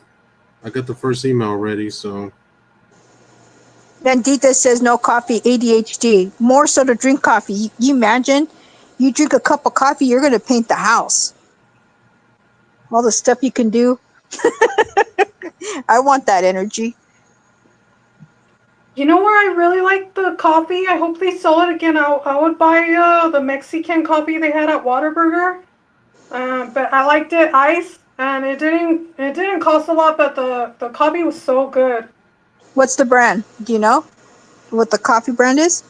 I got the first email already, so. Mendita says no coffee, ADHD. More so to drink coffee. You imagine? You drink a cup of coffee, you're going to paint the house. All the stuff you can do. I want that energy. You know where I really like the coffee? I hope they sell it again. I would buy the Mexican coffee they had at Whataburger. But I liked it iced, and it didn't cost a lot, but the coffee was so good. What's the brand? Do you know what the coffee brand is?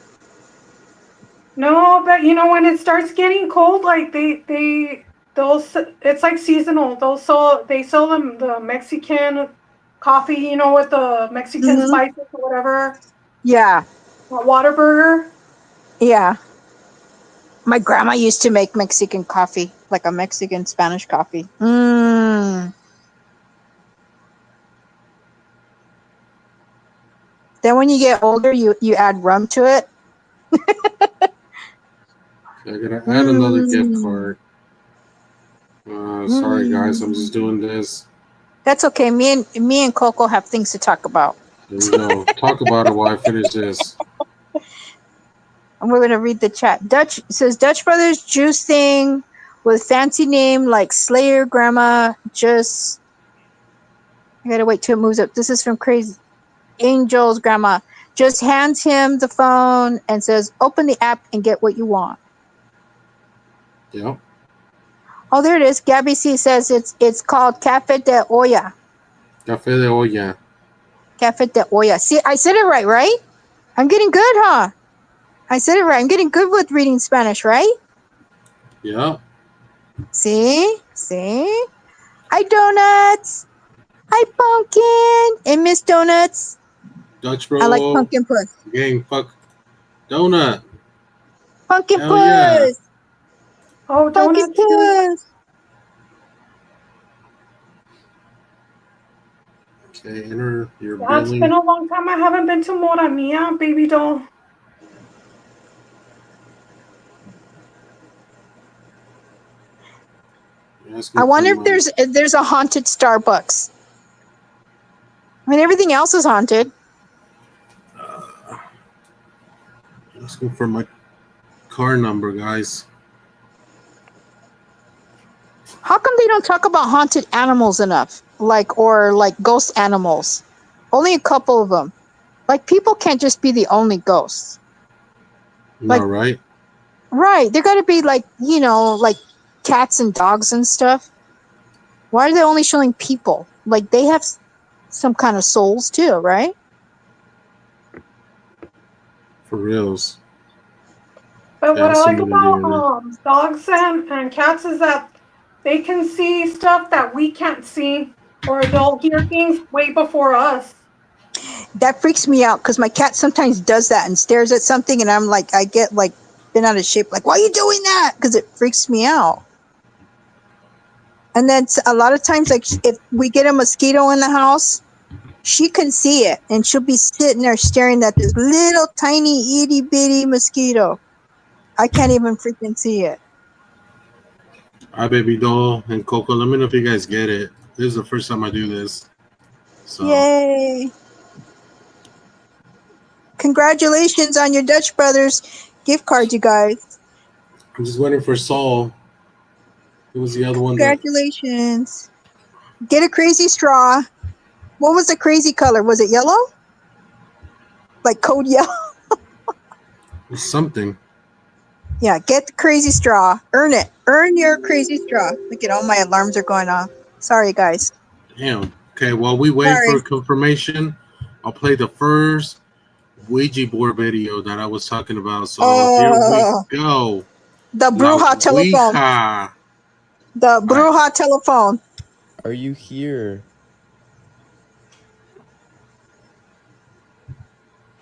No, but you know when it starts getting cold, like it's like seasonal. They sell them the Mexican coffee, you know, with the Mexican spices or whatever. Yeah. Whataburger. Yeah. My grandma used to make Mexican coffee, like a Mexican Spanish coffee. Then when you get older, you add rum to it. I gotta add another gift card. Sorry guys, I'm just doing this. That's okay. Me and Coco have things to talk about. There you go. Talk about it while I finish this. And we're gonna read the chat. Dutch says Dutch Brothers juice thing with fancy name like Slayer Grandma. Just I gotta wait till it moves up. This is from Crazy Angel's grandma. Just hands him the phone and says, "Open the app and get what you want." Yeah. Oh, there it is. Gabby C says it's called Café de Olla. Café de olla. Café de Olla. See, I said it right? I'm getting good, huh? I said it right. I'm getting good with reading Spanish, right? Yeah. See? Hi, Donuts. Hi, Pumpkin. And Miss Donuts. Dutch Bro. I like Pumpkin Puss. Gang, fuck. Donut. Pumpkin Hell Puss. yeah. Oh, Pumpkin Donuts. Puss. Okay, enter your Yeah, it's billing. been a long time. I haven't been to Mora Mia, Baby Doll. I wonder if there's a haunted Starbucks. I mean, everything else is haunted. Asking for my car number, guys. How come they don't talk about haunted animals enough? Or ghost animals? Only a couple of them. Like, people can't just be the only ghosts. No, right? Right. There got to be, like cats and dogs and stuff. Why are they only showing people? Like, they have some kind of souls, too, right? For reals. But what I like about dogs and cats is that they can see stuff that we can't see, or they'll hear things way before us. That freaks me out because my cat sometimes does that and stares at something, and I'm like, I get been out of shape. Like, why are you doing that? Because it freaks me out. And then a lot of times, like, if we get a mosquito in the house, she can see it, and she'll be sitting there staring at this little tiny itty bitty mosquito. I can't even freaking see it. All right, baby doll and Coco. Let me know if you guys get it. This is the first time I do this. So Yay! Congratulations on your Dutch Brothers gift card, you guys. I'm just waiting for Saul. Who was the other one? Congratulations. Get a crazy straw. What was the crazy color? Was it yellow? Like code yellow? Something. Yeah, get the crazy straw. Earn it. Earn your crazy straw. Look at all my alarms are going off. Sorry, guys. Damn. Okay, while we wait for confirmation, I'll play the first Ouija board video that I was talking about. So here we go. The Bruja telephone. Ouija. The Bruja telephone. Are you here?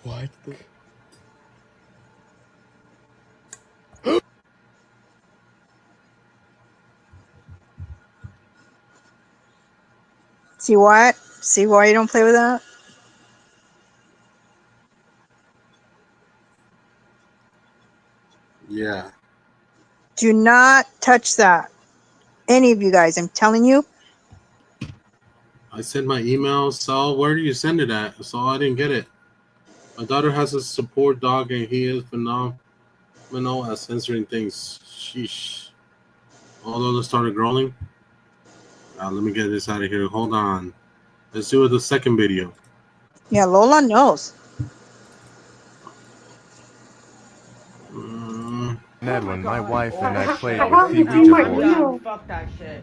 What? See what? See why you don't play with that? Yeah. Do not touch that. Any of you guys, I'm telling you. I sent my email. Saul, where do you send it at? Saul, I didn't get it. My daughter has a support dog, and he is phenomenal at censoring things. Sheesh. Although they started growing. Let me get this out of here. Hold on. Let's do the second video. Yeah, Lola knows. Edwin, my wife and I played I with have the to do my Ouija board. email. Fuck that shit.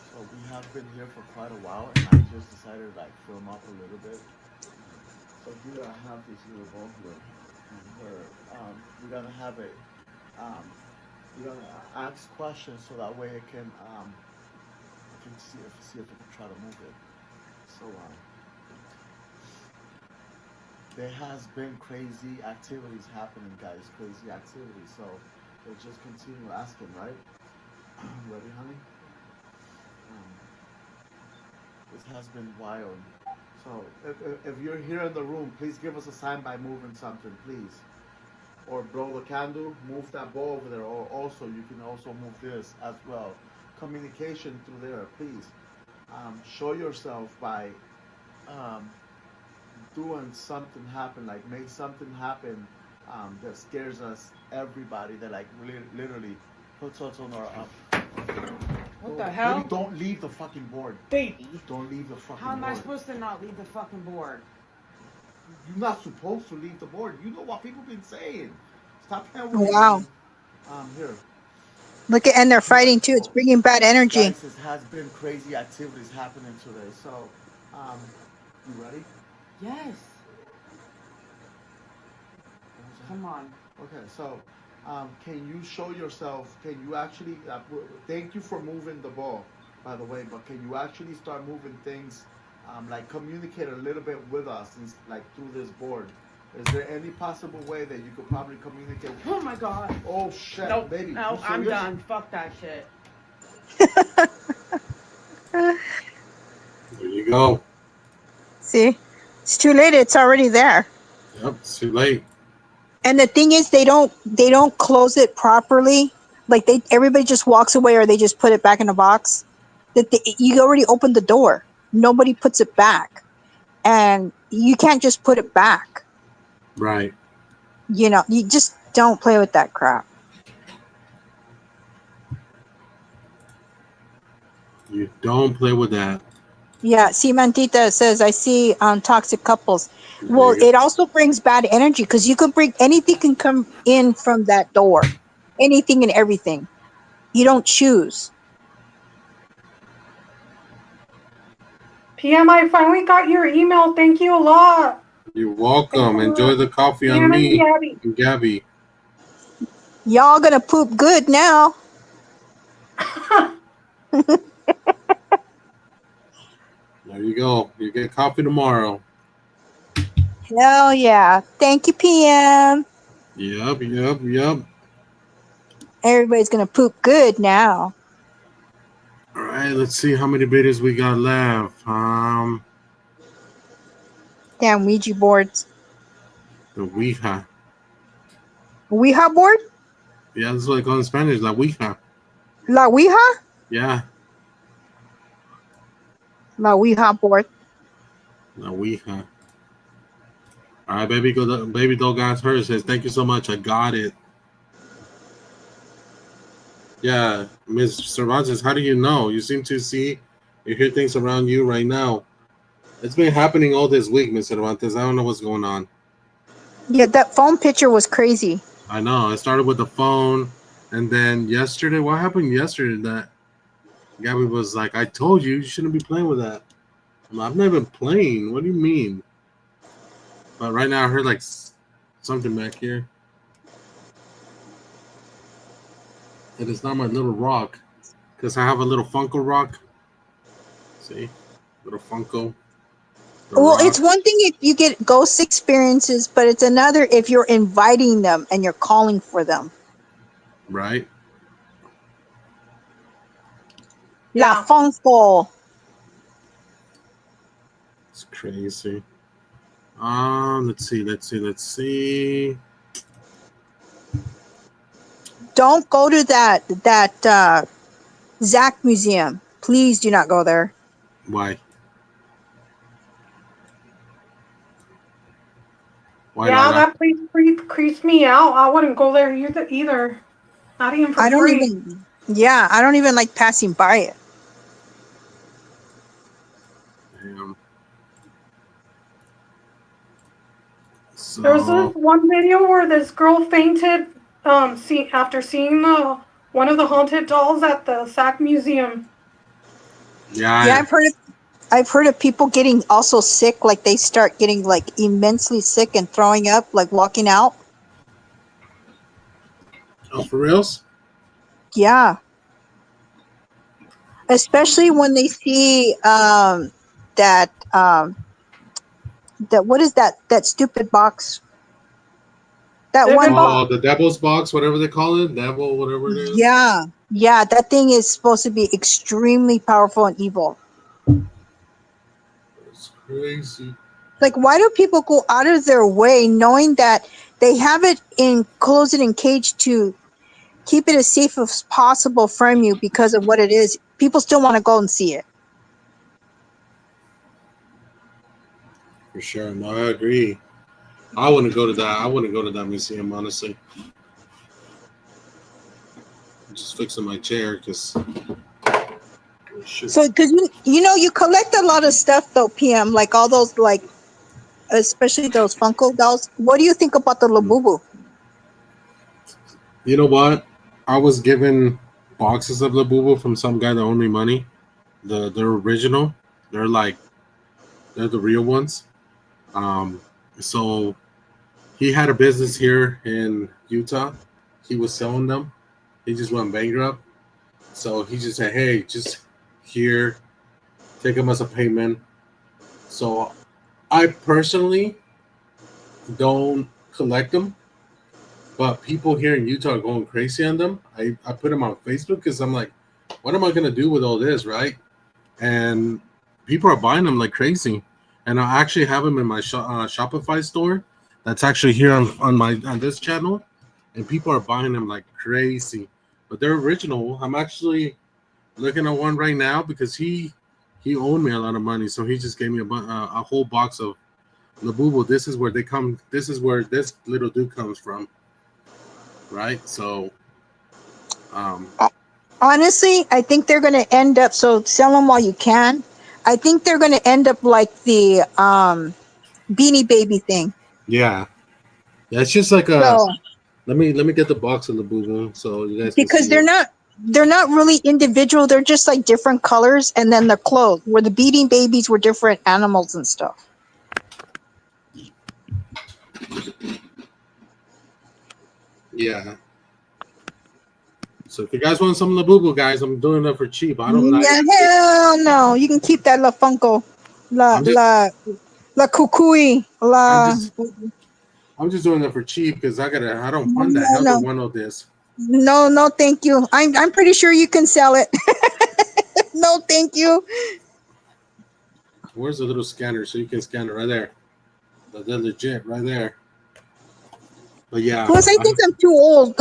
So we have been here for quite a while, and I just decided to like film up a little bit. So here I have this little ball here, where we're gonna have it. We're gonna ask questions so that way it can see if it can try to move it. So there has been crazy activities happening, guys. Crazy activities. So we'll just continue asking, right? Ready, honey? This has been wild. So if you're here in the room, please give us a sign by moving something, please. Or blow the candle, move that ball over there. Or also, you can also move this as well. Communication through there, please. Show yourself by doing something happen, like make something happen that scares us, everybody, that like really, literally puts us on our What the hell? Baby, don't leave the fucking board. Baby. Don't leave the fucking board. How am I supposed to not leave the fucking board? You're not supposed to leave the board. You know what people been saying. Stop playing with Wow. me. Here. Look at, and they're fighting too. It's bringing bad energy. Guys, this has been crazy activities happening today. So, you ready? Yes. Come on. Okay, so can you show yourself? Can you actually? Thank you for moving the ball, by the way. But can you actually start moving things? Like communicate a little bit with us, like through this board. Is there any possible way that you could probably communicate? Oh my God. Oh shit, Nope. baby. No, I'm done. Fuck that shit. There you go. See? It's too late. It's already there. Yep, it's too late. And the thing is, they don't close it properly. Like everybody just walks away, or they just put it back in the box. You already opened the door. Nobody puts it back, and you can't just put it back. Right. You know, you just don't play with that crap. You don't play with that. Yeah, see, Mantita says, I see toxic couples. Well, it also brings bad energy, because you can bring anything can come in from that door. Anything and everything. You don't choose. PM, I finally got your email. Thank you a lot. You're welcome. Enjoy the coffee on me and Gabby. Y'all gonna poop good now. There you go. You get coffee tomorrow. Hell yeah. Thank you, PM. Yep. Everybody's gonna poop good now. All right, let's see how many videos we got left. Damn Ouija boards. The Ouija. Ouija board? Yeah, that's what they call it in Spanish, La Ouija. La Ouija? Yeah, La Ouija board. La Ouija. All right, baby dog ass her says, thank you so much. I got it. Yeah, Miss Cervantes, how do you know? You seem to see, you hear things around you right now. It's been happening all this week, Miss Cervantes. I don't know what's going on. Yeah, that phone picture was crazy. I know. I started with the phone, and then yesterday, what happened yesterday? That Gabby was like, I told you shouldn't be playing with that. I'm not even playing. What do you mean? But right now, I heard like something back here. It is not my little rock, because I have a little Funko rock. See? Little Funko. Well, it's one thing if you get ghost experiences, but it's another if you're inviting them and you're calling for them. Right? La Funko. It's crazy. Let's see. Don't go to that Zach Museum. Please do not go there. Why? Yeah, that place creeps me out. I wouldn't go there either. Not even for free. I don't even like passing by it. Damn. So, There was this one video where this girl fainted after seeing one of the haunted dolls at the Sac Museum. Yeah, I've heard of people getting also sick, like they start getting like immensely sick and throwing up, like walking out. Oh, for reals? Yeah. Especially when they see that what is that stupid box? That one box. The devil's box, whatever they call it, devil, whatever it is. Yeah, that thing is supposed to be extremely powerful and evil. It's crazy. Like, why do people go out of their way knowing that they have it close it in cage to keep it as safe as possible from you because of what it is? People still want to go and see it. For sure. No, I agree. I wouldn't go to that. I wouldn't go to that museum, honestly. I'm just fixing my chair because. So, because you collect a lot of stuff though, PM, like all those, like, especially those Funko dolls. What do you think about the Labubu? You know what? I was given boxes of Labubu from some guy that owed me money. They're original. They're the real ones. So he had a business here in Utah. He was selling them. He just went bankrupt. So he just said, hey, just here, take them as a payment. So I personally don't collect them, but people here in Utah are going crazy on them. I put them on Facebook because I'm like, what am I going to do with all this, right? And people are buying them like crazy. And I actually have them in my Shopify store. That's actually here on this channel, and people are buying them like crazy. But they're original. I'm actually looking at one right now because he owed me a lot of money, so he just gave me a whole box of Labubu. This is where they come. This is where this little dude comes from, right? So, honestly, I think they're going to end up. So sell them while you can. I think they're going to end up like the Beanie Baby thing. Yeah, it's just like a. So, let me get the box of Labubu so you guys. Because they're not really individual. They're just like different colors, and then they're clothes. Where the Beanie Babies were different animals and stuff. Yeah. So if you guys want some Labubu, guys, I'm doing that for cheap. I don't. Yeah, hell no. You can keep that La Funko, La Kukui, I'm just doing that for cheap because I don't fund that. I don't want all this. No, thank you. I'm pretty sure you can sell it. No, thank you. Where's the little scanner so you can scan it right there? They're legit right there. But yeah. Plus, I think I'm too old.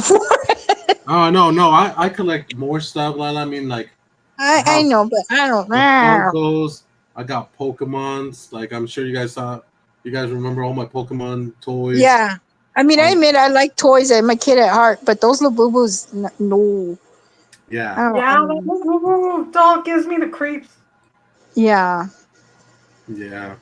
Oh no, I collect more stuff. Like I mean, like I know, but I don't the know. Funkos. I got Pokemons. Like I'm sure you guys saw. You guys remember all my Pokemon toys? Yeah. I mean, I admit I like toys. I'm a kid at heart, but those little boo boos, no. Yeah. Yeah, that dog gives me the creeps. Yeah. Yeah.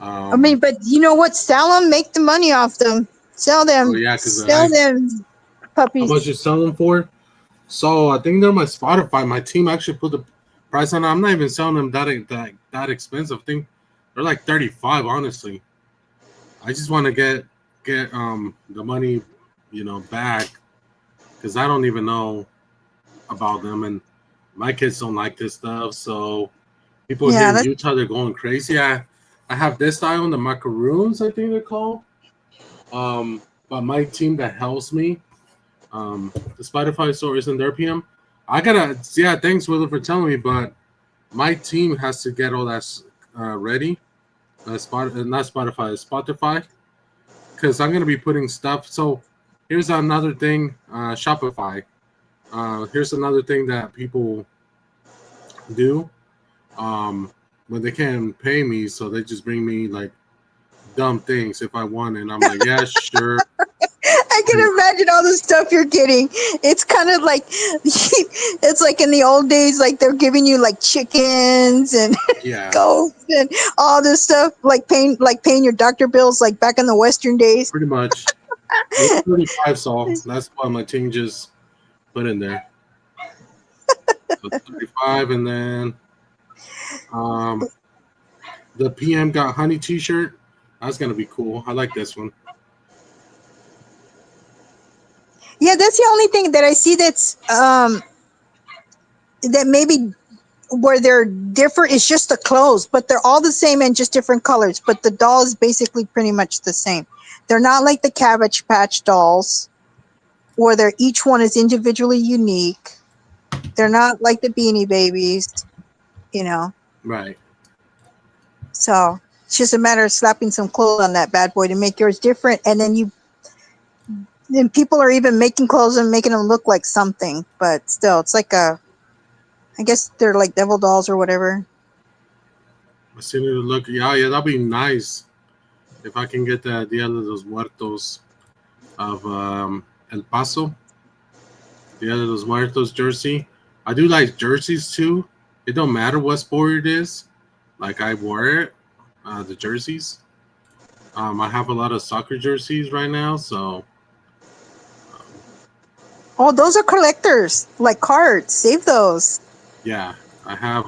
I mean, but you know what? Sell them, make the money off them. Sell them. Oh yeah, because Sell them how puppies. much you sell them for? So I think they're my Spotify. My team actually put the price on it. I'm not even selling them that expensive. I think they're like 35. Honestly, I just want to get the money, back because I don't even know about them, and my kids don't like this stuff. So people here in Utah, they're going crazy. I have this style, the macaroons, I think they're called. But my team that helps me, the Spotify store isn't there, PM. Thanks, Willow, for telling me, but my team has to get all that ready. Not Spotify, because I'm gonna be putting stuff. So here's another thing, Shopify. Here's another thing that people do. When they can't pay me, so they just bring me like dumb things if I want, and I'm like, yeah, sure. I can imagine all the stuff you're getting. It's kind of like it's like in the old days, like they're giving you like chickens and goats and all this stuff, like paying your doctor bills, like back in the Western days. Pretty much. It's 35, so that's why my team just put in there. So 35, and then the PM got honey T-shirt. That's gonna be cool. I like this one. Yeah, that's the only thing that I see that's that maybe where they're different is just the clothes, but they're all the same and just different colors. But the doll is basically pretty much the same. They're not like the Cabbage Patch dolls, where each one is individually unique. They're not like the Beanie Babies, Right. So it's just a matter of slapping some clothes on that bad boy to make yours different, and then people are even making clothes and making them look like something, but still, it's like I guess they're like devil dolls or whatever. I seen it look. Yeah, that'd be nice if I can get the Dia de los Muertos of El Paso. Dia de los Muertos jersey. I do like jerseys too. It don't matter what sport it is. Like I wore it, the jerseys. I have a lot of soccer jerseys right now, so. Oh, those are collectors, like cards. Save those. Yeah, I have.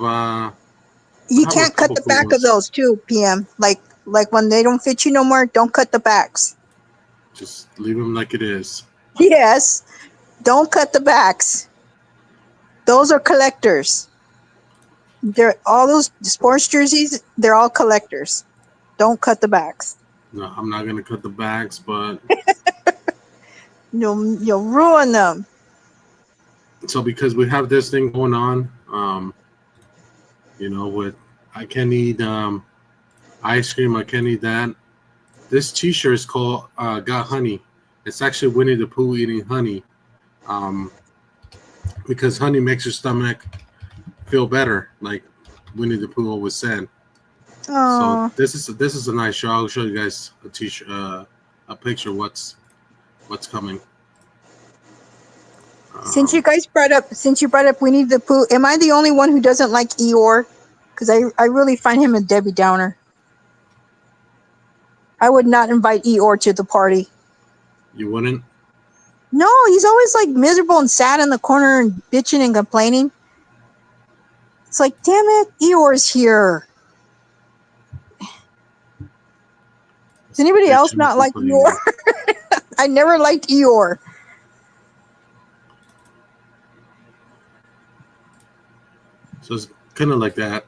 You can't cut the back of those too, PM. Like when they don't fit you no more, don't cut the backs. Just leave them like it is. Yes, don't cut the backs. Those are collectors. They're all those sports jerseys. They're all collectors. Don't cut the backs. No, I'm not gonna cut the backs, but you'll ruin them. So because we have this thing going on, with I can't eat ice cream, I can't eat that. This T-shirt is called Got Honey. It's actually Winnie the Pooh eating honey, because honey makes your stomach feel better, like Winnie the Pooh always said. Aww. So this is a nice show. I'll show you guys a T-shirt, a picture of what's coming. Since you brought up Winnie the Pooh, am I the only one who doesn't like Eeyore? Because I really find him a Debbie Downer. I would not invite Eeyore to the party. You wouldn't? No, he's always like miserable and sad in the corner and bitching and complaining. It's like, damn it, Eeyore's here. Does anybody else not like Eeyore? I never liked Eeyore. So it's kind of like that.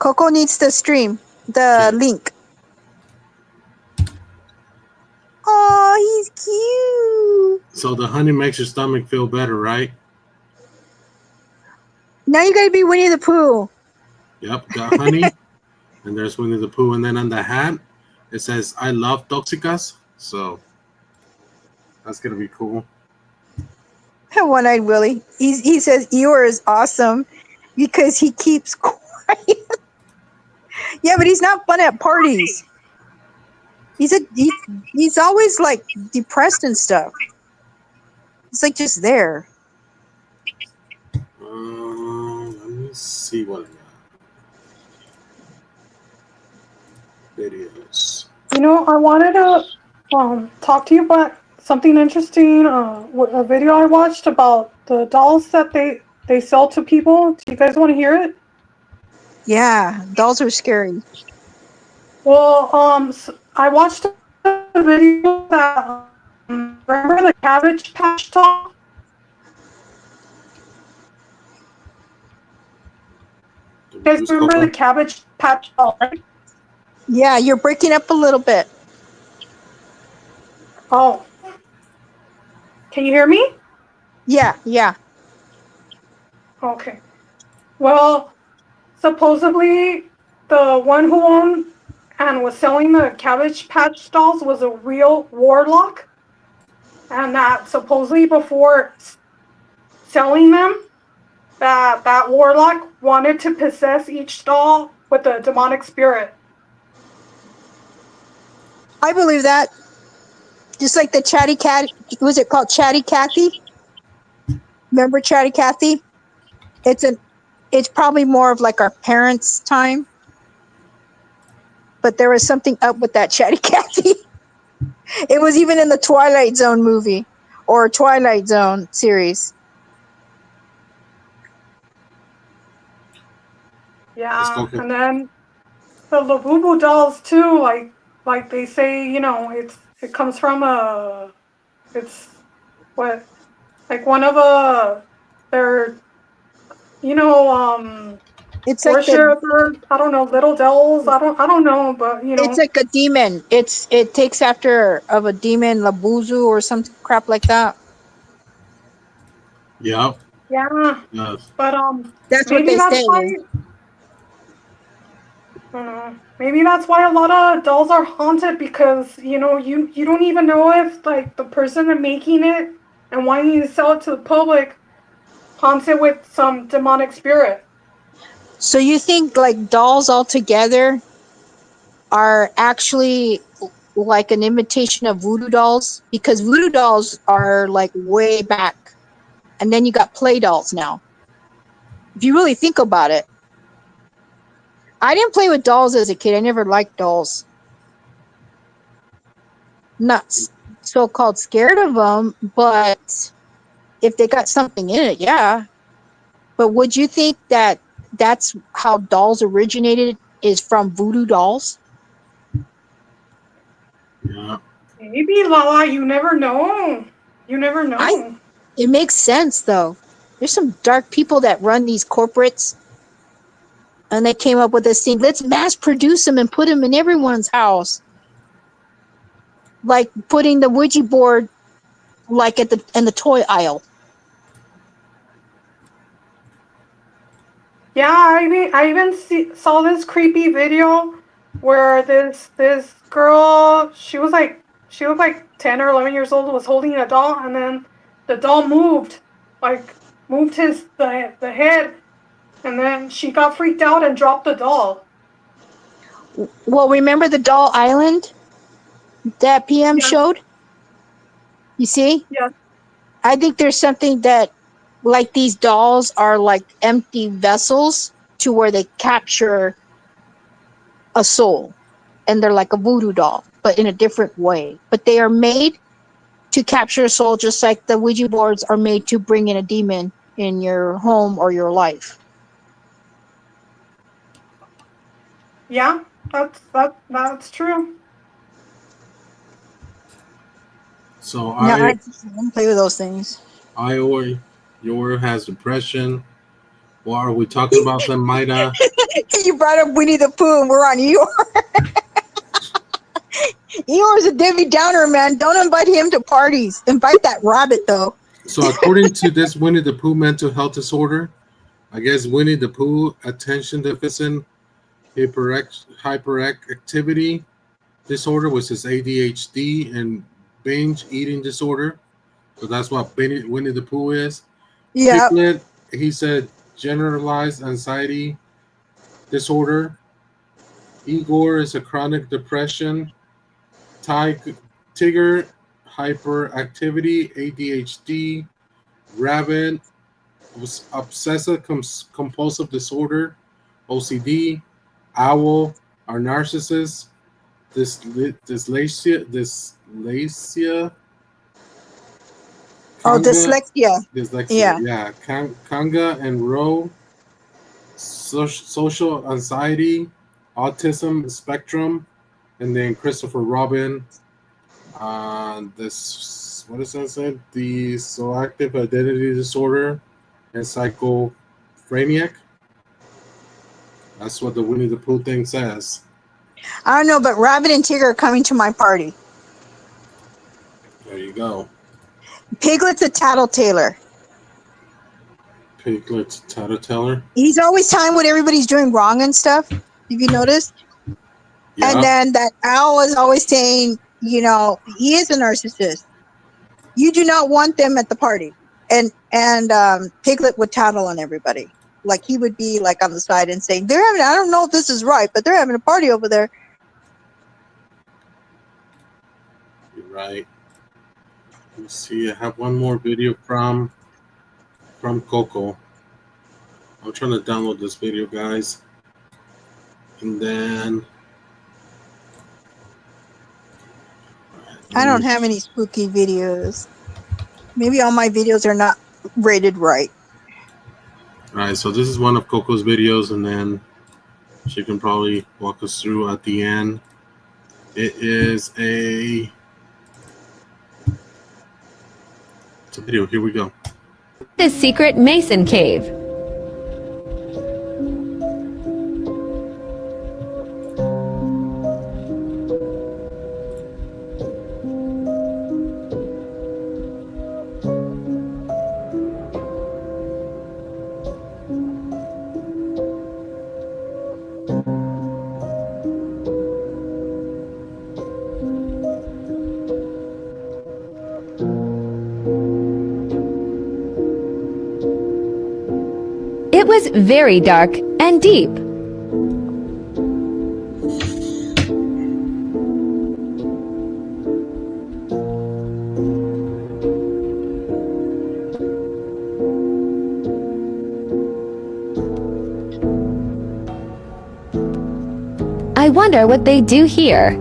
Coco needs to stream the link. Oh, he's cute. So the honey makes your stomach feel better, right? Now you gotta be Winnie the Pooh. Yep, got honey. And there's Winnie the Pooh. And then on the hat, it says, I love Toxicas. So that's going to be cool. One-eyed Willie. He says Eeyore is awesome because he keeps quiet. Yeah, but he's not fun at parties. He's always like depressed and stuff. He's like just there. Let me see what I got. Videos. You know, I wanted to talk to you about something interesting. A video I watched about the dolls that they sell to people. Do you guys want to hear it? Yeah, dolls are scary. Well, I watched a video that remember the Cabbage Patch doll? You guys remember the Cabbage Patch doll, right? Yeah, you're breaking up a little bit. Oh. Can you hear me? Yeah. Okay. Well, supposedly the one who owned and was selling the Cabbage Patch dolls was a real warlock. And that supposedly before selling them, that warlock wanted to possess each doll with a demonic spirit. I believe that. Just like the Chatty Cat, was it called Chatty Cathy? Remember Chatty Cathy? It's probably more of like our parents' time. But there was something up with that Chatty Cathy. It was even in the Twilight Zone movie or Twilight Zone series. Yeah, and then the Labubu dolls too, like they say, you know, it comes from it's what, like one of their, you know, it's like worshiper, I don't know, little dolls, I don't know, but you know. It's like a demon. It takes after of a demon, Labuzu or some crap like that. Yep. Yeah. Yes. But that's what they say. Maybe that's why a lot of dolls are haunted, because you know you don't even know if like the person making it and wanting to sell it to the public haunts it with some demonic spirit. So you think like dolls altogether are actually like an imitation of voodoo dolls? Because voodoo dolls are like way back, and then you got play dolls now. If you really think about it. I didn't play with dolls as a kid. I never liked dolls. Not so-called scared of them, but if they got something in it, yeah. But would you think that that's how dolls originated, is from voodoo dolls? Yeah. Maybe, Lala, you never know. You never know. It makes sense, though. There's some dark people that run these corporates. And they came up with this thing. Let's mass produce them and put them in everyone's house. Like putting the Ouija board like in the toy aisle. Yeah, I even saw this creepy video where this girl, she was like 10 or 11 years old, was holding a doll, and then the doll moved the head. And then she got freaked out and dropped the doll. Well, remember the doll island that PM showed? You see? Yeah. I think there's something that, like these dolls are like empty vessels to where they capture a soul. And they're like a voodoo doll, but in a different way. But they are made to capture a soul, just like the Ouija boards are made to bring in a demon in your home or your life. Yeah, that's true. So I don't play with those things. Eeyore has depression. Or are we talking about them, Maida? You brought up Winnie the Pooh and we're on Eeyore. Eeyore's a Debbie Downer, man. Don't invite him to parties. Invite that rabbit, though. So according to this Winnie the Pooh mental health disorder, I guess Winnie the Pooh attention deficit hyperactivity disorder, which is ADHD, and binge eating disorder. So that's what Winnie the Pooh is. Yeah. Piglet, he said generalized anxiety disorder. Igor is a chronic depression. Tigger, hyperactivity, ADHD. Rabbit, obsessive compulsive disorder, OCD. Owl, are narcissists. Dyslexia. Oh, Conga, dyslexia. Dyslexia, Yeah. yeah. Conga and Roe, social anxiety, autism spectrum, and then Christopher Robin. This, what is that said? The selective identity disorder and schizophrenic. That's what the Winnie the Pooh thing says. I don't know, but Rabbit and Tigger are coming to my party. There you go. Piglet's a tattletailer. Piglet's tattleteller. He's always telling what everybody's doing wrong and stuff. Have you noticed? Yeah. And then that owl is always saying, you know, he is a narcissist. You do not want them at the party. And Piglet would tattle on everybody. Like he would be like on the side and saying, they're having, I don't know if this is right, but they're having a party over there. You're right. Let's see. I have one more video from Coco. I'm trying to download this video, guys. And then I don't have any spooky videos. Maybe all my videos are not rated right. all right, so this is one of Coco's videos, and then she can probably walk us through at the end. It is it's a video. Here we go. The secret Mason Cave. It was very dark and deep. I wonder what they do here.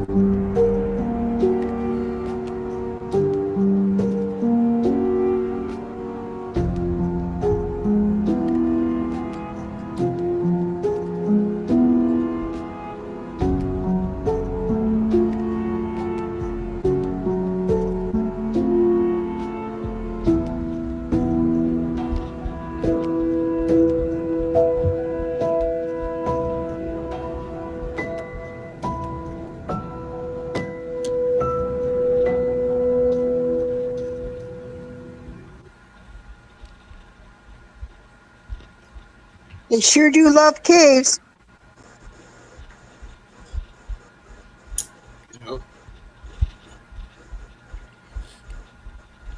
They sure do love caves.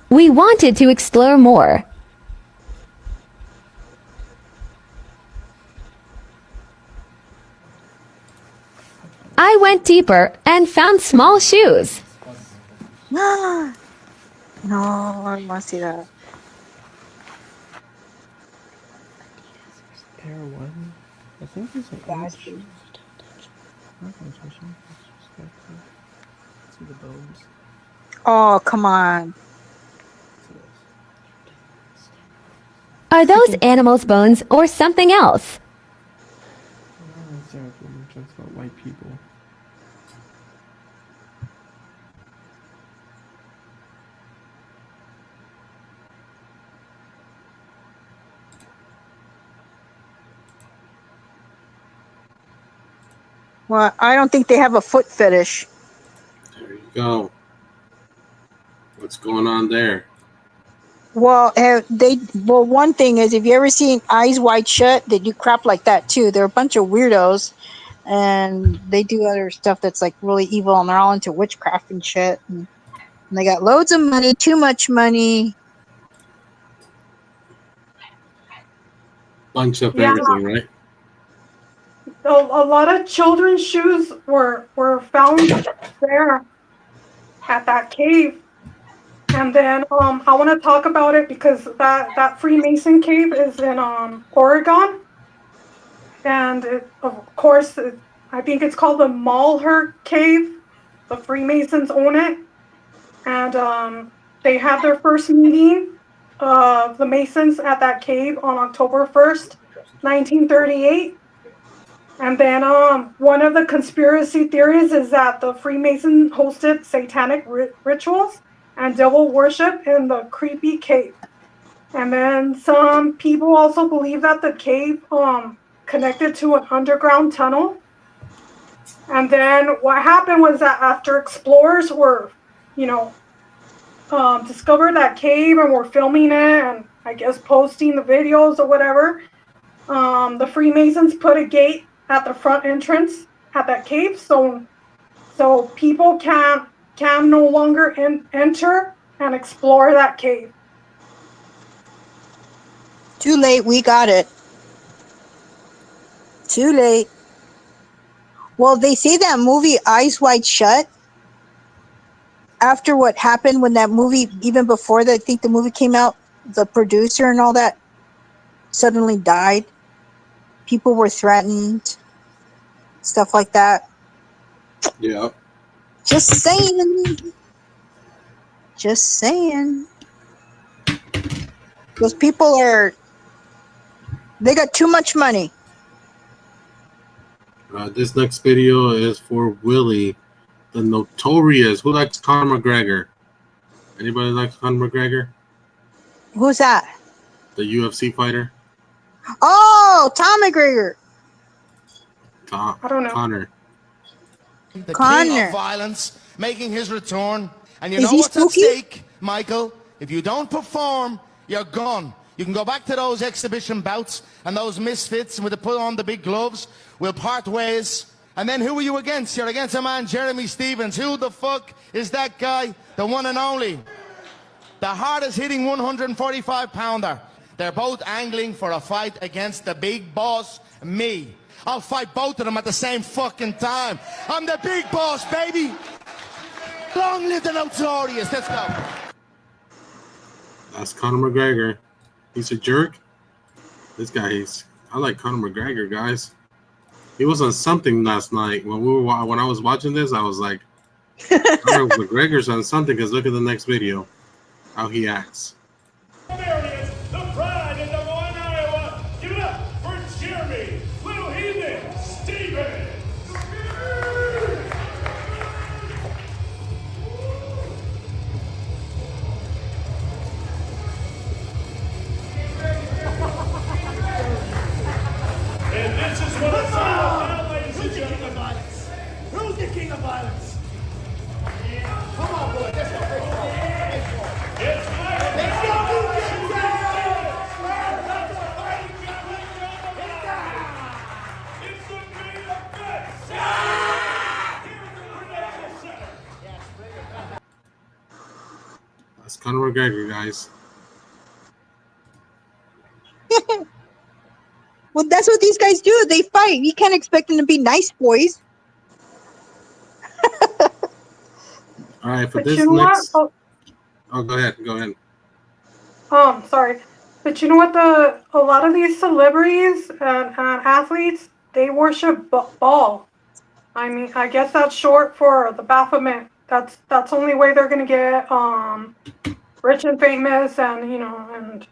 We wanted to explore more. I went deeper and found small shoes. No, I want to see that. Pair one. I think it's an inch. I'm not gonna touch him. See the bones. Oh, come on. Are those animals' bones or something else? Not exactly. It's about white people. Well, I don't think they have a foot fetish. There you go. What's going on there? Well, one thing is, if you ever seen Eyes Wide Shut, they do crap like that too. They're a bunch of weirdos, and they do other stuff that's like really evil, and they're all into witchcraft and shit. And they got loads of money, too much money. Bunch of Yeah. everything, right? A lot of children's shoes were found there at that cave. And then I want to talk about it because that Freemason cave is in Oregon. And of course, I think it's called the Malheur Cave. The Freemasons own it. And they had their first meeting of the Masons at that cave on October 1st, 1938. And then one of the conspiracy theories is that the Freemason hosted satanic rituals and devil worship in the creepy cave. And then some people also believe that the cave connected to an underground tunnel. And then what happened was that after explorers were, discovered that cave and were filming it and I guess posting the videos or whatever, the Freemasons put a gate at the front entrance at that cave, so people can no longer enter and explore that cave. Too late, we got it. Too late. Well, they say that movie Eyes Wide Shut, after what happened when that movie, even before that, I think the movie came out, the producer and all that suddenly died. People were threatened, stuff like that. Yeah. Just saying. Just saying. Those people they got too much money. This next video is for Willie, the Notorious. Who likes Conor McGregor? Anybody likes Conor McGregor? Who's that? The UFC fighter? Oh, Tom McGregor. I don't know. Conor. The Conor. king of violence making his return. And you Is know he what's spooky? at stake, Michael? If you don't perform, you're gone. You can go back to those exhibition bouts and those misfits with the put on the big gloves. We'll part ways. And then who are you against? You're against a man, Jeremy Stevens. Who the fuck is that guy? The one and only. The hardest hitting 145 pounder. They're both angling for a fight against the big boss, me. I'll fight both of them at the same fucking time. I'm the big boss, baby. Long live the Notorious. Let's go. That's Conor McGregor. He's a jerk. This guy I like Conor McGregor, guys. He was on something last night when when I was watching this. I was like, Conor McGregor's on something because look at the next video, how he acts. The pride in Des Moines, Iowa. Give it up for Jeremy Little Heathen Stevens. And this is what it's all about, ladies and gentlemen. Who's the king of violence? Come on, boy. Let's go. It's That's Conor McGregor, guys. Well, that's what these guys do. They fight. You can't expect them to be nice boys. All right, for But this you know next. what? Oh, go ahead. Go ahead. Sorry. But you know what? A lot of these celebrities and athletes, they worship Baal. I mean, I guess that's short for the Baphomet. That's the only way they're gonna get rich and famous, and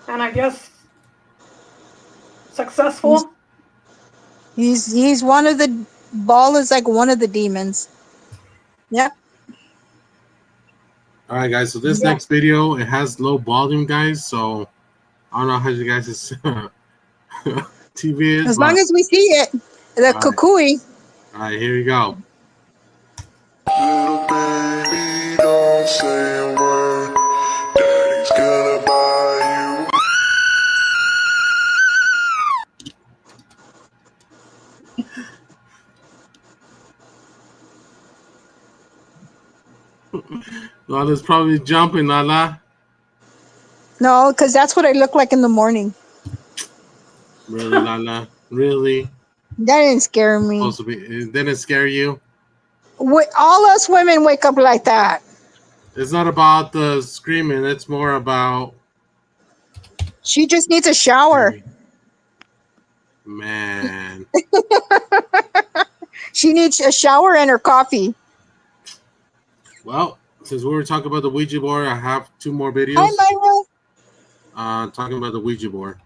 and I guess successful. He's one of the Baal is like one of the demons. Yep. All right, guys. So this next video, it has low volume, guys. So I don't know how you guys' TV is. As long as we see it, the kukui. All right, here we go. Little baby, don't say a word. Daddy Lala's probably jumping, Lala. No, because that's what I look like in the morning. Really, Lala? Really? That didn't scare me. Supposed to be? It didn't scare you? All us women wake up like that. It's not about the screaming. It's more about... She just needs a shower. Man. She needs a shower and her coffee. Well, since we were talking about the Ouija board, I have 2 more videos. Hi, Myra. Talking about the Ouija board.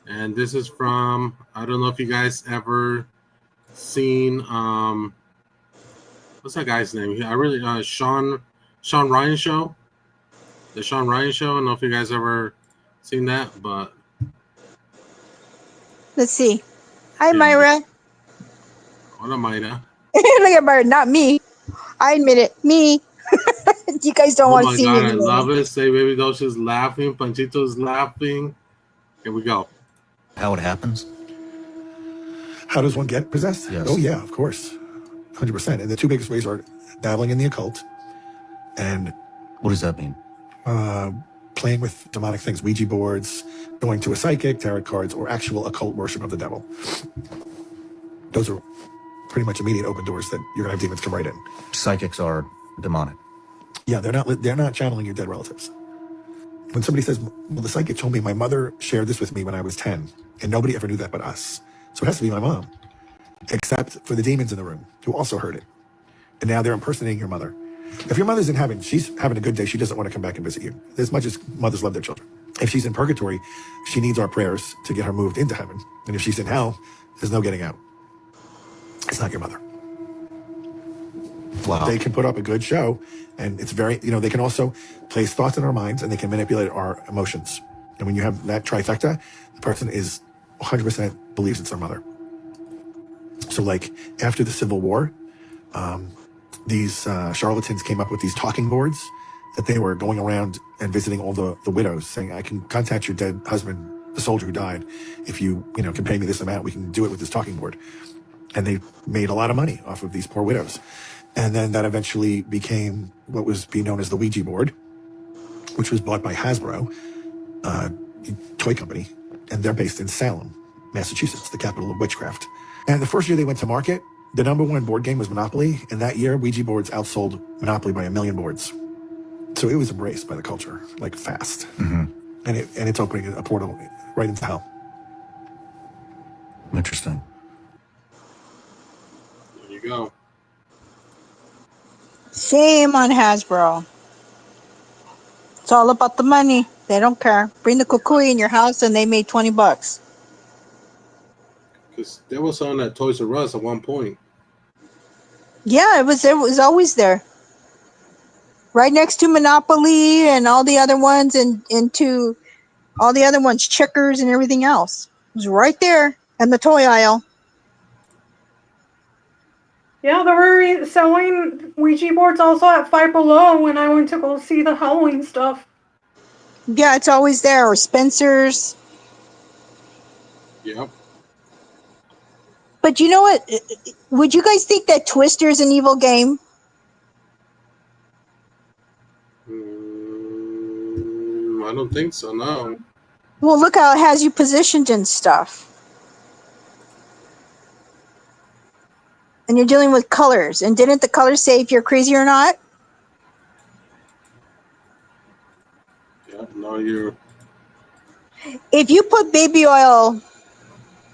And this is from, I don't know if you guys ever seen, what's that guy's name? I really, Sean Ryan Show. The Sean Ryan Show. I don't know if you guys ever seen that, but. Let's see. Hi, Myra. Hola, Myra. Look at Myra, not me. I admit it. Me. You guys don't want to see me. Oh my God, I love it. Say Baby Dosh is laughing. Panchito's laughing. Here we go. How it happens? How does one get possessed? Yes. Oh, yeah, of course. 100%. And the 2 biggest ways are dabbling in the occult and... What does that mean? Playing with demonic things, Ouija boards, going to a psychic, tarot cards, or actual occult worship of the devil. Those are pretty much immediate open doors that you're going to have demons come right in. Psychics are demonic. Yeah, they're not channeling your dead relatives. When somebody says, well, the psychic told me my mother shared this with me when I was 10, and nobody ever knew that but us. So it has to be my mom, except for the demons in the room who also heard it. And now they're impersonating your mother. If your mother's in heaven, she's having a good day. She doesn't want to come back and visit you, as much as mothers love their children. If she's in purgatory, she needs our prayers to get her moved into heaven. And if she's in hell, there's no getting out. It's not your mother. Wow. They can put up a good show, and it's very, they can also place thoughts in our minds, and they can manipulate our emotions. And when you have that trifecta, the person is 100% believes it's their mother. So like after the Civil War, these charlatans came up with these talking boards that they were going around and visiting all the widows, saying, I can contact your dead husband, the soldier who died. If you can pay me this amount, we can do it with this talking board. And they made a lot of money off of these poor widows. And then that eventually became what was being known as the Ouija board, which was bought by Hasbro, a toy company, and they're based in Salem, Massachusetts, the capital of witchcraft. And the first year they went to market, the #1 board game was Monopoly, and that year Ouija boards outsold Monopoly by 1 million boards. So it was embraced by the culture, like fast. Mm-hmm. And it's opening a portal right into hell. Interesting. There you go. Shame on Hasbro. It's all about the money. They don't care. Bring the kukui in your house and they made $20. Because they were selling at Toys R Us at one point. Yeah, it was always there. Right next to Monopoly and all the other ones, and into all the other ones, Checkers and everything else. It was right there in the toy aisle. Yeah, they were selling Ouija boards also at Five Below when I went to go see the Halloween stuff. Yeah, it's always there. Or Spencer's. Yep. But you know what? Would you guys think that Twister's an evil game? I don't think so, no. Well, look how it has you positioned and stuff. And you're dealing with colors. And didn't the colors say if you're crazy or not? Yeah, no, you're... If you put baby oil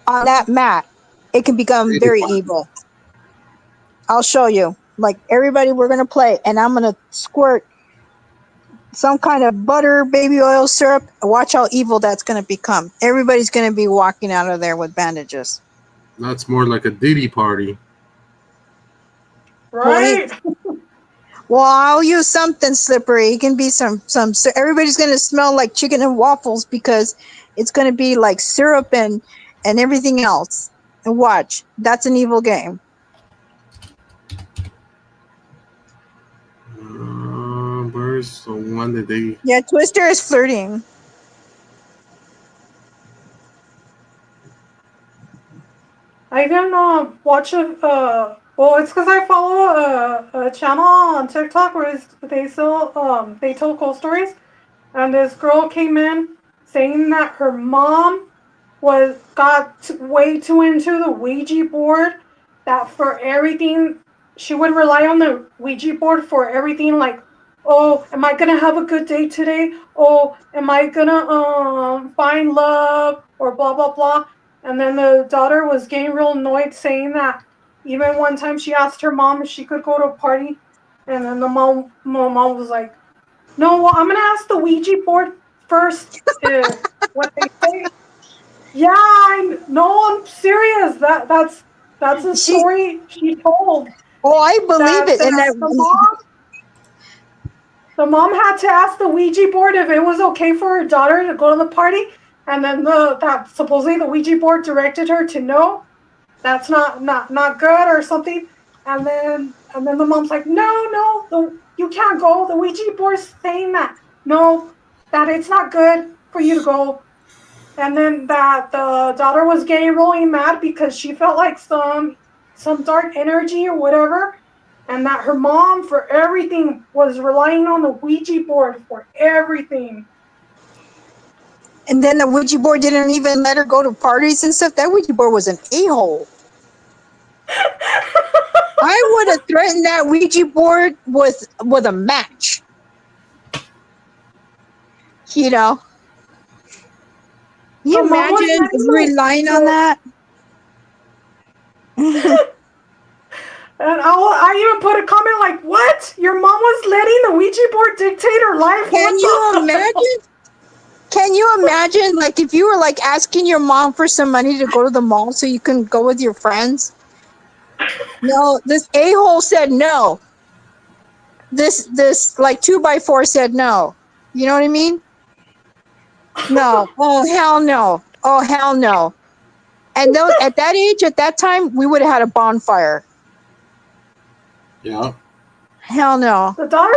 on that mat, it can become very evil. I'll show you. Like, everybody, we're going to play, and I'm going to squirt some kind of butter, baby oil syrup. Watch how evil that's going to become. Everybody's going to be walking out of there with bandages. That's more like a Diddy party. Right? Well, I'll use something slippery. It can be some everybody's going to smell like chicken and waffles because it's going to be like syrup and everything else. And watch. That's an evil game. Where's the one that they... Yeah, Twister is flirting. I can watch a Well, it's because I follow a channel on TikTok where they tell ghost stories, and this girl came in saying that her mom got way too into the Ouija board, that for everything she would rely on the Ouija board for everything, like, oh, am I gonna have a good day today? Oh, am I gonna find love or blah blah blah? And then the daughter was getting real annoyed, saying that even one time she asked her mom if she could go to a party, and then the mom was like, no, well, I'm gonna ask the Ouija board first what they say. Yeah, I'm serious. That's a story she told. Oh, I believe it. And That the mom had to ask the Ouija board if it was okay for her daughter to go to the party, and then that supposedly the Ouija board directed her to no, that's not good or something. And then the mom's like, no, you can't go. The Ouija board's saying that no, that it's not good for you to go. And then that the daughter was getting really mad because she felt like some dark energy or whatever, and that her mom for everything was relying on the Ouija board for everything. And then the Ouija board didn't even let her go to parties and stuff. That Ouija board was an a-hole. I would have threatened that Ouija board with a match. You know? Can you imagine relying on that? And I even put a comment like, what? Your mom was letting the Ouija board dictate her life? Can you imagine? Can you imagine, like, if you were, like, asking your mom for some money to go to the mall so you can go with your friends? No, this a-hole said no. This like 2x4 said no. You know what I mean? No. Oh, hell no. Oh, hell no. And those at that age, at that time, we would have had a bonfire. Yeah. Hell no. The daughter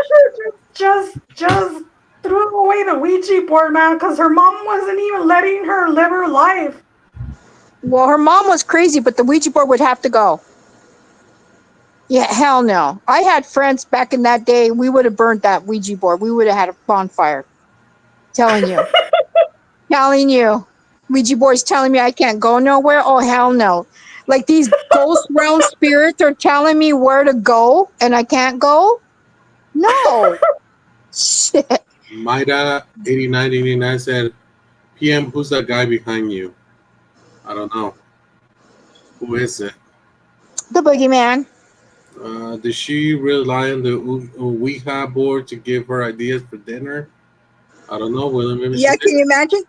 should just threw away the Ouija board, man, because her mom wasn't even letting her live her life. Well, her mom was crazy, but the Ouija board would have to go. Yeah, hell no. I had friends back in that day. We would have burned that Ouija board. We would have had a bonfire. Telling you. Telling you. Ouija board's telling me I can't go nowhere. Oh, hell no. Like these ghost realm spirits are telling me where to go and I can't go? No. Shit. Maida 8989 said, PM, who's that guy behind you? I don't know. Who is it? The boogeyman. Does she rely on the Ouija board to give her ideas for dinner? I don't know, William. Maybe Yeah, can you imagine?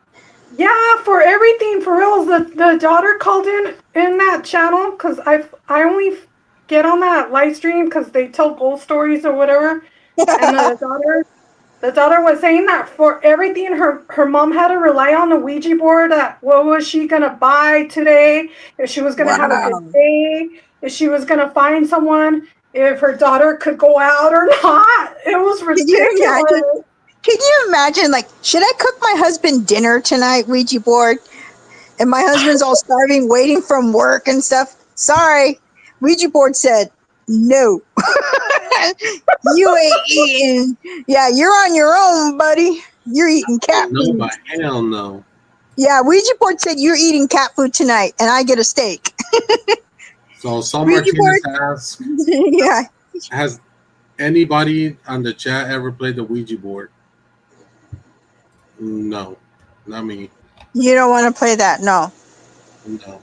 Yeah, for everything, for real. The daughter called in that channel because I only get on that live stream because they tell ghost stories or whatever. And the daughter was saying that for everything, her mom had to rely on the Ouija board. That what was she gonna buy today? If she was gonna have a good day, if she was gonna find someone, if her daughter could go out or not. It was ridiculous. Can you imagine, like, should I cook my husband dinner tonight, Ouija board? And my husband's all starving, waiting from work and stuff. Sorry. Ouija board said, no. You ain't eating. Yeah, you're on your own, buddy. You're eating cat food. No, hell no. Yeah, Ouija board said you're eating cat food tonight, and I get a steak. So Summer asks, yeah. Has anybody on the chat ever played the Ouija board? No, not me. You don't want to play that, no. No.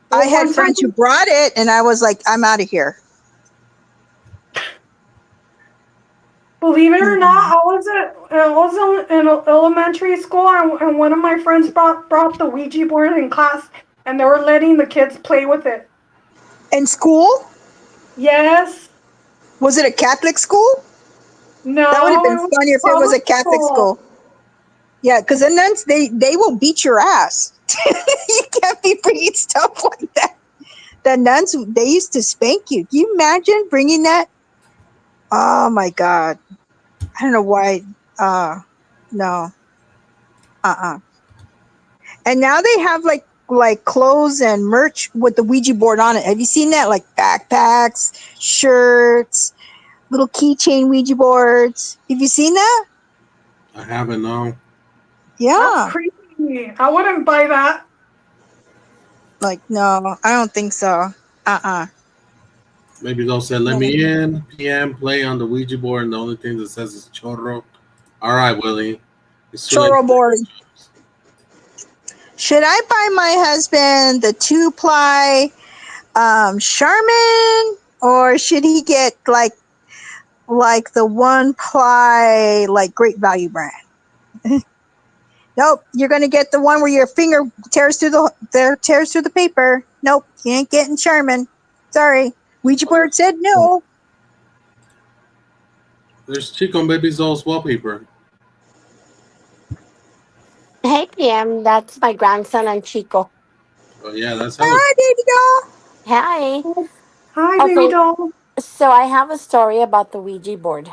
I had friends who brought it, and I was like, I'm out of here. Believe it or not, I was in elementary school, and one of my friends brought the Ouija board in class, and they were letting the kids play with it. In school? Yes. Was it a Catholic school? No. That would have been funny if it was a Catholic school. Yeah, because the nuns, they will beat your ass. You can't be bringing stuff like that. The nuns, they used to spank you. Can you imagine bringing that? Oh, my God. I don't know why. No. And now they have, like, like clothes and merch with the Ouija board on it. Have you seen that? Like backpacks, shirts, little keychain Ouija boards. Have you seen that? I haven't known. Yeah. That's creepy. I wouldn't buy that. Like, no, I don't think so. Maybe they'll say, "Let me in, PM, play on the Ouija board," and the only thing that says is chorro. All right, Willie. Chorro board. Should I buy my husband the 2-ply Charmin, or should he get like the 1-ply like Great Value brand? Nope, you're gonna get the one where your finger tears through the paper. Nope, you ain't getting Charmin. Sorry, Ouija board said no. There's Chico and Baby's Doll's wallpaper. Hey, PM, that's my grandson and Chico. Oh yeah, that's Hi, baby doll. Hi. Hi, baby doll. So I have a story about the Ouija board.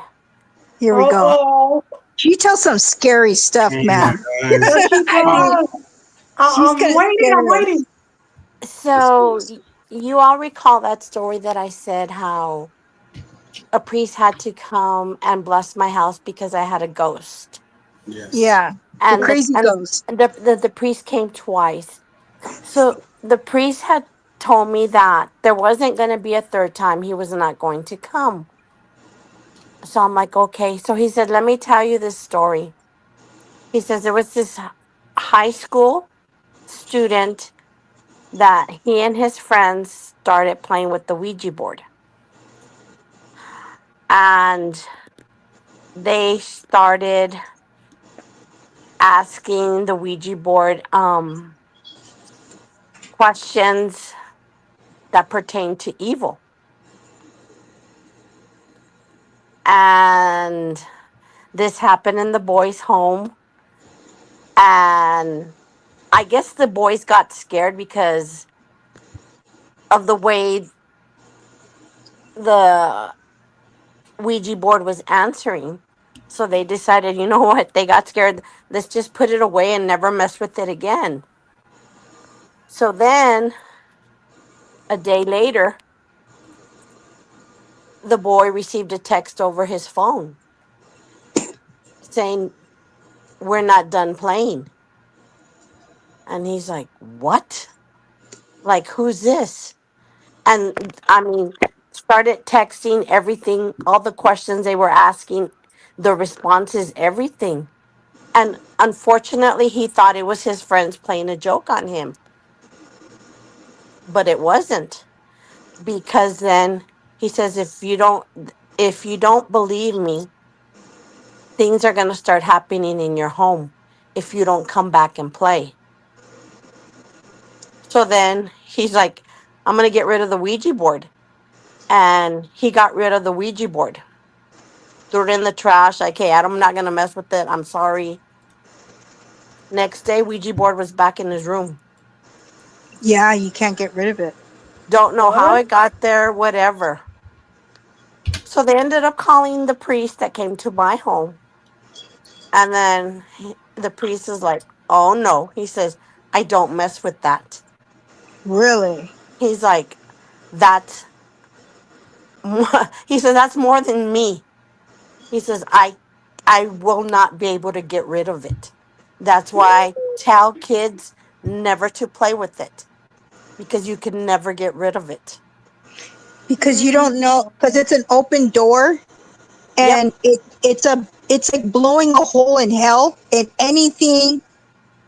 Here we go. She tells some scary stuff, man. I'm waiting. So you all recall that story that I said how a priest had to come and bless my house because I had a ghost. Yes. Yeah, And the crazy ghost. And the priest came twice. So the priest had told me that there wasn't going to be a third time. He was not going to come. So I'm like, okay. So he said, let me tell you this story. He says there was this high school student that he and his friends started playing with the Ouija board. And they started asking the Ouija board questions that pertain to evil. And this happened in the boys' home. And I guess the boys got scared because of the way the Ouija board was answering. So they decided, you know what? They got scared. Let's just put it away and never mess with it again. So then, a day later, the boy received a text over his phone saying, we're not done playing. And he's like, what? Like, who's this? And I mean, started texting everything, all the questions they were asking, the responses, everything. And unfortunately, he thought it was his friends playing a joke on him. But it wasn't. Because then he says, if you don't believe me, things are going to start happening in your home if you don't come back and play. So then he's like, I'm going to get rid of the Ouija board. And he got rid of the Ouija board. Threw it in the trash. Like, hey, I'm not going to mess with it. I'm sorry. Next day, Ouija board was back in his room. Yeah, you can't get rid of it. Don't know how it got there, whatever. So they ended up calling the priest that came to my home. And then the priest is like, oh no. He says, I don't mess with that. Really? He's like, he says, that's more than me. He says, I will not be able to get rid of it. That's why I tell kids never to play with it. Because you can never get rid of it. Because you don't know, because it's an open door, and it's like blowing a hole in hell, and anything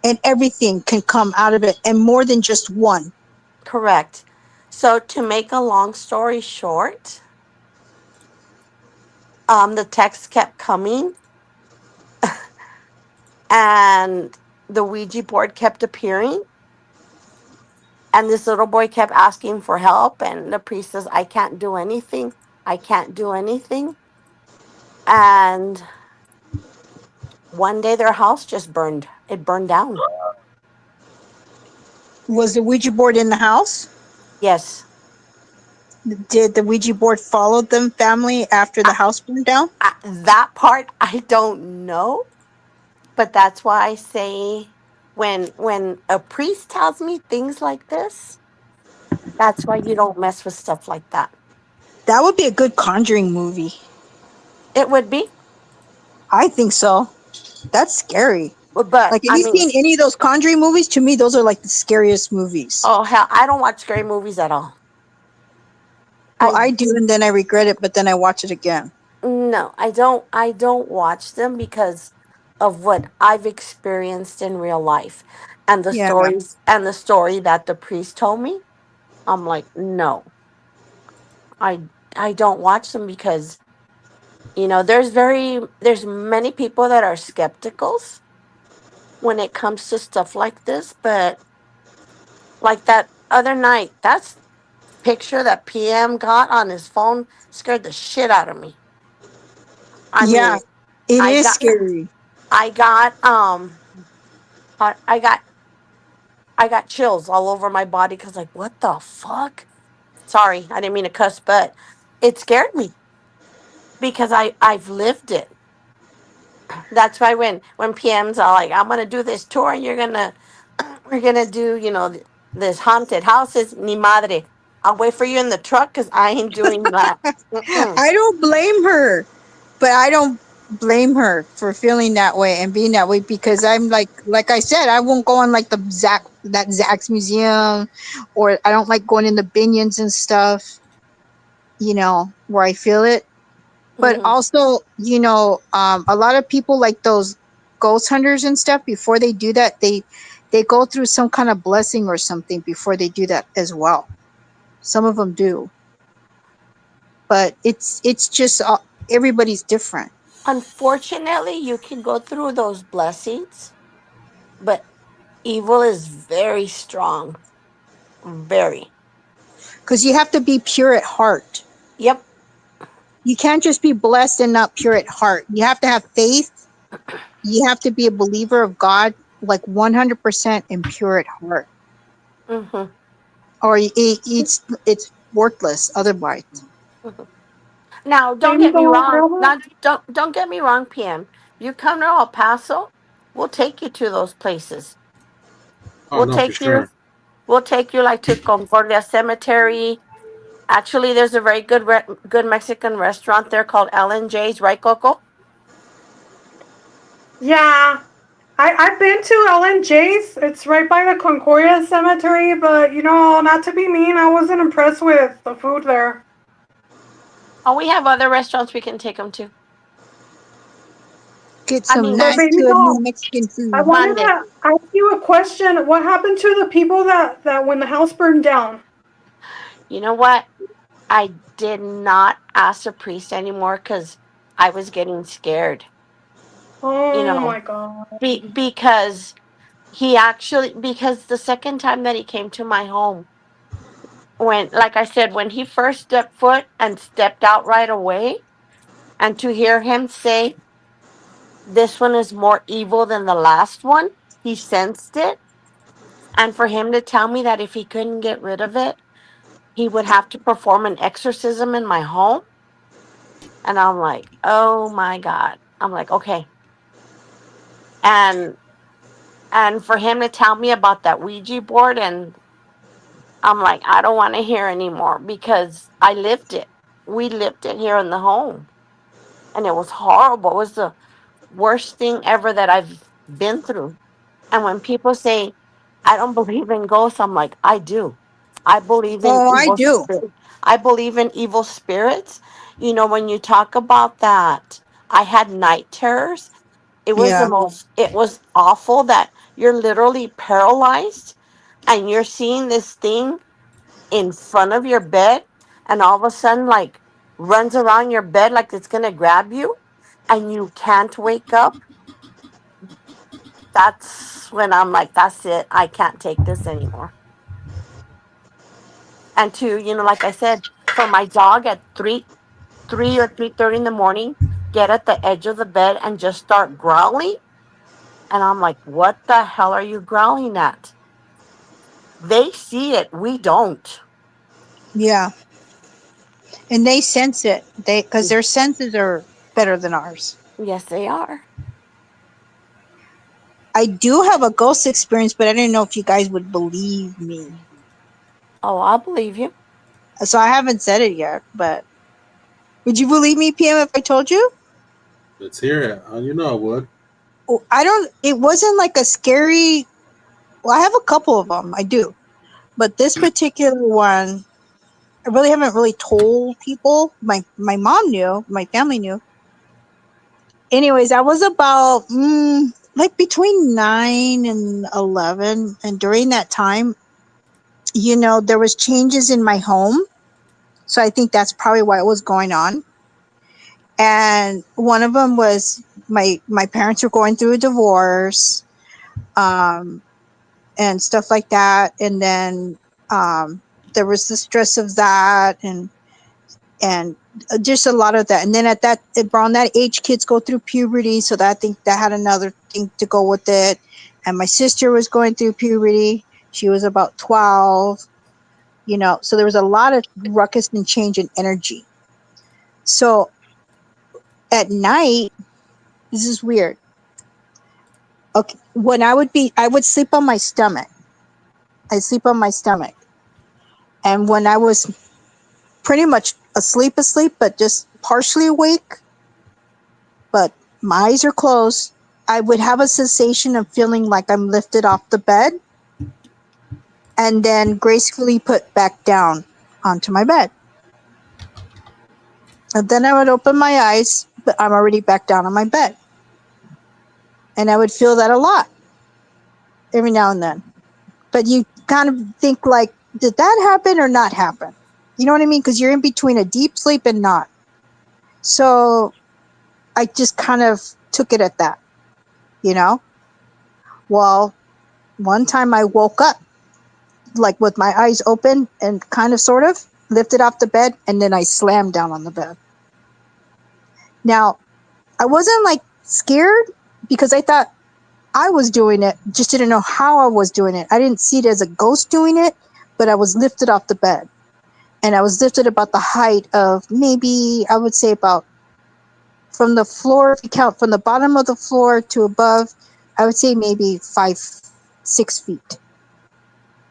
and everything can come out of it, and more than just one. Correct. So to make a long story short, the text kept coming, and the Ouija board kept appearing. And this little boy kept asking for help, and the priest says, I can't do anything. I can't do anything. And one day their house just burned. It burned down. Was the Ouija board in the house? Yes. Did the Ouija board follow them family after the house burned down? That part I don't know. But that's why I say when a priest tells me things like this, that's why you don't mess with stuff like that. That would be a good Conjuring movie. It would be. I think so. That's scary. But Like, have I you mean, seen any of those Conjuring movies? To me, those are like the scariest movies. oh hell, I don't watch scary movies at all. Well, I do, and then I regret it, but then I watch it again. No, I don't watch them because of what I've experienced in real life and the Yeah. story that the priest told me. I'm like, no. I I don't watch them because there's many people that are skepticals when it comes to stuff like this, but like that other night, that's picture that PM got on his phone scared the shit out of me. I Yeah, mean, it I is got scary. I got I I got I got chills all over my body cuz like what the fuck? Sorry, I didn't mean to cuss, but it scared me because I've lived it. That's why when PM's all like, I'm gonna do this tour, and we're gonna do, this haunted houses. Ni madre. I'll wait for you in the truck because I ain't doing that. Mm-mm. I don't blame her, but I don't blame her for feeling that way and being that way because I'm like I said, I won't go on like that Zach's museum, or I don't like going in the Binions and stuff, where I feel it. But Mhm. also, a lot of people like those ghost hunters and stuff, before they do that, they go through some kind of blessing or something before they do that as well. Some of them do, but it's just everybody's different. Unfortunately, you can go through those blessings, but evil is very strong. Very. Because you have to be pure at heart. Yep. You can't just be blessed and not pure at heart. You have to have faith. You have to be a believer of God, like 100% and pure at heart, Hmm. or it's worthless otherwise. Hmm. Now, don't Same get me goes, wrong. Elva. Not don't get me wrong, PM. You come to El Paso, we'll take you to those places. Oh We'll no, for take you. sure. We'll take you like to Concordia Cemetery. Actually, there's a very good Mexican restaurant there called Ellen J's, right, Coco? Yeah, I've been to LNJ's. It's right by the Concordia Cemetery, but not to be mean, I wasn't impressed with the food there. Oh, we have other restaurants we can take them to. Get I some mean, So, there's nice, baby good new doll, Mexican I food. wanted Monday. to ask you a question. What happened to the people that when the house burned down? You know what? I did not ask the priest anymore because I was getting scared. You Oh know, my god. because because the second time that he came to my home, when, like I said, when he first stepped foot and stepped out right away, and to hear him say, this one is more evil than the last one, he sensed it. And for him to tell me that if he couldn't get rid of it, he would have to perform an exorcism in my home. And I'm like, oh my God. I'm like, okay. And for him to tell me about that Ouija board, and I'm like, I don't want to hear anymore because I lived it. We lived it here in the home. And it was horrible. It was the worst thing ever that I've been through. And when people say, I don't believe in ghosts, I'm like, I do. I believe in Oh, I evil do. spirits. I believe in evil spirits. When you talk about that, I had night terrors. It was Yeah. it was awful that you're literally paralyzed and you're seeing this thing in front of your bed, and all of a sudden, like, runs around your bed like it's going to grab you and you can't wake up. That's when I'm like, that's it. I can't take this anymore. And like I said, for my dog at 3 or 3:30 in the morning, get at the edge of the bed and just start growling. And I'm like, what the hell are you growling at? They see it. We don't. Yeah. And they sense it. Because their senses are better than ours. Yes, they are. I do have a ghost experience, but I didn't know if you guys would believe me. Oh, I'll believe you. So I haven't said it yet, but would you believe me, PM, if I told you? Let's hear it. You know I would. Oh, it wasn't like a scary. Well, I have a couple of them. I do. But this particular one, I really haven't really told people. My mom knew. My family knew. Anyways, I was about like between 9 and 11. And during that time, there was changes in my home. So I think that's probably why it was going on. And one of them was my parents were going through a divorce, and stuff like that. And then there was the stress of that, and just a lot of that. And then around that age, kids go through puberty, so that I think that had another thing to go with it. And my sister was going through puberty. She was about 12. So there was a lot of ruckus and change in energy. So at night, this is weird. Okay, when I would sleep on my stomach. I sleep on my stomach. And when I was pretty much asleep, but just partially awake, but my eyes are closed, I would have a sensation of feeling like I'm lifted off the bed and then gracefully put back down onto my bed. And then I would open my eyes, but I'm already back down on my bed. And I would feel that a lot every now and then. But you kind of think like, did that happen or not happen? You know what I mean? Because you're in between a deep sleep and not. So I just kind of took it at that, Well, one time I woke up like with my eyes open and kind of sort of lifted off the bed, and then I slammed down on the bed. Now, I wasn't like scared because I thought I was doing it, just didn't know how I was doing it. I didn't see it as a ghost doing it, but I was lifted off the bed. And I was lifted about the height of maybe, I would say about from the floor, if you count from the bottom of the floor to above, I would say maybe 5-6 feet.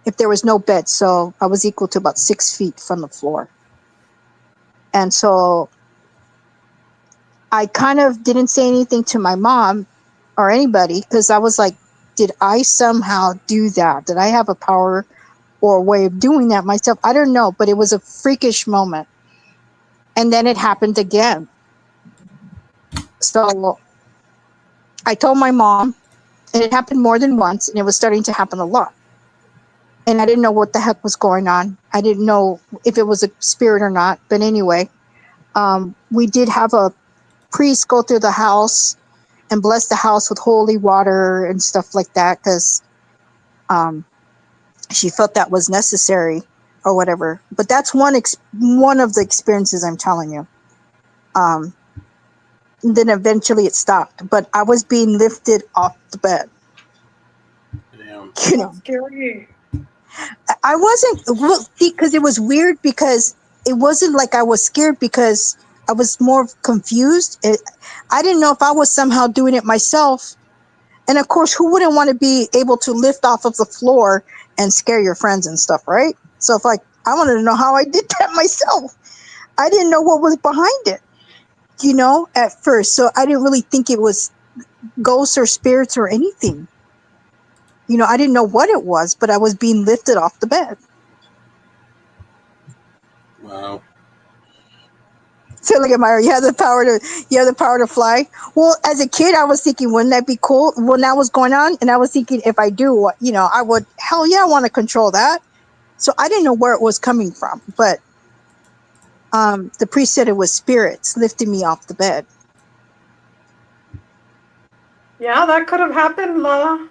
If there was no bed, so I was equal to about 6 feet from the floor. And so I kind of didn't say anything to my mom or anybody because I was like, did I somehow do that? Did I have a power or a way of doing that myself? I don't know, but it was a freakish moment. And then it happened again. So I told my mom, and it happened more than once, and it was starting to happen a lot. And I didn't know what the heck was going on. I didn't know if it was a spirit or not. But anyway, we did have a priest go through the house and bless the house with holy water and stuff like that because she felt that was necessary or whatever. But that's one of the experiences I'm telling you. And then eventually it stopped. But I was being lifted off the bed. Damn. That's scary. I wasn't, because it was weird because it wasn't like I was scared because I was more confused. I didn't know if I was somehow doing it myself. And of course, who wouldn't want to be able to lift off of the floor and scare your friends and stuff, right? So if I wanted to know how I did that myself. I didn't know what was behind it, at first. So I didn't really think it was ghosts or spirits or anything. I didn't know what it was, but I was being lifted off the bed. Wow. So look at Myra, you have the power to fly. Well, as a kid, I was thinking, wouldn't that be cool when that was going on? And I was thinking, if I do, I would, hell yeah, I want to control that. So I didn't know where it was coming from, but the priest said it was spirits lifting me off the bed. Yeah, that could have happened, Lala.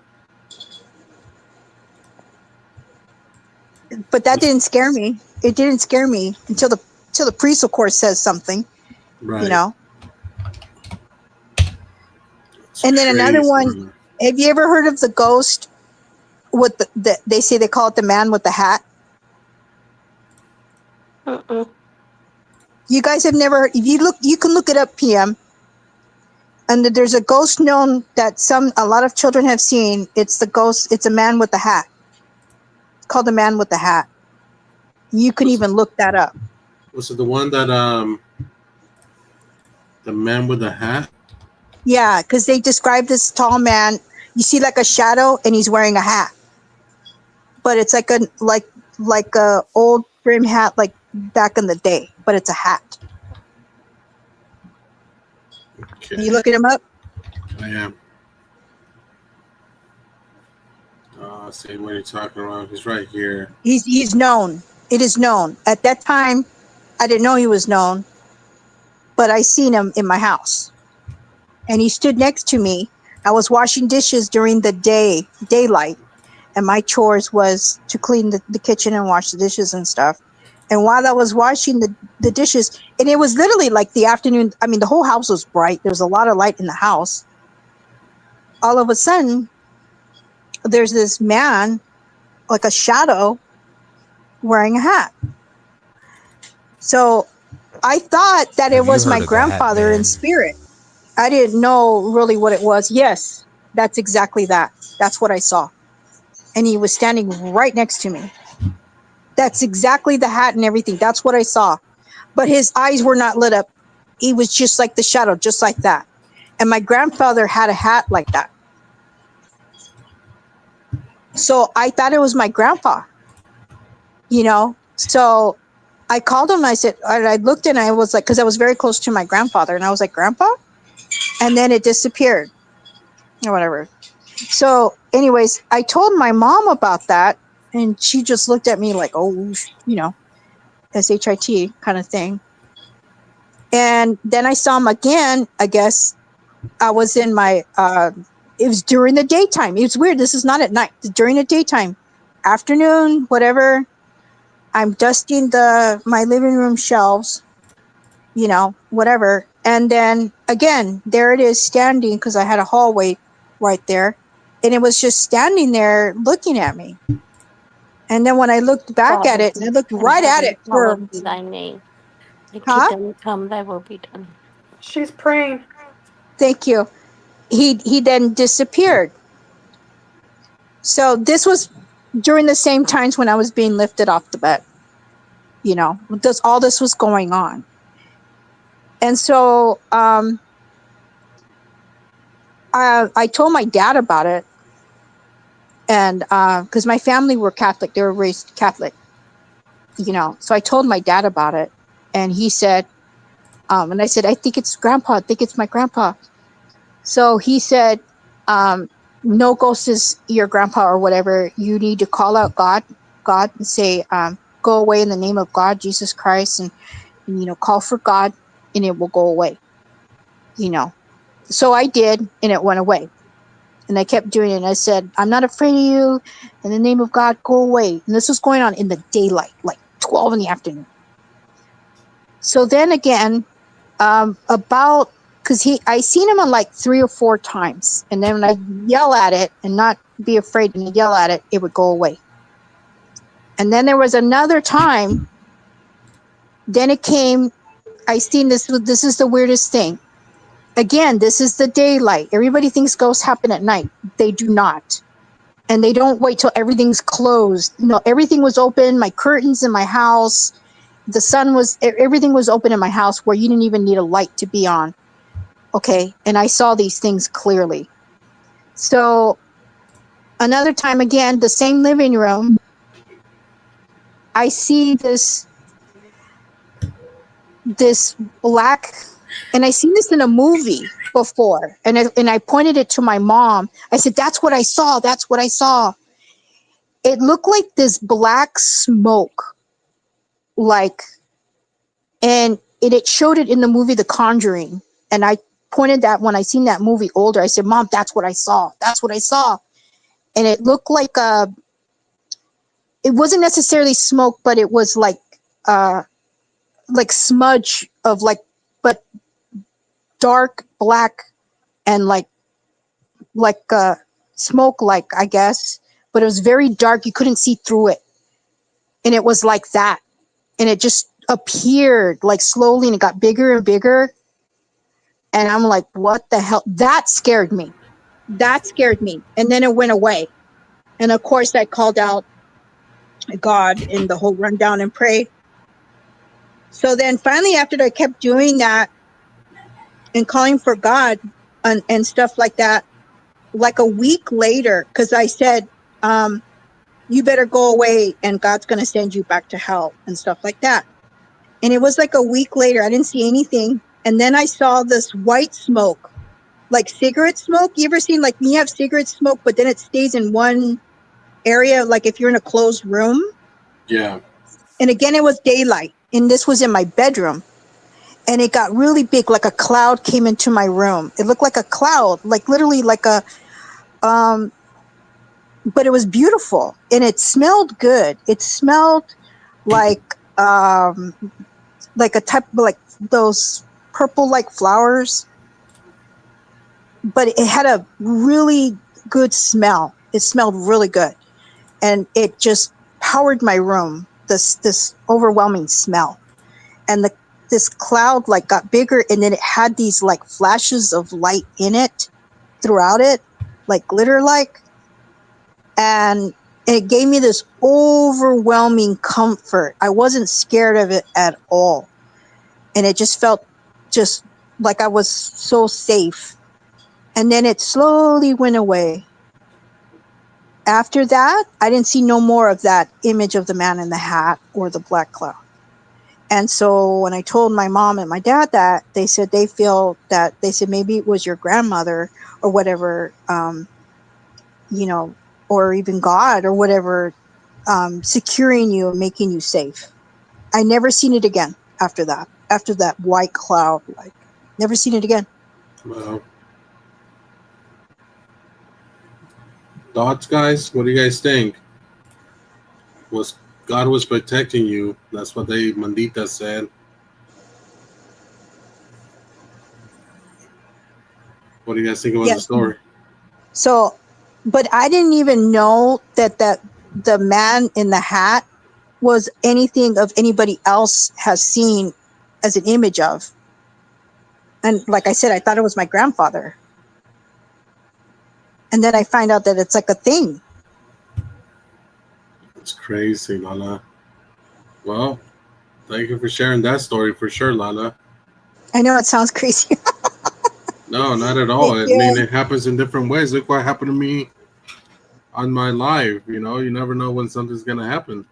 But that didn't scare me. It didn't scare me until the priest, of course, says something. Right. And then another one. Have you ever heard of the ghost with they say they call it the man with the hat? Uh-uh. You guys have never heard. If you look, you can look it up, PM. And there's a ghost known that a lot of children have seen. It's the ghost. It's a man with a hat. It's called the man with the hat. You can even look that up. Was it the one that the man with the hat? Yeah, because they describe this tall man. You see like a shadow, and he's wearing a hat. But it's like a old brim hat, like back in the day. But it's a hat. Okay. Are you looking him up? I am. See what you're talking about. He's right here. He's known. It is known. At that time, I didn't know he was known, but I seen him in my house. And he stood next to me. I was washing dishes during the daylight, and my chores was to clean the kitchen and wash the dishes and stuff. And while I was washing the dishes, and it was literally like the afternoon, I mean, the whole house was bright. There was a lot of light in the house. All of a sudden, there's this man, like a shadow, wearing a hat. So I thought that it was my grandfather in spirit. I didn't know really what it was. Yes, that's exactly that. That's what I saw. And he was standing right next to me. That's exactly the hat and everything. That's what I saw. But his eyes were not lit up. He was just like the shadow, just like that. And my grandfather had a hat like that. So I thought it was my grandpa, you know? So I called him. I said, I looked and I was like, because I was very close to my grandfather. And I was like, Grandpa? And then it disappeared or whatever. So anyways, I told my mom about that. And she just looked at me like, oh, you know, SHIT kind of thing. And then I saw him again. I guess I was in my, it was during the daytime. It was weird. This is not at night. During the daytime, afternoon, whatever. I'm dusting my living room shelves, you know, whatever. And then again, there it is standing, because I had a hallway right there. And it was just standing there looking at me. And then when I looked back at it, and I looked right at it for... Thy name. The Huh? kingdom come, thy will be done. She's praying. Thank you. He then disappeared. So this was during the same times when I was being lifted off the bed. You know, all this was going on. And so I told my dad about it. And because my family were Catholic, they were raised Catholic, you know. So I told my dad about it. And he said, and I said, I think it's Grandpa. I think it's my grandpa. So he said, no ghost is your grandpa or whatever. You need to call out God, and say, go away in the name of God, Jesus Christ, and you know, call for God, and it will go away. You know. So I did, and it went away. And I kept doing it. And I said, I'm not afraid of you. In the name of God, go away. And this was going on in the daylight, like 12 in the afternoon. So then again, because I seen him on like 3 or 4 times. And then when I yell at it and not be afraid and yell at it, it would go away. And then there was another time, then it came, I seen this is the weirdest thing. Again, this is the daylight. Everybody thinks ghosts happen at night. They do not. And they don't wait till everything's closed. No, everything was open. My curtains in my house, the sun was, everything was open in my house where you didn't even need a light to be on. Okay. And I saw these things clearly. So another time, again, the same living room, I see this black, and I seen this in a movie before, and I pointed it to my mom. I said, that's what I saw. That's what I saw. It looked like this black smoke, like, and it showed it in the movie The Conjuring. And I pointed that when I seen that movie older, I said, Mom, that's what I saw. That's what I saw. And it looked like it wasn't necessarily smoke, but it was like smudge of like, but dark black and like smoke, like, I guess, but it was very dark. You couldn't see through it. And it was like that. And it just appeared like slowly, and it got bigger and bigger. And I'm like, what the hell? That scared me. That scared me. And then it went away. And of course, I called out God in the whole rundown and prayed. So then finally, after I kept doing that and calling for God and stuff like that, like a week later, because I said, you better go away and God's going to send you back to hell and stuff like that. And it was like a week later, I didn't see anything. And then I saw this white smoke, like cigarette smoke. You ever seen, like, you have cigarette smoke, but then it stays in one area, like if you're in a closed room? Yeah. And again, it was daylight. And this was in my bedroom. And it got really big, like a cloud came into my room. It looked like a cloud, like literally like a, but it was beautiful and it smelled good. It smelled like a type of, like, those purple like flowers, but it had a really good smell. It smelled really good, and it just powered my room. This overwhelming smell, and this cloud like got bigger, and then it had these like flashes of light in it throughout it, like glitter like. And it gave me this overwhelming comfort. I wasn't scared of it at all. And it just felt just like I was so safe. And then it slowly went away. After that, I didn't see no more of that image of the man in the hat or the black cloud. And so when I told my mom and my dad that, they said they feel that, they said maybe it was your grandmother or whatever, or even God or whatever, securing you and making you safe. I never seen it again after that white cloud, like never seen it again. Well, thoughts, guys? What do you guys think? God was protecting you? That's what Mandita said. What do you guys think about the story? So, but I didn't even know that the man in the hat was anything of anybody else has seen as an image of. And like I said, I thought it was my grandfather. And then I find out that it's like a thing. It's crazy, Lala. Well, thank you for sharing that story for sure, Lala. I know it sounds crazy. No, not at all. I mean, it happens in different ways. Look what happened to me on my live. You never know when something's going to happen.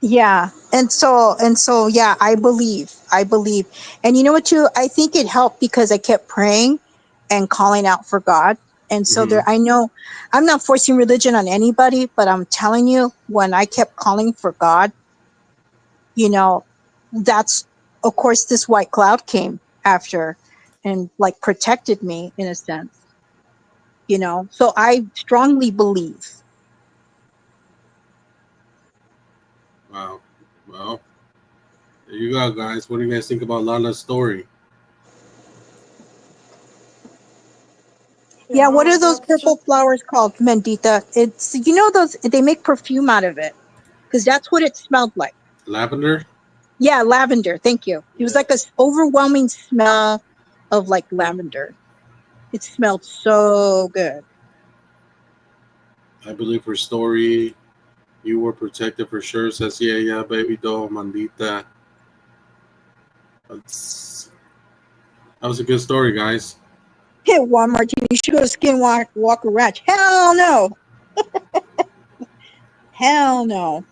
Yeah. And so, yeah, I believe. And you know what, too? I think it helped because I kept praying and calling out for God. And so I know I'm not forcing religion on anybody, but I'm telling you, when I kept calling for God, that's, of course, this white cloud came after and like protected me in a sense, so I strongly believe. Wow. Well, there you go, guys. What do you guys think about Lala's story? Yeah, what are those purple flowers called, Mendita? It's, those, they make perfume out of it, because that's what it smelled like. Lavender? Yeah, lavender. Thank you. It was like an overwhelming smell of like lavender. It smelled so good. I believe her story, you were protected for sure. Says, yeah, baby doll, Mandita. That was a good story, guys. Hey, Walmart, you should go to Skinwalker Ranch. Hell no. Hell no.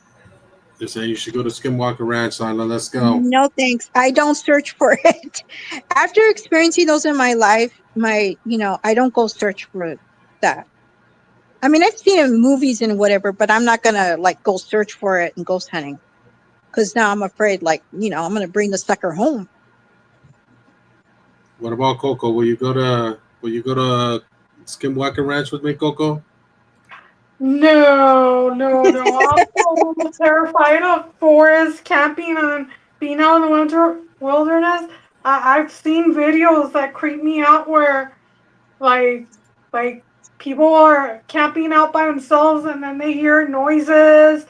They're saying you should go to Skinwalker Ranch, Lala. Let's go. No, thanks. I don't search for it. After experiencing those in my life, I don't go search for that. I mean, I've seen it in movies and whatever, but I'm not going to like go search for it and ghost hunting. Because now I'm afraid, like, I'm going to bring the sucker home. What about Coco? Will you go to Skinwalker Ranch with me, Coco? No. I'm so terrified of forest camping and being out in the wilderness. I've seen videos that creep me out where, like people are camping out by themselves and then they hear noises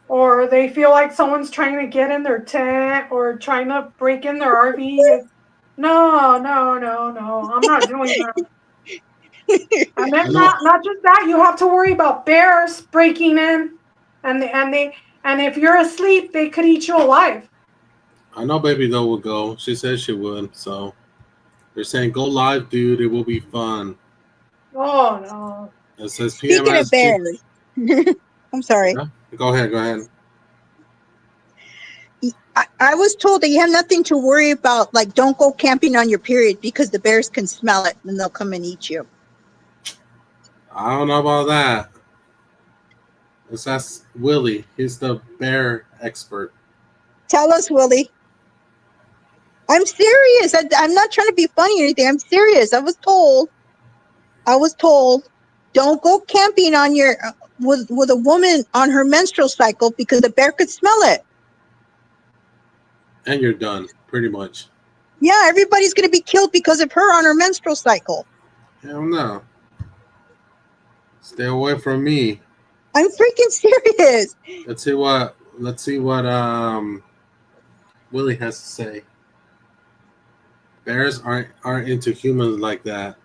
or they feel like someone's trying to get in their tent or trying to break in their RV. No, no, no, no. I'm not doing that. And I then know, not just that, you have to worry about bears breaking in, and if you're asleep, they could eat you alive. I know Baby Doll will go. She said she would, so they're saying go live, dude. It will be fun. Oh no. It says Speaking of PMSG. bears, I'm sorry. Yeah? Go ahead, go ahead. I was told that you have nothing to worry about. Like, don't go camping on your period because the bears can smell it and they'll come and eat you. I don't know about that. Let's ask Willie. He's the bear expert. Tell us, Willie. I'm serious. I'm not trying to be funny or anything. I'm serious. I was told, don't go camping on your with a woman on her menstrual cycle because the bear could smell it. And you're done, pretty much. Yeah, everybody's going to be killed because of her on her menstrual cycle. Hell no. Stay away from me. I'm freaking serious. Let's see what Willie has to say. Bears aren't into humans like that.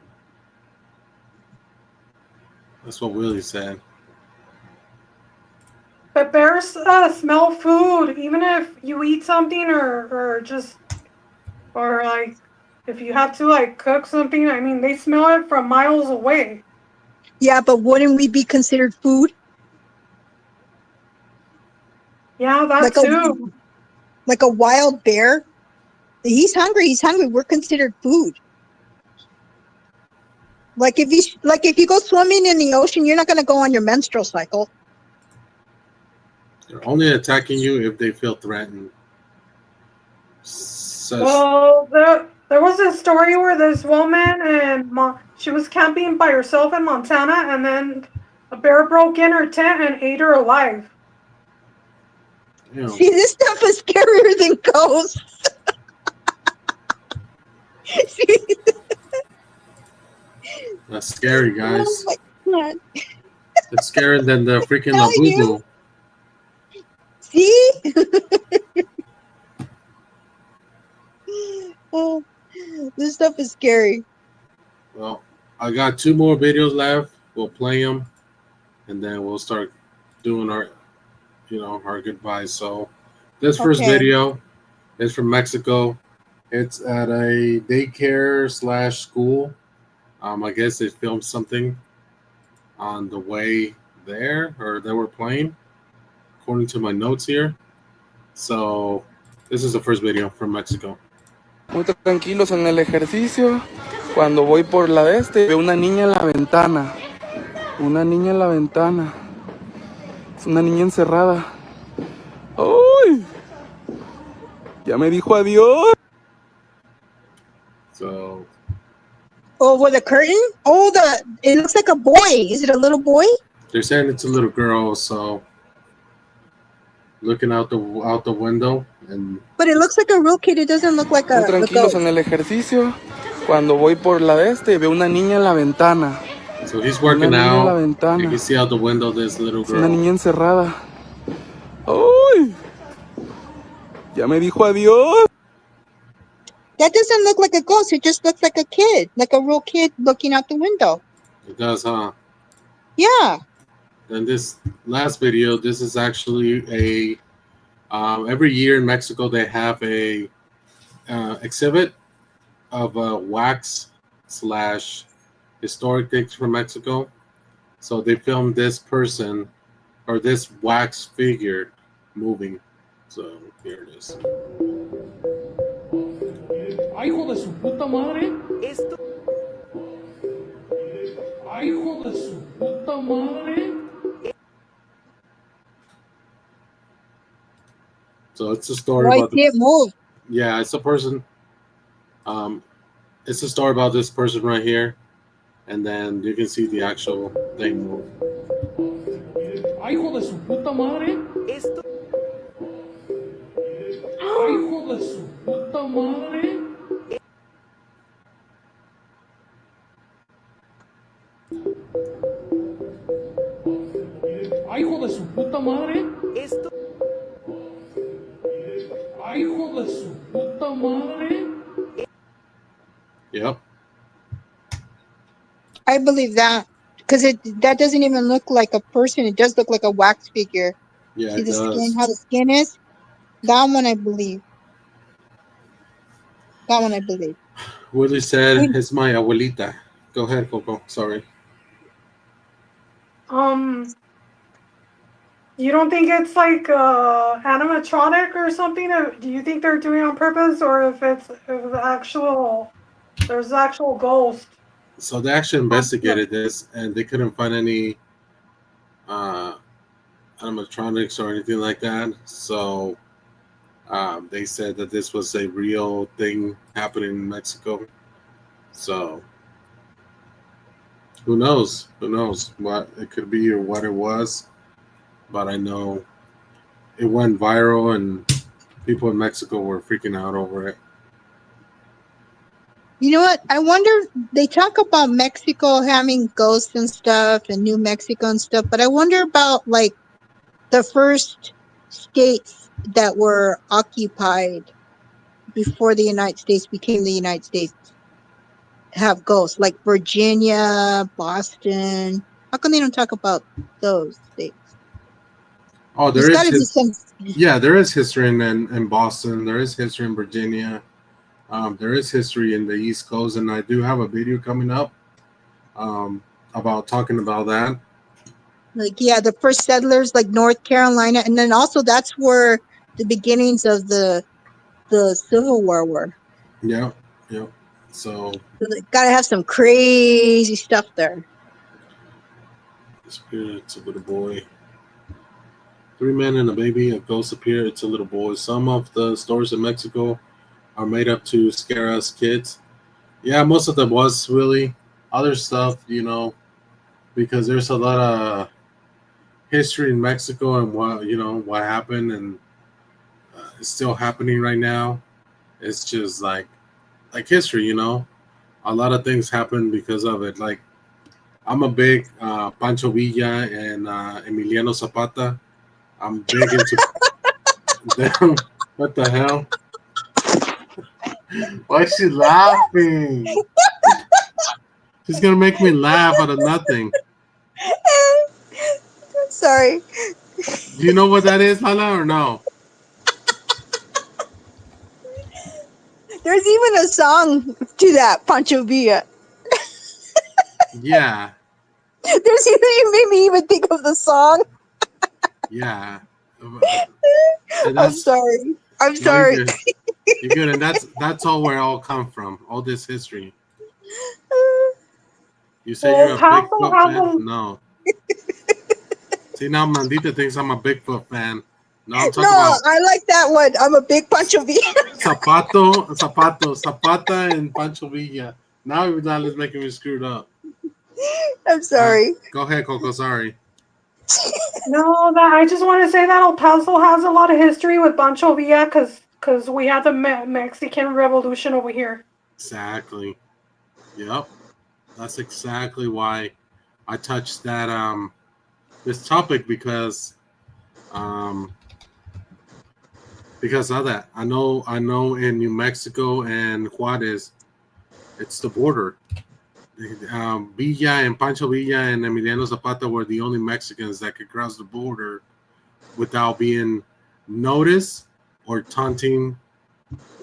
That's what Willie said. But bears smell food, even if you eat something or like if you have to like cook something. I mean, they smell it from miles away. Yeah, but wouldn't we be considered food? Yeah, that too. Like a wild bear. He's hungry. We're considered food. Like if you go swimming in the ocean, you're not going to go on your menstrual cycle. They're only attacking you if they feel threatened. Well, there was a story where this woman and she was camping by herself in Montana, and then a bear broke in her tent and ate her alive. Ew. See, this stuff is scarier than ghosts. That's scary, guys. Oh my God. It's scarier than the freaking Labubu. See? Oh, this stuff is scary. Well, I got 2 more videos left. We'll play them, and then we'll start doing our goodbyes. So this first video is from Mexico. It's at a daycare/school. I guess they filmed something on the way there, or they were playing, according to my notes here. So this is the first video from Mexico. Muy tranquilos en el ejercicio. Cuando voy por la veo una niña en la ventana. Una niña en la ventana. Es una niña encerrada. ¡Ay! Ya me dijo adiós. So. Oh, with a curtain? Oh, it looks like a boy. Is it a little boy? They're saying it's a little girl, so looking out the window, and but it looks like a real kid. It doesn't look like a. Muy tranquilos en el ejercicio. Cuando voy por la veo una niña en la ventana. So he's working out. You can see out the window this little girl. Es una niña encerrada. ¡Ay! Ya me dijo adiós. That doesn't look like a ghost. It just looks like a kid, like a real kid looking out the window. It does, huh? Yeah. And this last video, this is actually every year in Mexico they have a exhibit of wax / historic things from Mexico. So they filmed this person or this wax figure moving. So here it is. ¡Ay, hijo de su puta madre! ¡Ay, hijo de su puta madre! So it's a story about it move. Yeah, it's a person. It's a story about this person right here, and then you can see the actual thing move. ¡Ay, hijo de su puta madre! ¡Ay, hijo de su puta madre! ¡Ay, hijo de su puta madre! ¡Ay, hijo de su puta madre! Yep. I believe that because that doesn't even look like a person. It does look like a wax figure. Yeah, See it the skin, does. how the skin is. That one, I believe. That one, I believe. Willie said, "It's my abuelita." Go ahead, Coco. Sorry. You don't think it's like animatronic or something? Do you think they're doing it on purpose, or if it's there's actual ghost? So they actually investigated this, and they couldn't find any uh, animatronics or anything like that. So they said that this was a real thing happening in Mexico. So who knows? Who knows what it could be or what it was? But I know it went viral, and people in Mexico were freaking out over it. You know what? I wonder. They talk about Mexico having ghosts and stuff, and New Mexico and stuff, but I wonder about like the first states that were occupied before the United States became the United States have ghosts, like Virginia, Boston. How come they don't talk about those states? Oh, There's got to be some. Yeah, there is history in Boston. There is history in Virginia. There is history in the East Coast, and I do have a video coming up about talking about that. Like, yeah, the first settlers, like North Carolina, and then also that's where the beginnings of the Civil War were. Yeah, yeah. So Gotta have some crazy stuff there. It's a little boy. 3 men and a baby. A ghost appeared. It's a little boy. Some of the stories in Mexico are made up to scare us kids. Yeah, most of them was really. Other stuff, because there's a lot of history in Mexico and what happened, and it's still happening right now. It's just like history, a lot of things happen because of it. Like, I'm a big Pancho Villa and Emiliano Zapata. I'm big into them. What the hell? Why is she laughing? She's gonna make me laugh out of nothing. Sorry. Do you know what that is, Lala, or no? There's even a song to that, Pancho Villa. Yeah. You made me even think of the song. Yeah. I'm sorry. I'm sorry. You're good, and that's all where it all come from. All this history. You say you're a Bigfoot fan? No. See, now Mandita thinks I'm a Bigfoot fan. No, I'm talking about. I like that one. I'm a big Pancho Villa. Zapata, and Pancho Villa. Now Lala's making me screwed up. I'm sorry. Go ahead, Coco. Sorry. No, I just want to say that El Paso has a lot of history with Pancho Villa because we had the Mexican Revolution over here. Exactly. Yep. That's exactly why I touched that this topic because of that. I know in New Mexico and Juarez, it's the border. Villa and Pancho Villa and Emiliano Zapata were the only Mexicans that could cross the border without being noticed or taunting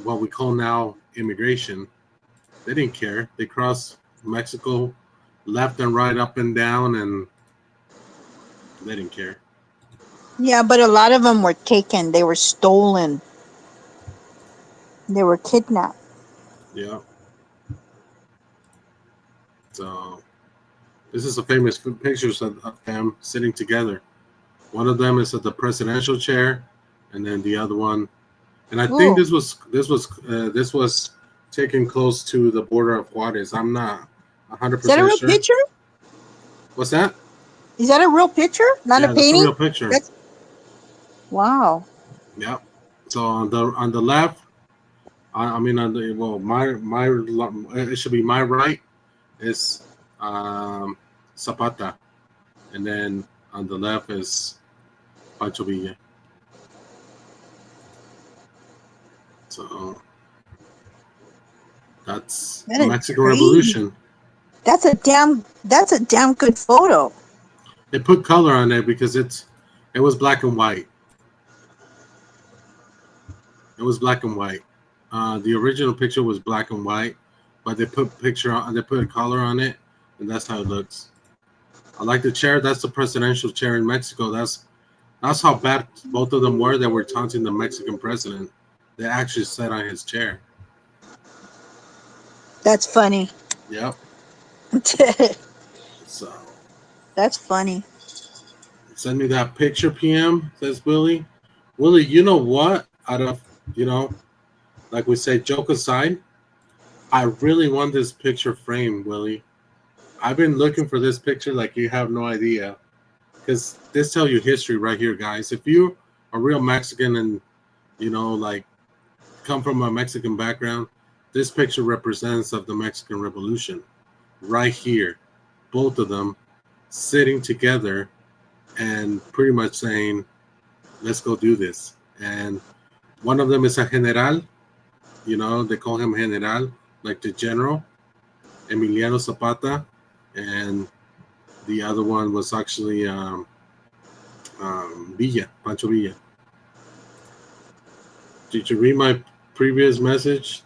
what we call now immigration. They didn't care. They crossed Mexico left and right, up and down, and they didn't care. Yeah, but a lot of them were taken. They were stolen. They were kidnapped. Yeah. So this is a famous pictures of them sitting together. One of them is at the presidential chair, and then the other one, and I think this was taken close to the border of Juarez. I'm not 100% Is that a real sure. picture? What's that? Is that a real picture? Not a painting? That's a real picture. Wow. Yeah. So on the left, on the my it should be my right is Zapata, and then on the left is Pancho Villa. So That's That the is Mexican crazy. Revolution. That's a damn good photo. They put color on it because it was black and white. It was black and white. The original picture was black and white, but they put a color on it, and that's how it looks. I like the chair. That's the presidential chair in Mexico. That's how bad both of them were that were taunting the Mexican president. They actually sat on his chair. That's funny. Yep. So That's funny. send me that picture, PM, says Willie. Willie, you know what? Like we say, joke aside, I really want this picture framed, Willie. I've been looking for this picture like you have no idea. Because this tells you history right here, guys. If you're a real Mexican and, like come from a Mexican background, this picture represents of the Mexican Revolution. Right here. Both of them sitting together and pretty much saying, let's go do this. And one of them is a general. They call him general, like the general, Emiliano Zapata. And the other one was actually Pancho Villa. Did you read my previous message?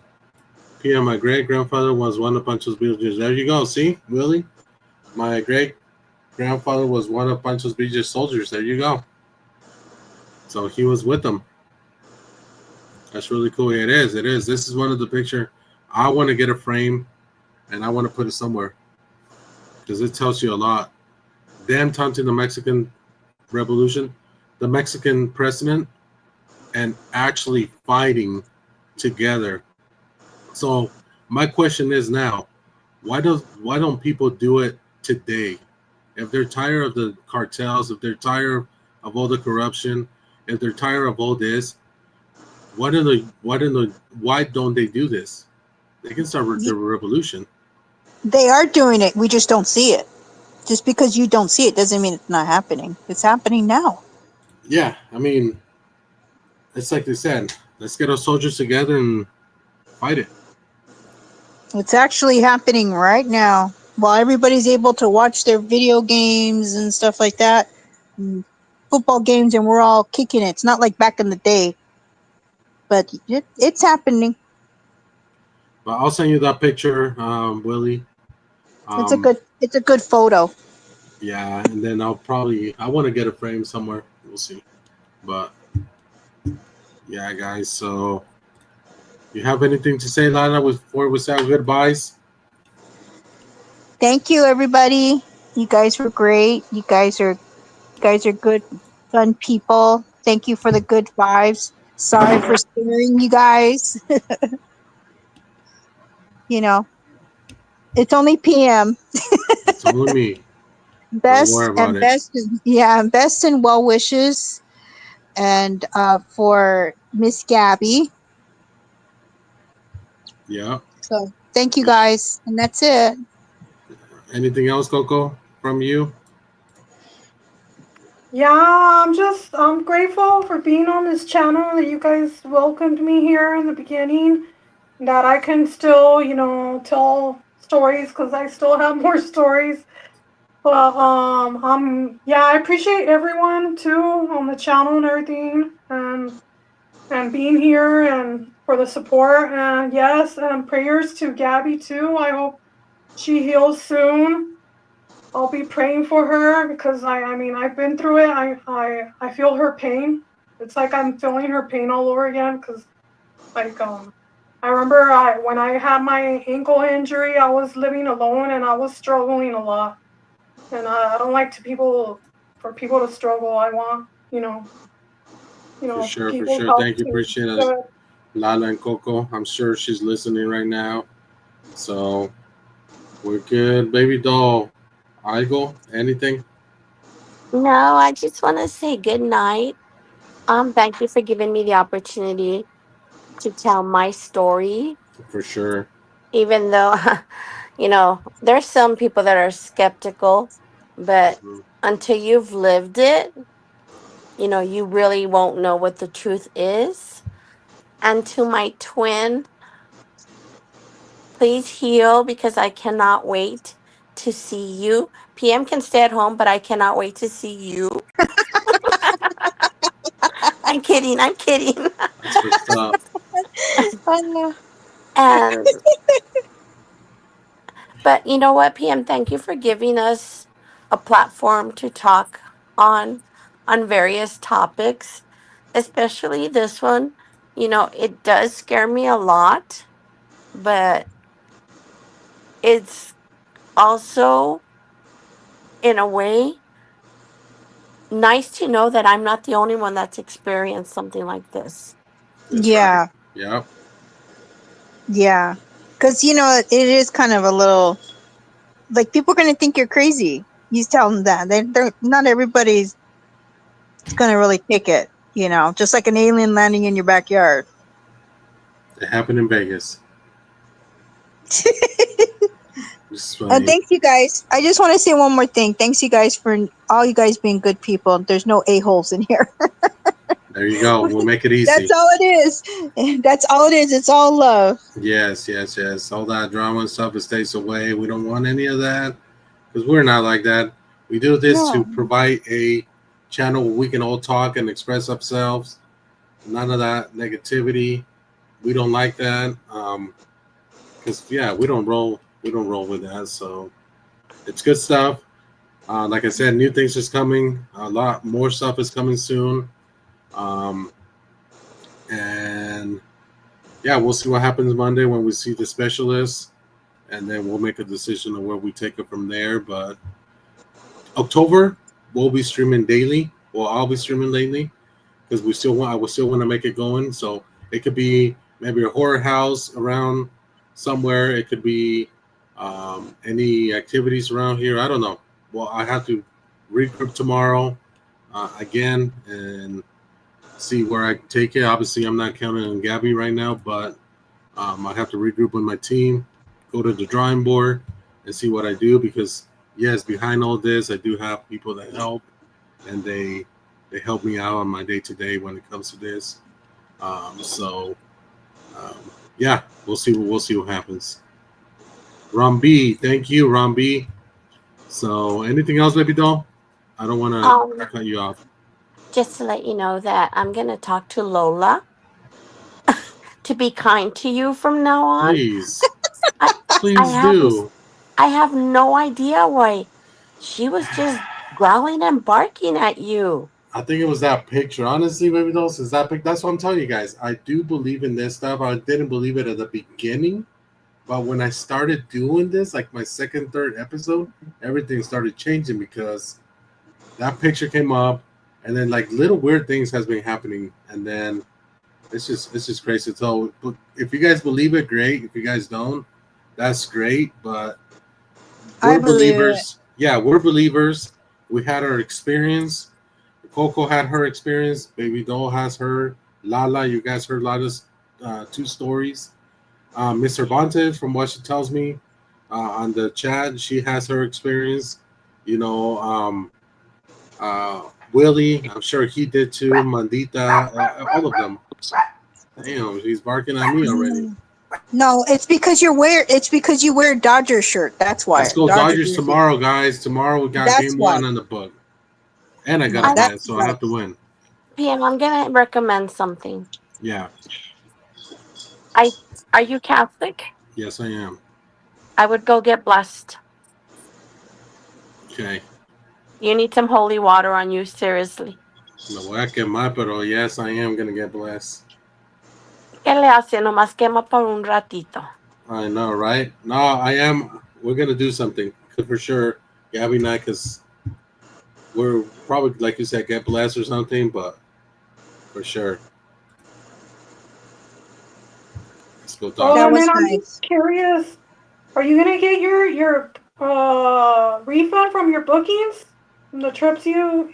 PM, my great-grandfather was one of Pancho's villagers. There you go. See, Willie? My great-grandfather was one of Pancho's Villa soldiers. There you go. So he was with them. That's really cool. It is. This is one of the picture. I want to get a frame, and I want to put it somewhere because it tells you a lot. Them taunting the Mexican Revolution, the Mexican president, and actually fighting together. So my question is now, why don't people do it today? If they're tired of the cartels, if they're tired of all the corruption, if they're tired of all this, why don't they do this? They can start the revolution. They are doing it. We just don't see it. Just because you don't see it doesn't mean it's not happening. It's happening now. Yeah, I mean, it's like they said, let's get our soldiers together and fight it. It's actually happening right now. While everybody's able to watch their video games and stuff like that, football games, and we're all kicking it. It's not like back in the day. But it's happening. But I'll send you that picture, Willie. It's a good photo. Yeah, and then I want to get a frame somewhere. We'll see. But yeah, guys. So you have anything to say, Lana, before we say our goodbyes? Thank you, everybody. You guys were great. You guys are good, fun people. Thank you for the good vibes. Sorry for scaring you guys. It's only PM. It's only me. Best Don't worry about and best and well wishes, and for Miss Gabby. Yeah. So thank you guys, and that's it. Anything else, Coco, from you? Yeah, I'm grateful for being on this channel, that you guys welcomed me here in the beginning, that I can still, tell stories, because I still have more stories. But I appreciate everyone too on the channel and everything, and being here, and for the support, and yes, and prayers to Gabby too. I hope she heals soon. I'll be praying for her, because I've been through it. I feel her pain. It's like I'm feeling her pain all over again, because I remember when I had my ankle injury, I was living alone and I was struggling a lot. And I don't like for people to struggle. I want, For sure. people's health Thank you. to Appreciate be it, good. Lala and Coco. I'm sure she's listening right now. So we're good. Baby doll, Aigo, anything? No, I just want to say good night. Thank you for giving me the opportunity to tell my story. For sure. Even though, there's some people that are skeptical, but until you've lived it, you really won't know what the truth is. And to my twin, Please heal because I cannot wait to see you. PM can stay at home, but I cannot wait to see you. I'm kidding. I'm kidding. That's what's up. And but you know what, PM, thank you for giving us a platform to talk on various topics, especially this one. You know, it does scare me a lot, but it's also in a way nice to know that I'm not the only one that's experienced something like this. That's Yeah. right. Yep. Yeah. Because, you know, it is kind of a little, like, people are going to think you're crazy. You tell them that. They're not everybody's going to really take it, you know, just like an alien landing in your backyard. It happened in Vegas. Thanks, you guys. I just want to say one more thing. Thanks, you guys, for all you guys being good people. There's no a-holes in here. There you go. We'll make it easy. That's all it is. That's all it is. It's all love. Yes. All that drama and stuff, it stays away. We don't want any of that because we're not like that. We do this to provide a channel where we can all talk and express ourselves. None of that negativity. We don't like that. Because we don't roll with that. So it's good stuff. Like I said, new things is coming. A lot more stuff is coming soon. And we'll see what happens Monday when we see the specialist, and then we'll make a decision on where we take it from there. But October, we'll be streaming daily. Well, I'll be streaming daily because I still want to make it going. So it could be maybe a horror house around somewhere. It could be any activities around here. I don't know. Well, I have to regroup tomorrow again and see where I can take it. Obviously, I'm not counting on Gabby right now, but I have to regroup with my team, go to the drawing board, and see what I do. Because yes, behind all this, I do have people that help, and they help me out on my day-to-day when it comes to this. We'll see what happens. Ron B, thank you, Ron B. So, anything else, baby doll? I don't want to cut you off. Just to let you know that I'm going to talk to Lola to be kind to you from now on. Please. Please do. I have no idea why she was just growling and barking at you. I think it was that picture. Honestly, baby doll, since that picture, that's what I'm telling you guys. I do believe in this stuff. I didn't believe it at the beginning. But when I started doing this, like my second, third episode, everything started changing because that picture came up, and then like little weird things has been happening, and then it's just crazy. So if you guys believe it, great. If you guys don't, that's great. But we're believers. Yeah, we're believers. We had our experience. Coco had her experience. Baby doll has her. Lala, you guys heard Lala's 2 stories. Miss Cervantes, from what she tells me on the chat, she has her experience. You know, Willie, I'm sure he did too. Mandita, all of them. Damn, she's barking at me already. No, it's because you wear a Dodger shirt. That's why. Let's go Dodgers tomorrow, guys. Tomorrow we got game 1 on the book, and I got a bet, so I have to win. PM, I'm gonna recommend something. Yeah. Are you Catholic? Yes, I am. I would go get blessed. Okay. You need some holy water on you, seriously. Me voy a quemar, pero yes, I am gonna get blessed. ¿Qué le hace? Nomás quema por un ratito. I know, right? No, I am. We're gonna do something for sure, Gabby and I, because we're probably, like you said, get blessed or something, but for sure. Let's go talk. Oh, man, I'm just curious. Are you gonna get your refund from your bookings, from the trips you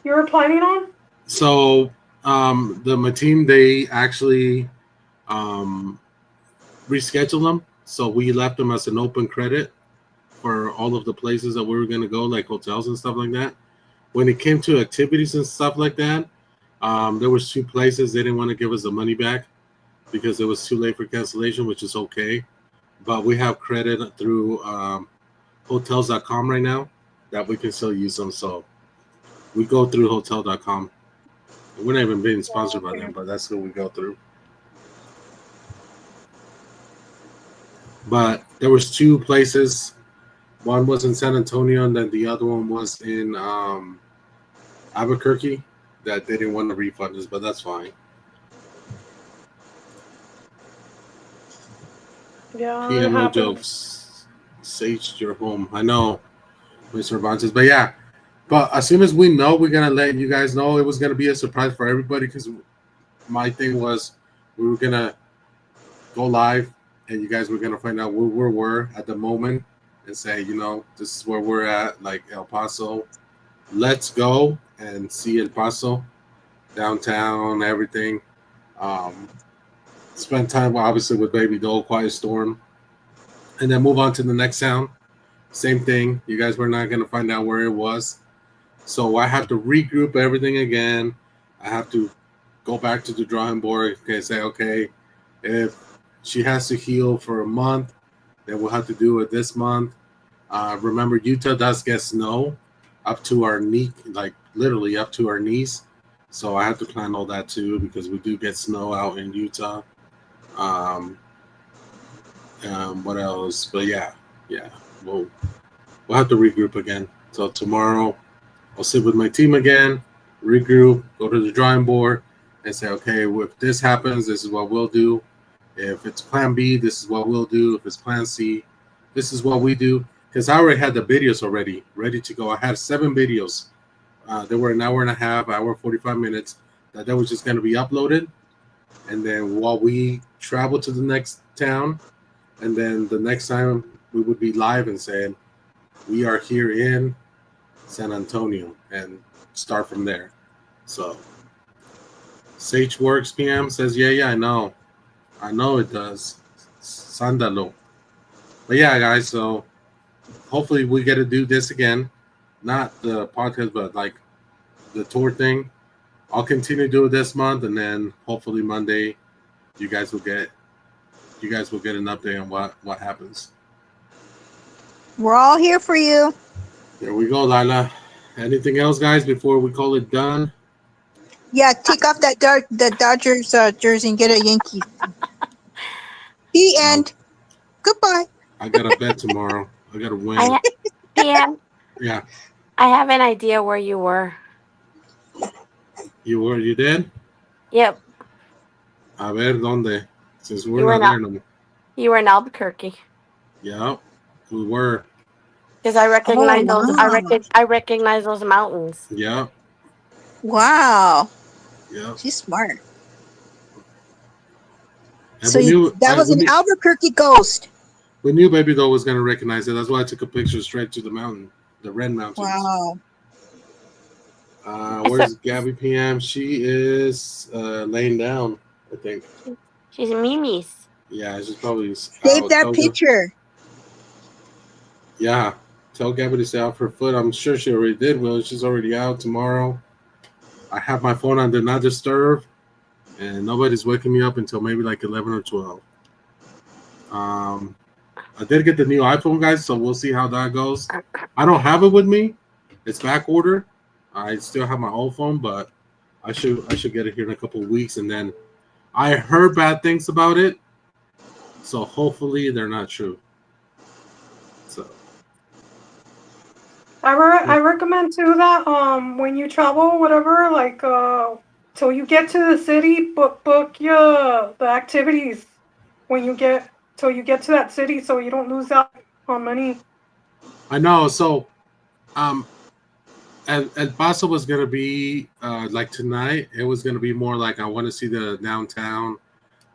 were planning on? So, my team, they actually rescheduled them. So we left them as an open credit for all of the places that we were going to go, like hotels and stuff like that. When it came to activities and stuff like that, there was 2 places they didn't want to give us the money back. because it was too late for cancellation, which is okay. But we have credit through hotels.com right now that we can still use them. So we go through hotel.com. We're not even being sponsored by them, but that's who we go through. But there was 2 places. One was in San Antonio, and then the other one was in Albuquerque that they didn't want to refund us, but that's fine. Yeah, Yeah, it no happens. jokes. Saged your home. I know, Mr. Bontes. But yeah, but as soon as we know, we're going to let you guys know. It was going to be a surprise for everybody because my thing was we were going to go live and you guys were going to find out where we were at the moment and say, you know, this is where we're at, like El Paso. Let's go and see El Paso, downtown, everything. Spend time, obviously, with Baby Doll, Quiet Storm, and then move on to the next sound. Same thing. You guys were not going to find out where it was. So I have to regroup everything again. I have to go back to the drawing board and say, okay, if she has to heal for a month, then we'll have to do it this month. Remember, Utah does get snow up to our knee, like literally up to our knees. So I have to plan all that too because we do get snow out in Utah. What else? But yeah, we'll have to regroup again. So tomorrow I'll sit with my team again, regroup, go to the drawing board, and say, okay, if this happens, this is what we'll do. If it's plan B, this is what we'll do. If it's plan C, this is what we do. Because I already had the videos already ready to go. I had 7 videos. They were an hour and a half, hour 45 minutes. That was just going to be uploaded. And then while we travel to the next town, and then the next time we would be live and saying, we are here in San Antonio, and start from there. So Sage Works PM says, yeah, I know it does. Sandalo. But yeah, guys, so hopefully we get to do this again. Not the podcast, but like the tour thing. I'll continue to do it this month, and then hopefully Monday you guys will get an update on what happens. We're all here for you. There we go, Lila. Anything else, guys, before we call it done? Yeah, take off the Dodgers jersey and get a Yankee. The end. Goodbye. I got a bet tomorrow. I got to win. PM, Yeah. I have an idea where you were. You did? Yep. A ver, ¿dónde? Since You we're were not there in no more. You were in Albuquerque. Yeah, we were. Because I recognize Oh, those. wow. I recognize those mountains. Yeah. Wow. Yeah. She's smart. And So that was an Albuquerque ghost. We knew Baby Doll was going to recognize it. That's why I took a picture straight to the mountain, the Red Mountains. Wow. Where's Gabby PM? She is laying down, I think. She's Mimi's. Yeah, she's probably. Save that picture. Yeah. Tell Gabby to stay off her foot. I'm sure she already did. Well, she's already out tomorrow. I have my phone on Do Not Disturb, and nobody's waking me up until maybe like 11 or 12. I did get the new iPhone, guys, so we'll see how that goes. I don't have it with me. It's back order. I still have my old phone, but I should get it here in a couple of weeks. And then I heard bad things about it, so hopefully they're not true. So I recommend too that when you travel, whatever, like till you get to the city, book the activities when you get till you get to that city, so you don't lose out on money. I know. So, El Paso was gonna be like tonight. It was gonna be more like I want to see the downtown.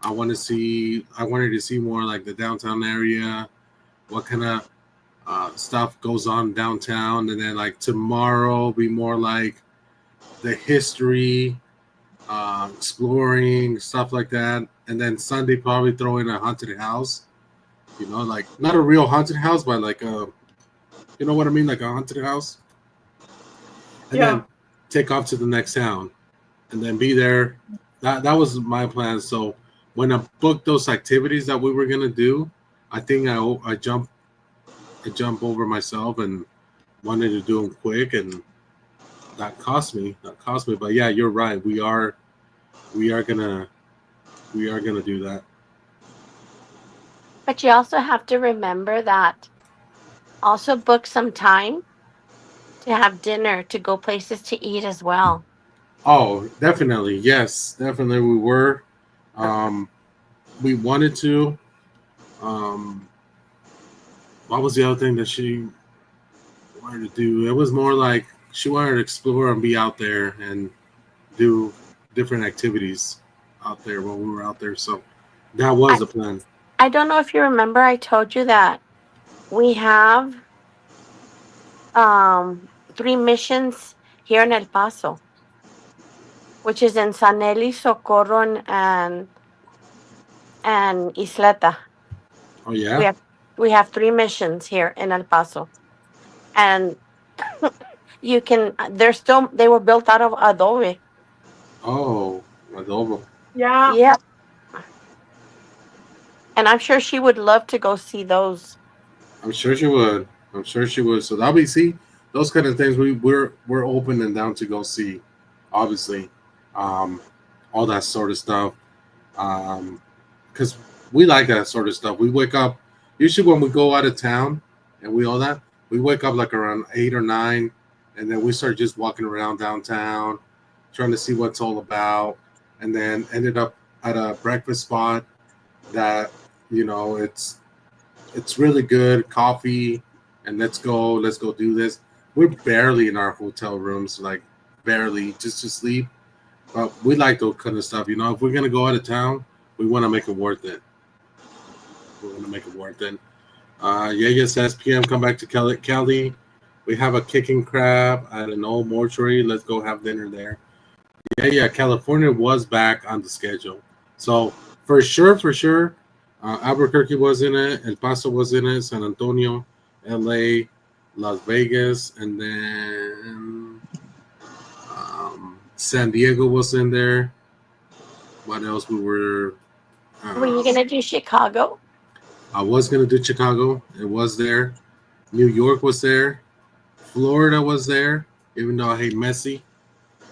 I wanted to see more like the downtown area. What kind of stuff goes on downtown, and then like tomorrow be more like the history, exploring stuff like that, and then Sunday probably throw in a haunted house. You know, like not a real haunted house, but like you know what I mean, like a haunted house. And then take off to the next town, and then be there. That was my plan. So when I booked those activities that we were gonna do, I think I jumped over myself and wanted to do them quick, and that cost me. But yeah, you're right. We are gonna do that. But you also have to remember that also book some time to have dinner, to go places to eat as well. Oh, definitely. Yes, definitely we were. We wanted to. What was the other thing that she wanted to do? It was more like she wanted to explore and be out there and do different activities out there when we were out there. So that was the plan. I don't know if you remember, I told you that we have 3 missions here in El Paso, which is in San Eli, Socorro, and Isleta. Oh yeah. We have 3 missions here in El Paso, and you can. They were built out of adobe. Oh, adobo. Yeah. Yeah. And I'm sure she would love to go see those. I'm sure she would. So that'll be those kind of things we're open and down to go see. Obviously, all that sort of stuff. Because we like that sort of stuff. We wake up usually when we go out of town and all that. We wake up like around 8 or 9, and then we start just walking around downtown, trying to see what's all about, and then ended up at a breakfast spot that it's really good coffee, and let's go do this. We're barely in our hotel rooms, like barely just to sleep, but we like those kind of stuff. If we're gonna go out of town, we want to make it worth it. Yeah, says PM, come back to Cali. We have a kicking crab at an old mortuary. Let's go have dinner there. Yeah, California was back on the schedule. So for sure, Albuquerque was in it, El Paso was in it, San Antonio, LA, Las Vegas, and then San Diego was in there. What else we were? Were you gonna do Chicago? I was gonna do Chicago. It was there. New York was there. Florida was there. Even though I hate Messi.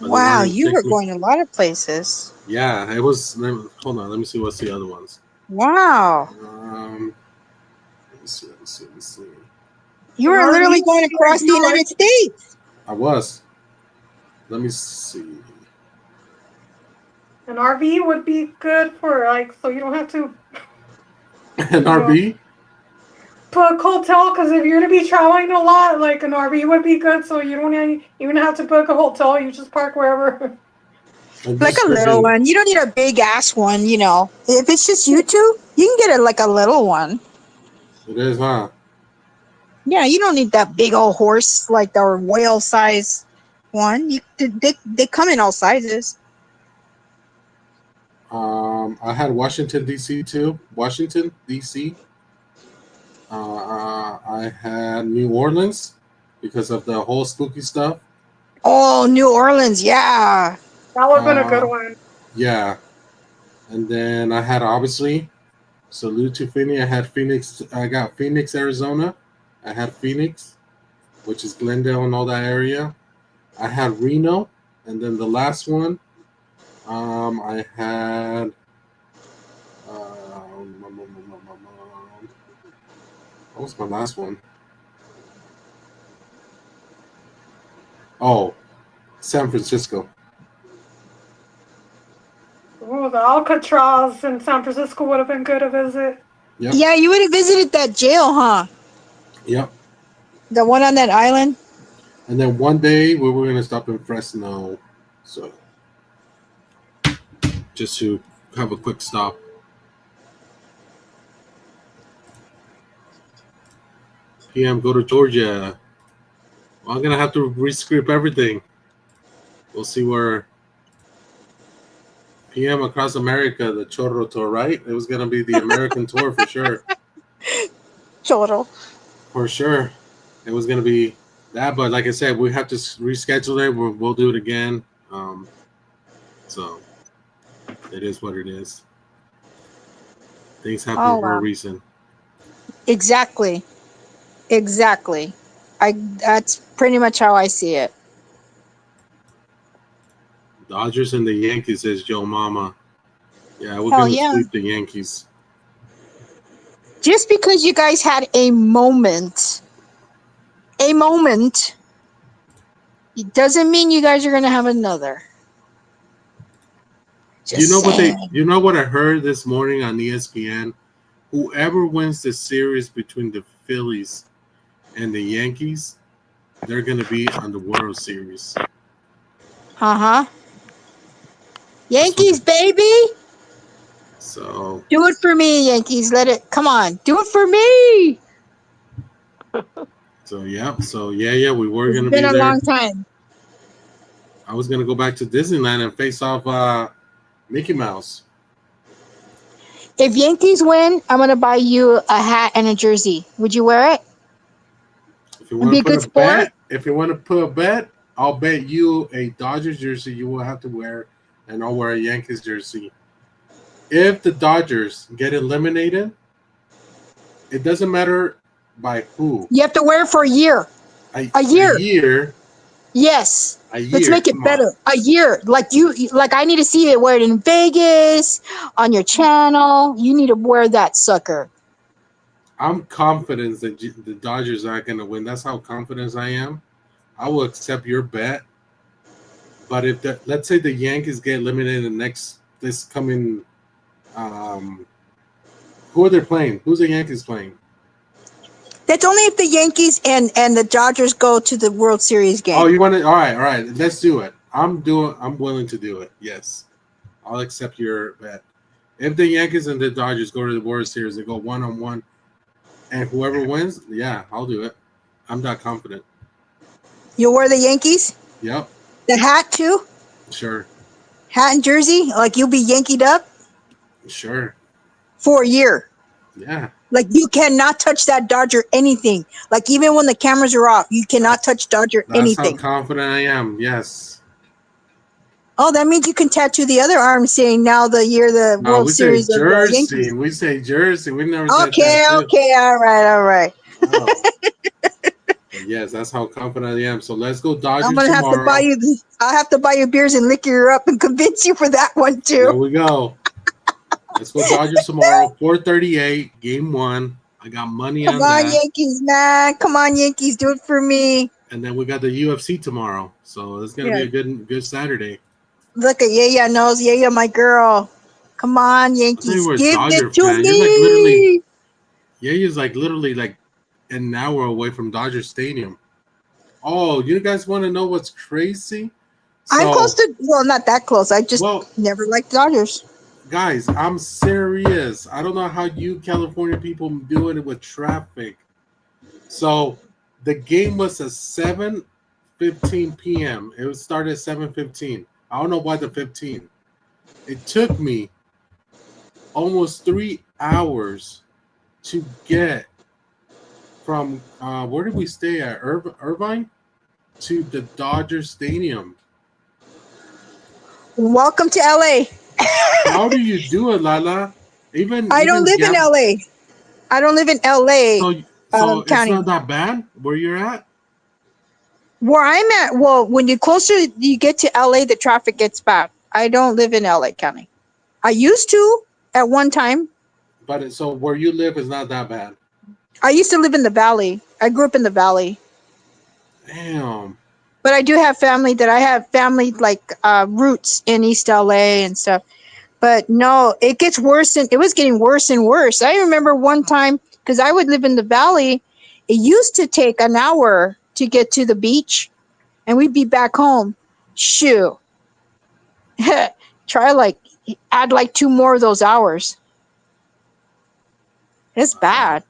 Wow, you were going a lot of places. Yeah, it was. Hold on, let me see what's the other ones. Wow. Let me see. You were literally going across the United States. I was. Let me see. An RV would be good for so you don't have to. An RV? Book hotel, because if you're gonna be traveling a lot, like an RV would be good, so you don't even have to book a hotel. You just park wherever. Like a little one. You don't need a big ass one. If it's just you two, you can get it like a little one. It is, huh? Yeah, you don't need that big old horse like the whale size one. They come in all sizes. I had Washington D.C. too. Washington D.C. I had New Orleans because of the whole spooky stuff. Oh, New Orleans, yeah. That would have been a good one. Yeah. And then I had, obviously, salute to Phoenix. I had Phoenix. I got Phoenix, Arizona. I had Phoenix, which is Glendale and all that area. I had Reno. And then the last one, I had... what was my last one? Oh, San Francisco. Oh, the Alcatraz in San Francisco would have been good to visit. Yep. Yeah, you would have visited that jail, huh? Yep. The one on that island? And then one day we were going to stop in Fresno. So, just to have a quick stop. PM, go to Georgia. Well, I'm going to have to re-script everything. We'll see where... PM across America, the Chorro tour, right? It was going to be the American tour for sure. Chorro. For sure. It was going to be that, but like I said, we have to reschedule it. We'll do it again. So it is what it is. Things happen Oh for a wow. reason. Exactly. Exactly. That's pretty much how I see it. Dodgers and the Yankees, says Joe Mama. Yeah, we're Hell gonna yeah. sweep the Yankees. Just because you guys had a moment, it doesn't mean you guys are gonna have another. You know Just what saying. You know what I heard this morning on ESPN? Whoever wins the series between the Phillies and the Yankees, they're gonna be on the World Series. Uh-huh. Yankees, baby. So Do it for me, Yankees. Come on. Do it for me. yeah, we were It's gonna been be a there. long time. I was gonna go back to Disneyland and face off Mickey Mouse. If Yankees win, I'm gonna buy you a hat and a jersey. Would you wear it? If you And want be to a put good a sport? bet, I'll bet you a Dodgers jersey you will have to wear, and I'll wear a Yankees jersey. If the Dodgers get eliminated, it doesn't matter by who. You have to wear it for a year. A year. A year. Yes. A year. Let's make it better. A year. Like I need to see it, wear it in Vegas, on your channel. You need to wear that sucker. I'm confident that the Dodgers aren't going to win. That's how confident I am. I will accept your bet. But if let's say the Yankees get eliminated this coming, who are they playing? Who's the Yankees playing? That's only if the Yankees and the Dodgers go to the World Series game. Oh, you want to? All right. Let's do it. I'm willing to do it. Yes, I'll accept your bet. If the Yankees and the Dodgers go to the World Series, they go 1-on-1, and whoever wins, yeah, I'll do it. I'm that confident. You'll wear the Yankees? Yep. The hat too? Sure. Hat and jersey? Like you'll be Yankied up? Sure. For a year. Yeah. Like you cannot touch that Dodger anything. Like even when the cameras are off, you cannot touch Dodger anything. That's how confident I am. Yes. Oh, that means you can tattoo the other arm saying now the year the World Series of the Yankees. We say jersey. We never said Okay, tattoo. okay, all right. Oh. Yes, that's how confident I am. So let's go Dodgers I'm gonna have tomorrow. to buy you. I'll have to buy you beers and lick you up and convince you for that one too. There we go. Let's go Dodgers tomorrow. 4:38, game 1. I got money on that. Come on, Yankees, man. Come on, Yankees. Do it for me. And then we got the UFC tomorrow. So it's gonna be a good Saturday. Look at knows. My girl. Come on, Yankees. Give Dodger it to fan. me. He's like literally like an hour away from Dodger Stadium. Oh, you guys want to know what's crazy? I'm close to, not that close. I just never liked Dodgers. Guys, I'm serious. I don't know how you California people do it with traffic. So the game was at 7:15 p.m. It was started at 7:15. I don't know why the 15. It took me almost 3 hours to get from where did we stay at? Irvine to the Dodger Stadium. Welcome to LA. How do you do it, Lala? I don't live in LA. I don't live in LA. So it's County. not that bad where you're at? Where I'm at, when you closer you get to LA, the traffic gets bad. I don't live in LA County. I used to at one time. But so where you live is not that bad. I used to live in the Valley. I grew up in the Valley. Damn. But I do have family like roots in East LA and stuff. But no, it gets worse and it was getting worse and worse. I remember one time, because I would live in the Valley, it used to take an hour to get to the beach and we'd be back home. Shoo. Add like 2 more of those hours. It's bad.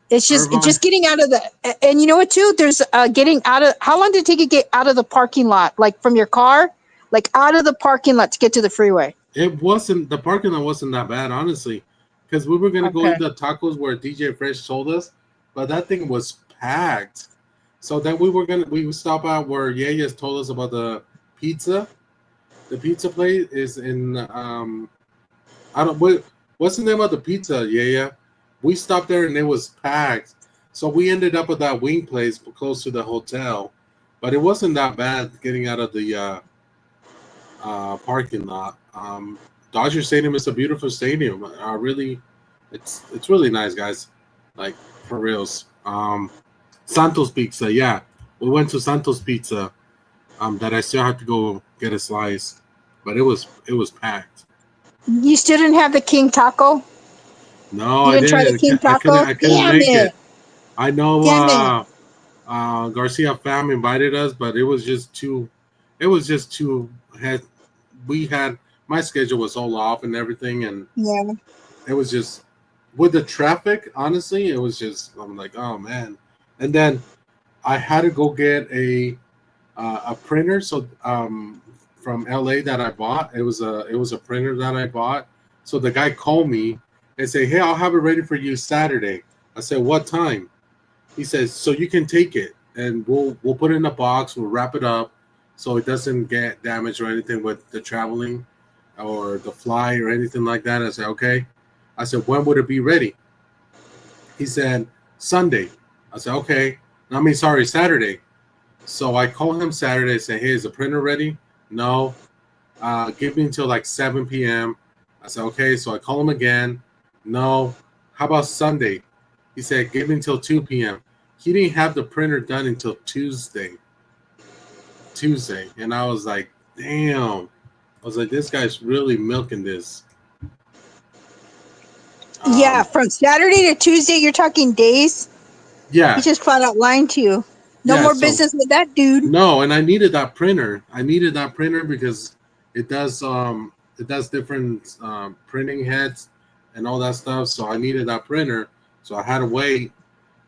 It's just getting out of and you know what too? There's getting out of, how long did it take you to get out of the parking lot? Like from your car? Like out of the parking lot to get to the freeway? The parking lot wasn't that bad, honestly. Because we were going to go eat the tacos where DJ Fresh told us, but that thing was packed. So then we would stop out where Yaya's told us about the pizza. The pizza place is in I don't. What's the name of the pizza? Yeah. We stopped there and it was packed. So we ended up at that wing place close to the hotel, but it wasn't that bad getting out of the parking lot. Dodger Stadium is a beautiful stadium. It's really nice, guys. Like for reals. Santos Pizza, yeah. We went to Santos Pizza. That I still have to go get a slice, but it was packed. You still didn't have the King Taco? No, You I didn't try the didn't. King Taco? I couldn't Damn make it. it. I know Damn it. Garcia fam invited us, but it was just too. It was just too. We had my schedule was all off and everything, and Yeah. it was just with the traffic. Honestly, it was just. I'm like, oh man, and then I had to go get a printer. So from LA that I bought, it was a printer that I bought. So the guy called me and said, "Hey, I'll have it ready for you Saturday." I said, "What time?" He says, "So you can take it and we'll put it in a box. We'll wrap it up so it doesn't get damaged or anything with the traveling or the fly or anything like that." I said, "Okay." I said, "When would it be ready?" He said, "Sunday." I said, "Okay." I mean, sorry, Saturday. So I called him Saturday and said, "Hey, is the printer ready?" "No." Give me until like 7 p.m. I said, "Okay." So I call him again. "No." "How about Sunday?" He said, "Give me until 2 p.m. He didn't have the printer done until Tuesday. And I was like, damn. I was like, this guy's really milking this. Yeah, from Saturday to Tuesday, you're talking days? Yeah. He just flat out lying to you. No more business with that dude. No, and I needed that printer. Because it does different printing heads and all that stuff. So I needed that printer. So I had to wait.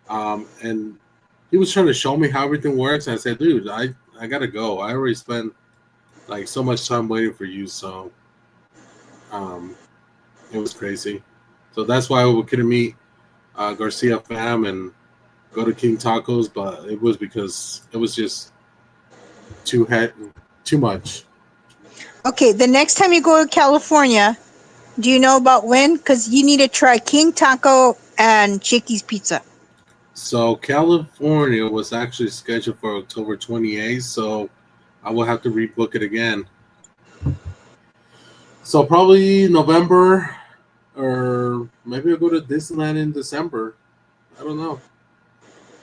And he was trying to show me how everything works. And I said, dude, I gotta go. I already spent like so much time waiting for you. So it was crazy. So that's why we couldn't meet Garcia fam and go to King Tacos, but it was because it was just too much. Okay, the next time you go to California, do you know about when? Because you need to try King Taco and Chicky's Pizza. So California was actually scheduled for October 28th, so I will have to rebook it again. So probably November, or maybe I'll go to Disneyland in December. I don't know.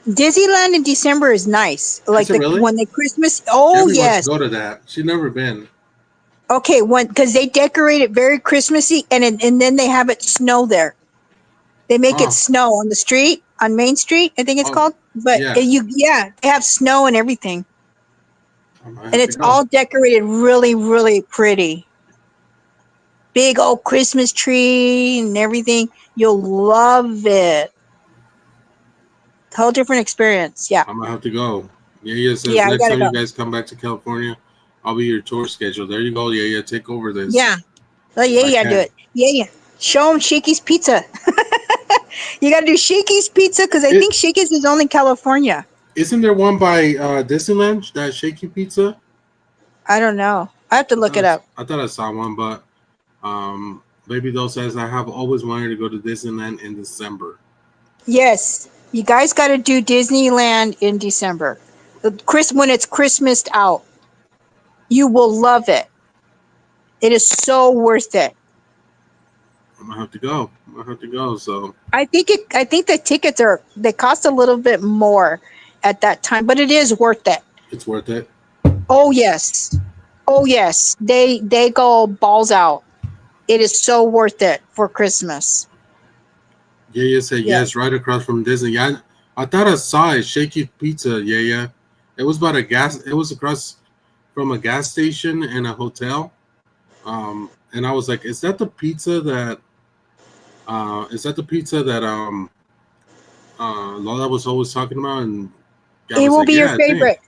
Disneyland in December is nice. Like really? when they Christmas. Oh, Everyone yes. should go to that. She's never been. Okay, because they decorate it very Christmassy, and then they have it snow there. They make it snow on the street, on Main Street, I think it's called. But they have snow and everything. And it's all decorated really, really pretty. Big old Christmas tree and everything. You'll love it. Whole different experience. Yeah. I'm gonna have to go. Yeah. Says next time you guys come back to California, I'll be your tour schedule. There you go. Yeah. Take over this. Yeah. Oh, yeah. Do it. Yeah. Show them Shakey's Pizza. You got to do Shakey's Pizza because I think Shakey's is only in California. Isn't there one by Disneyland, that Shaky Pizza? I don't know. I have to look it up. I thought I saw one, but Baby Doll says I have always wanted to go to Disneyland in December. Yes. You guys got to do Disneyland in December. When it's Christmased out. You will love it. It is so worth it. I'm gonna have to go. So I think the tickets they cost a little bit more at that time, but it is worth it. It's worth it. Oh yes. They go balls out. It is so worth it for Christmas. Yeah. Said yes, right across from Disney. Yeah, I thought I saw it. Shaky Pizza. Yeah. It was by it was across from a gas station and a hotel. And I was like, is that the pizza that Lola was always talking about? And it will be your favorite.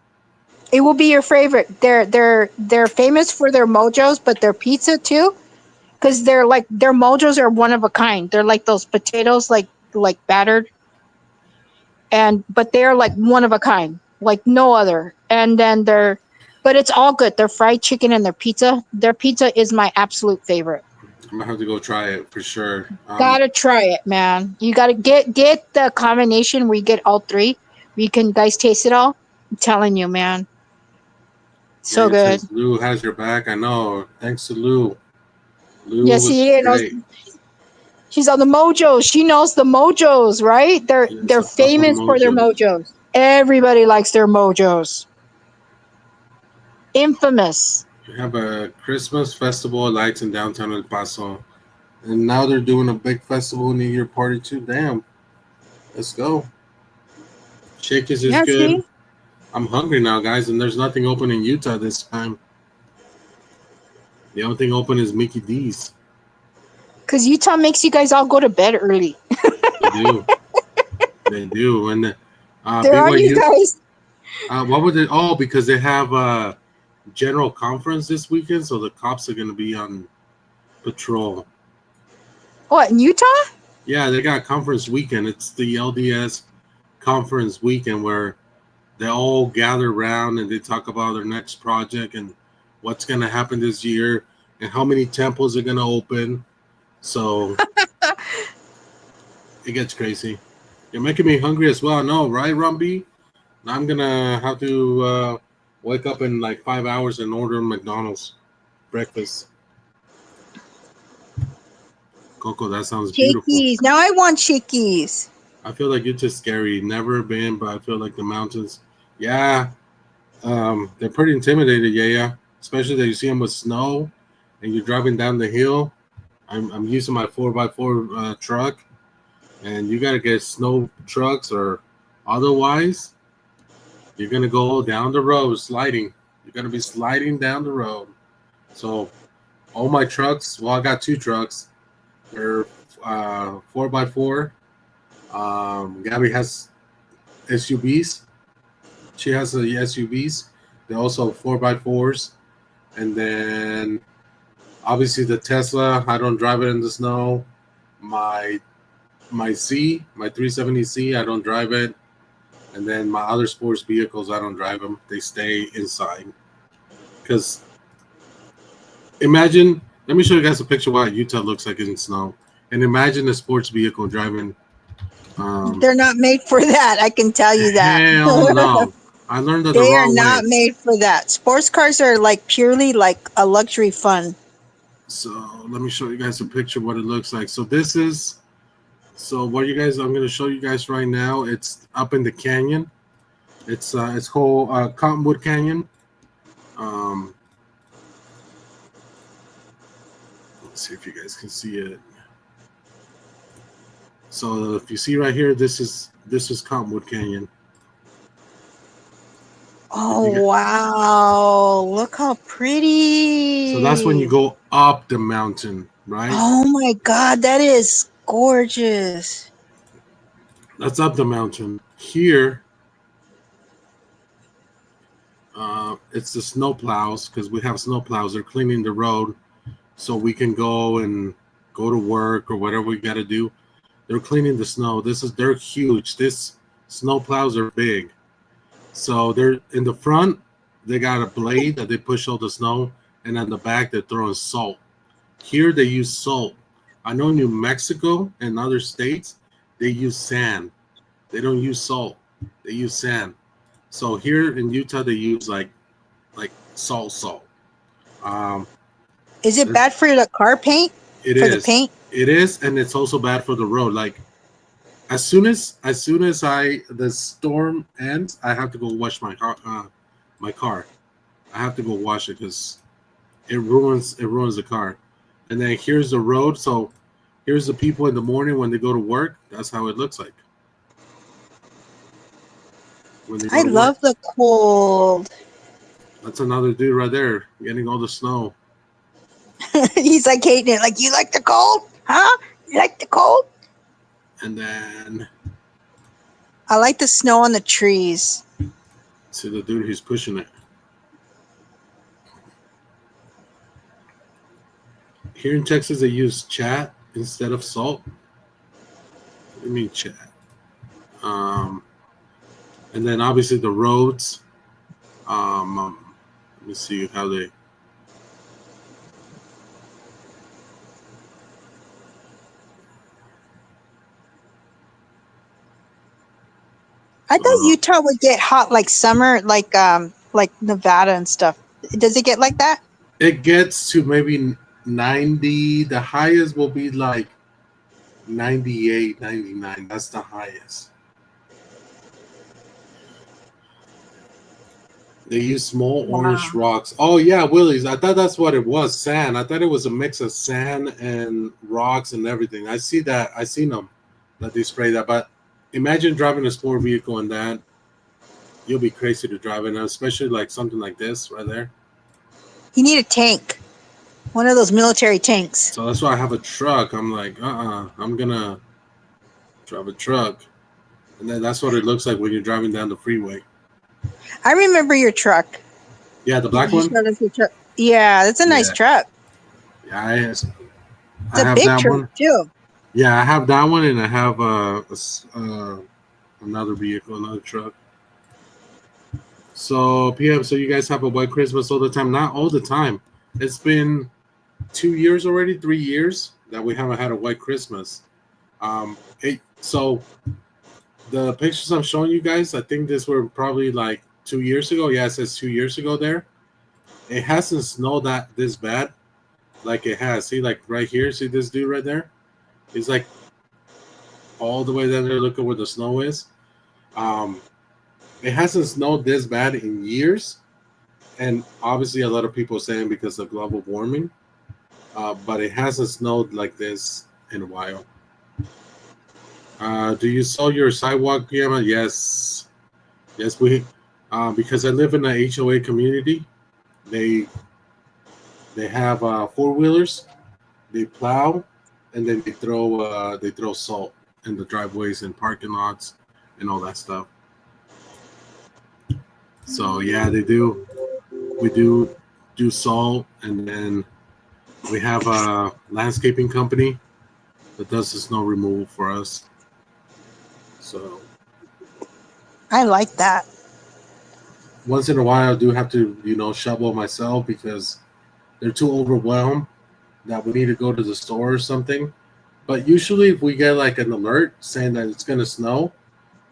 It will be your favorite. They're famous for their mojos, but their pizza too, because their mojos are one of a kind. They're like those potatoes, like battered, but they're like one of a kind, like no other. And then but it's all good. Their fried chicken and their pizza is my absolute favorite. I'm gonna have to go try it for sure. Gotta try it, man. You gotta get the combination where you get all three. You can guys taste it all. I'm telling you, man. So It good. says Lou has your back. I know. Thanks to Lou. Lou Yeah, was see, great. she's on the mojos. She knows the mojos, right? It's They're a Papa famous for their Mojo. mojos. Everybody likes their mojos. Infamous. We have a Christmas festival of lights in downtown El Paso, and now they're doing a big festival New Year party too. Damn, let's go. Shakey's is Yeah, good. see? I'm hungry now, guys, and there's nothing open in Utah this time. The only thing open is Mickey D's. Because Utah makes you guys all go to bed early. They do. They do. And They're on you BYU. guys. What would it? Oh, because they have general conference this weekend, so the cops are going to be on patrol. What, in Utah? Yeah, they got conference weekend. It's the LDS conference weekend where they all gather around and they talk about their next project and what's going to happen this year and how many temples are going to open. So it gets crazy. You're making me hungry as well. No, right, Rumby? I'm going to have to wake up in like 5 hours and order McDonald's breakfast. Coco, that sounds beautiful. Shakey's. Now I want Shakey's. I feel like it's just scary. Never been, but I feel like the mountains. Yeah, they're pretty intimidated. Yeah. Especially that you see them with snow, and you're driving down the hill. I'm using my 4x4 truck, and you gotta get snow trucks, or otherwise, you're gonna go down the road sliding. You're gonna be sliding down the road. So, all my trucks. Well, I got 2 trucks. They're 4x4. Gabby has SUVs. She has the SUVs. They're also 4x4s. And then obviously the Tesla, I don't drive it in the snow. My 370C, I don't drive it. And then my other sports vehicles, I don't drive them. They stay inside. Because imagine, let me show you guys a picture of what Utah looks like in snow. And imagine a sports vehicle driving. They're not made for that. I can tell you that. Hell no. I learned that the They are wrong not way. made for that. Sports cars are like purely like a luxury fun. So let me show you guys a picture of what it looks like. So this is, so what you guys, I'm going to show you guys right now. It's up in the canyon. It's called Cottonwood Canyon. Let's see if you guys can see it. So if you see right here, this is Cottonwood Canyon. Oh, wow. Look how pretty. So that's when you go up the mountain, right? Oh my God, that is gorgeous. That's up the mountain. Here, it's the snow plows, because we have snow plows. They're cleaning the road so we can go to work or whatever we got to do. They're cleaning the snow. They're huge. This snow plows are big. So they're in the front, they got a blade that they push all the snow, and on the back they're throwing salt. Here they use salt. I know in New Mexico and other states they use sand. They don't use salt. They use sand. So here in Utah they use like salt. Is it bad for the car paint? It for is. the paint? It is, and it's also bad for the road. Like as soon as the storm ends, I have to go wash my car. I have to go wash it because it ruins the car. And then here's the road. So here's the people in the morning when they go to work. That's how it looks like. I love the cold. That's another dude right there getting all the snow. He's like hating it. Like, you like the cold? Huh? You like the cold? And then I like the snow on the trees. see the dude who's pushing it. Here in Texas, they use chat instead of salt. What do you mean chat? And then obviously the roads. Let me see how they. I thought Utah would get hot like summer, like Nevada and stuff. Does it get like that? It gets to maybe 90. The highest will be like 98, 99. That's the highest. They use small orange rocks. Oh yeah, Willie's. I thought that's what it was. Sand. I thought it was a mix of sand and rocks and everything. I see that. I seen them that they spray that. But imagine driving a sport vehicle in that. You'll be crazy to drive in, especially like something like this right there. You need a tank, one of those military tanks. So that's why I have a truck. I'm like, I'm gonna drive a truck, and then that's what it looks like when you're driving down the freeway. I remember your truck. Yeah, the black one. Yeah, that's a nice truck. Yeah, it's a big truck too. Yeah, I have that one, and I have another vehicle, another truck. So PM, so you guys have a white Christmas all the time? Not all the time. It's been 2 years already, 3 years that we haven't had a white Christmas. So the pictures I'm showing you guys, I think these were probably like 2 years ago. Yeah, it says 2 years ago there. It hasn't snowed this bad like it has. See, like right here, see this dude right there? He's like all the way down there looking where the snow is. It hasn't snowed this bad in years. And obviously a lot of people are saying because of global warming. But it hasn't snowed like this in a while. Do you saw your sidewalk, Gemma? Yes. Yes, we because I live in a HOA community. They have 4-wheelers, they plow, and then they throw salt in the driveways and parking lots and all that stuff. So yeah, they do. We do salt, and then we have a landscaping company that does the snow removal for us. So I like that. Once in a while, I do have to, shovel myself because they're too overwhelmed that we need to go to the store or something. But usually, if we get like an alert saying that it's going to snow,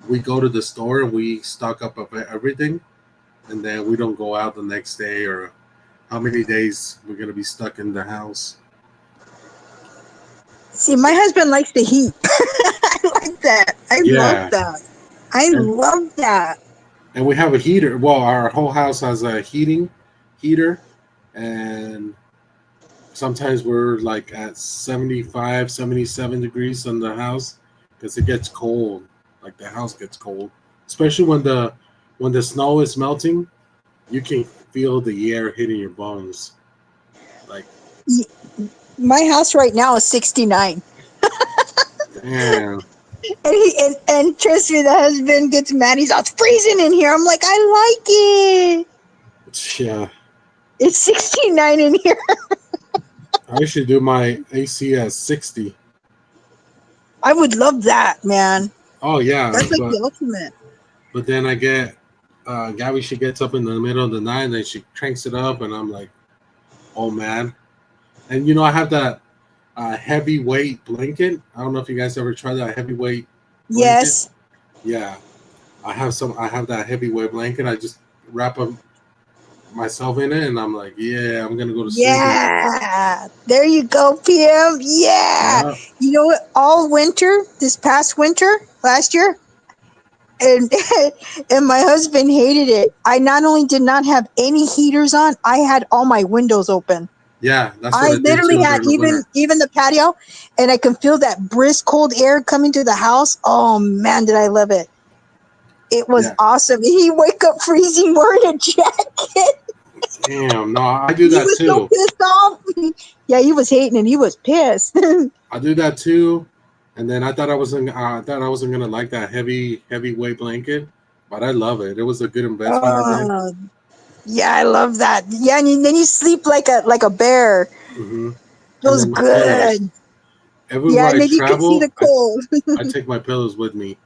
we go to the store and we stock up everything, and then we don't go out the next day or how many days we're going to be stuck in the house. See, my husband likes the heat. I like that. I love that. I love that. And we have a heater. Well, our whole house has a heater, and sometimes we're like at 75, 77 degrees in the house because it gets cold. Like the house gets cold, especially when the snow is melting. You can feel the air hitting your bones. Like my house right now is 69. Damn. And trust me, the husband gets mad. He's all, it's freezing in here. I'm like, I like it. Yeah. It's 69 in here. I should do my AC at 60. I would love that, man. Oh yeah, that's like the ultimate. But then I get Gabby. She gets up in the middle of the night and then she cranks it up, and I'm like, oh man. And I have that heavyweight blanket. I don't know if you guys ever tried that heavyweight blanket. Yes. Yeah, I have that heavyweight blanket. I just wrap up myself in it, and I'm like, yeah, I'm gonna go to sleep. Yeah, there you go, PM. Yeah. You know what? All winter, this past winter, last year, and my husband hated it. I not only did not have any heaters on, I had all my windows open. Yeah, that's what I literally had even the patio, and I can feel that brisk cold air coming through the house. Oh man, did I love it! It was awesome. He wake up freezing wearing a jacket. Damn, no, I do that too. He was so pissed off. Yeah, he was hating and he was pissed. I do that too, and then I thought I wasn't gonna like that heavyweight blanket, but I love it. It was a good investment. Yeah, I love that. Yeah, and then you sleep like a bear. Mm-hmm. Feels good. Everywhere I travel, you can see the cold. I take my pillows with me.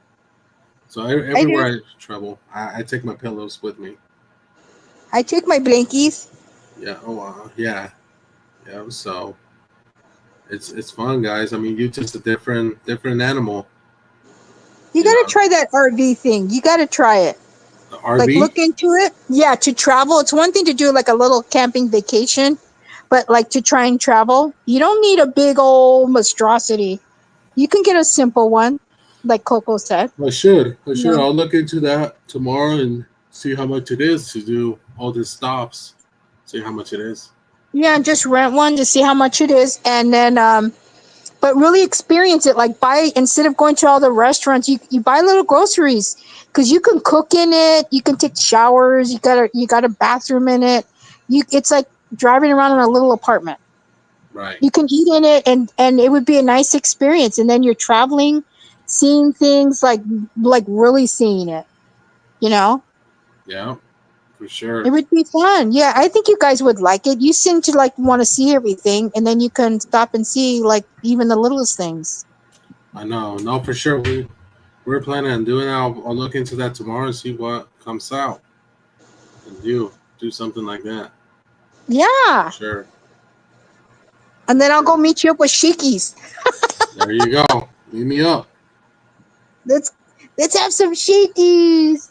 So everywhere I travel, I take my pillows with me. I take my blankies. Yeah. Oh, yeah. Yeah. So it's fun, guys. I mean, you're just a different animal. You got to try that RV thing. You got to try it. The RV? Like, look into it. Yeah, to travel. It's one thing to do like a little camping vacation, but like to try and travel, you don't need a big old monstrosity. You can get a simple one, like Coco said. I should. Yeah. I'll look into that tomorrow and see how much it is to do all these stops. See how much it is. Yeah, just rent one to see how much it is, and then but really experience it. Like, buy, instead of going to all the restaurants, you buy little groceries, because you can cook in it. You can take showers. You got a bathroom in it. It's like driving around in a little apartment. Right. You can eat in it, and it would be a nice experience. And then you're traveling, seeing things, like really seeing it. You know. Yeah, for sure. It would be fun. Yeah, I think you guys would like it. You seem to like want to see everything, and then you can stop and see like even the littlest things. I know. No, for sure. We're planning on doing that. I'll look into that tomorrow and see what comes out. And do something like that. Yeah. Sure. And then I'll go meet you up with Sheikies. There you go. Meet me up. Let's have some Sheikies.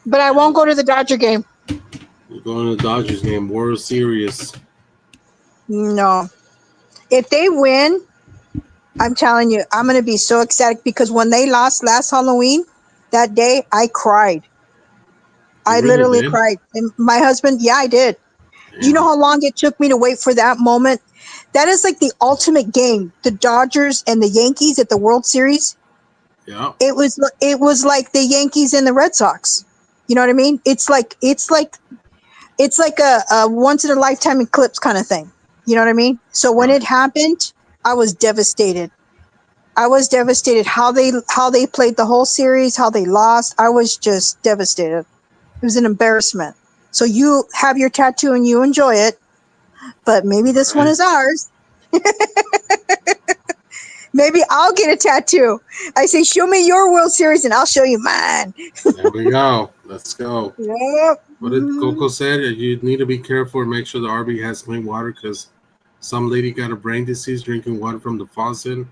But I won't go to the Dodger game. You're going to the Dodgers game. World Series. No. If they win, I'm telling you, I'm going to be so ecstatic, because when they lost last Halloween, that day, I cried. I really literally did? cried. And my husband, yeah, I did. Do you know how long it took me to wait for that moment? That is like the ultimate game. The Dodgers and the Yankees at the World Series. Yeah. It was like the Yankees and the Red Sox. You know what I mean? It's like a once in a lifetime eclipse kind of thing. You know what I mean? So when it happened, I was devastated. How they played the whole series, how they lost. I was just devastated. It was an embarrassment. So you have your tattoo and you enjoy it, but maybe this one is ours. Maybe I'll get a tattoo. I say, show me your World Series and I'll show you mine. There we go. Let's go. Yep. What did Coco said? You need to be careful and make sure the RV has clean water, because some lady got a brain disease drinking water from the faucet.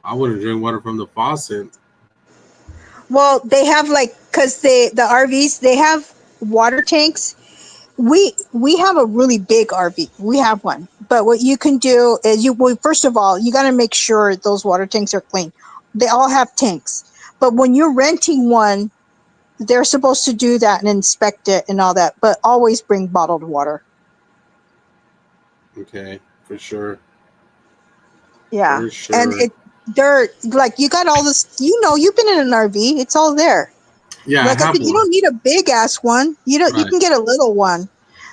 I wouldn't drink water from the faucet. Well, they have because the RVs, they have water tanks. We have a really big RV. We have one. But what you can do is first of all, you got to make sure those water tanks are clean. They all have tanks. But when you're renting one, they're supposed to do that and inspect it and all that. But always bring bottled water. Okay, for sure. Yeah. For sure. And they're like, you got all this, you've been in an RV. It's all there. Yeah, like I said, you don't need a big ass one. You can get a little one,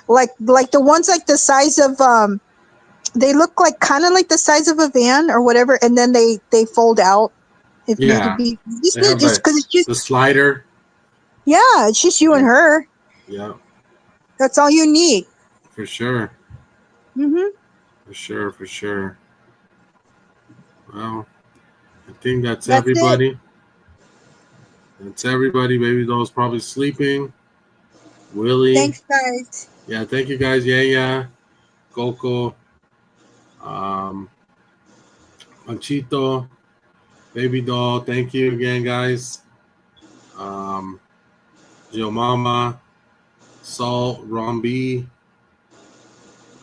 like the ones like the size of they look like kind of like the size of a van or whatever, and then they fold out if need to be. Just because it's just the slider. Yeah, it's just you and her. Yeah. That's all you need. For sure. Mhm. For sure. Well, I think that's everybody. It. That's everybody. Baby doll's probably sleeping. Willie. Thanks, guys. Yeah, thank you guys. Yeah. Coco. Panchito. Baby doll. Thank you again, guys. Joe Mama. Salt. Ron B.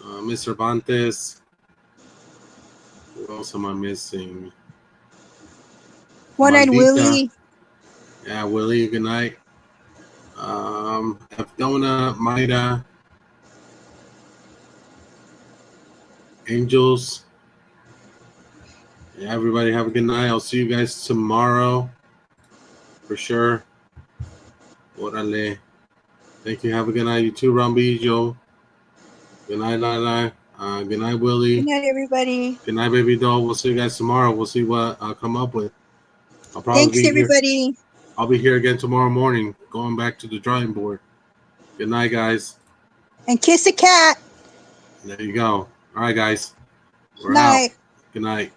Mr. Cervantes. Who else am I missing? One-eyed Willie. Yeah, Willie, good night. Dona, Maida, Angels. Yeah, everybody have a good night. I'll see you guys tomorrow for sure. Orale. Thank you. Have a good night. You too, Rambi, Joe. Good night, Lala. Good night, Willie. Good night, everybody. Good night, baby doll. We'll see you guys tomorrow. We'll see what I'll come up with. I'll probably Thanks, everybody. I'll be here again tomorrow morning, going back to the drawing board. Good night, guys. And kiss a cat. There you go. All right, guys. We're Night. out. Good night.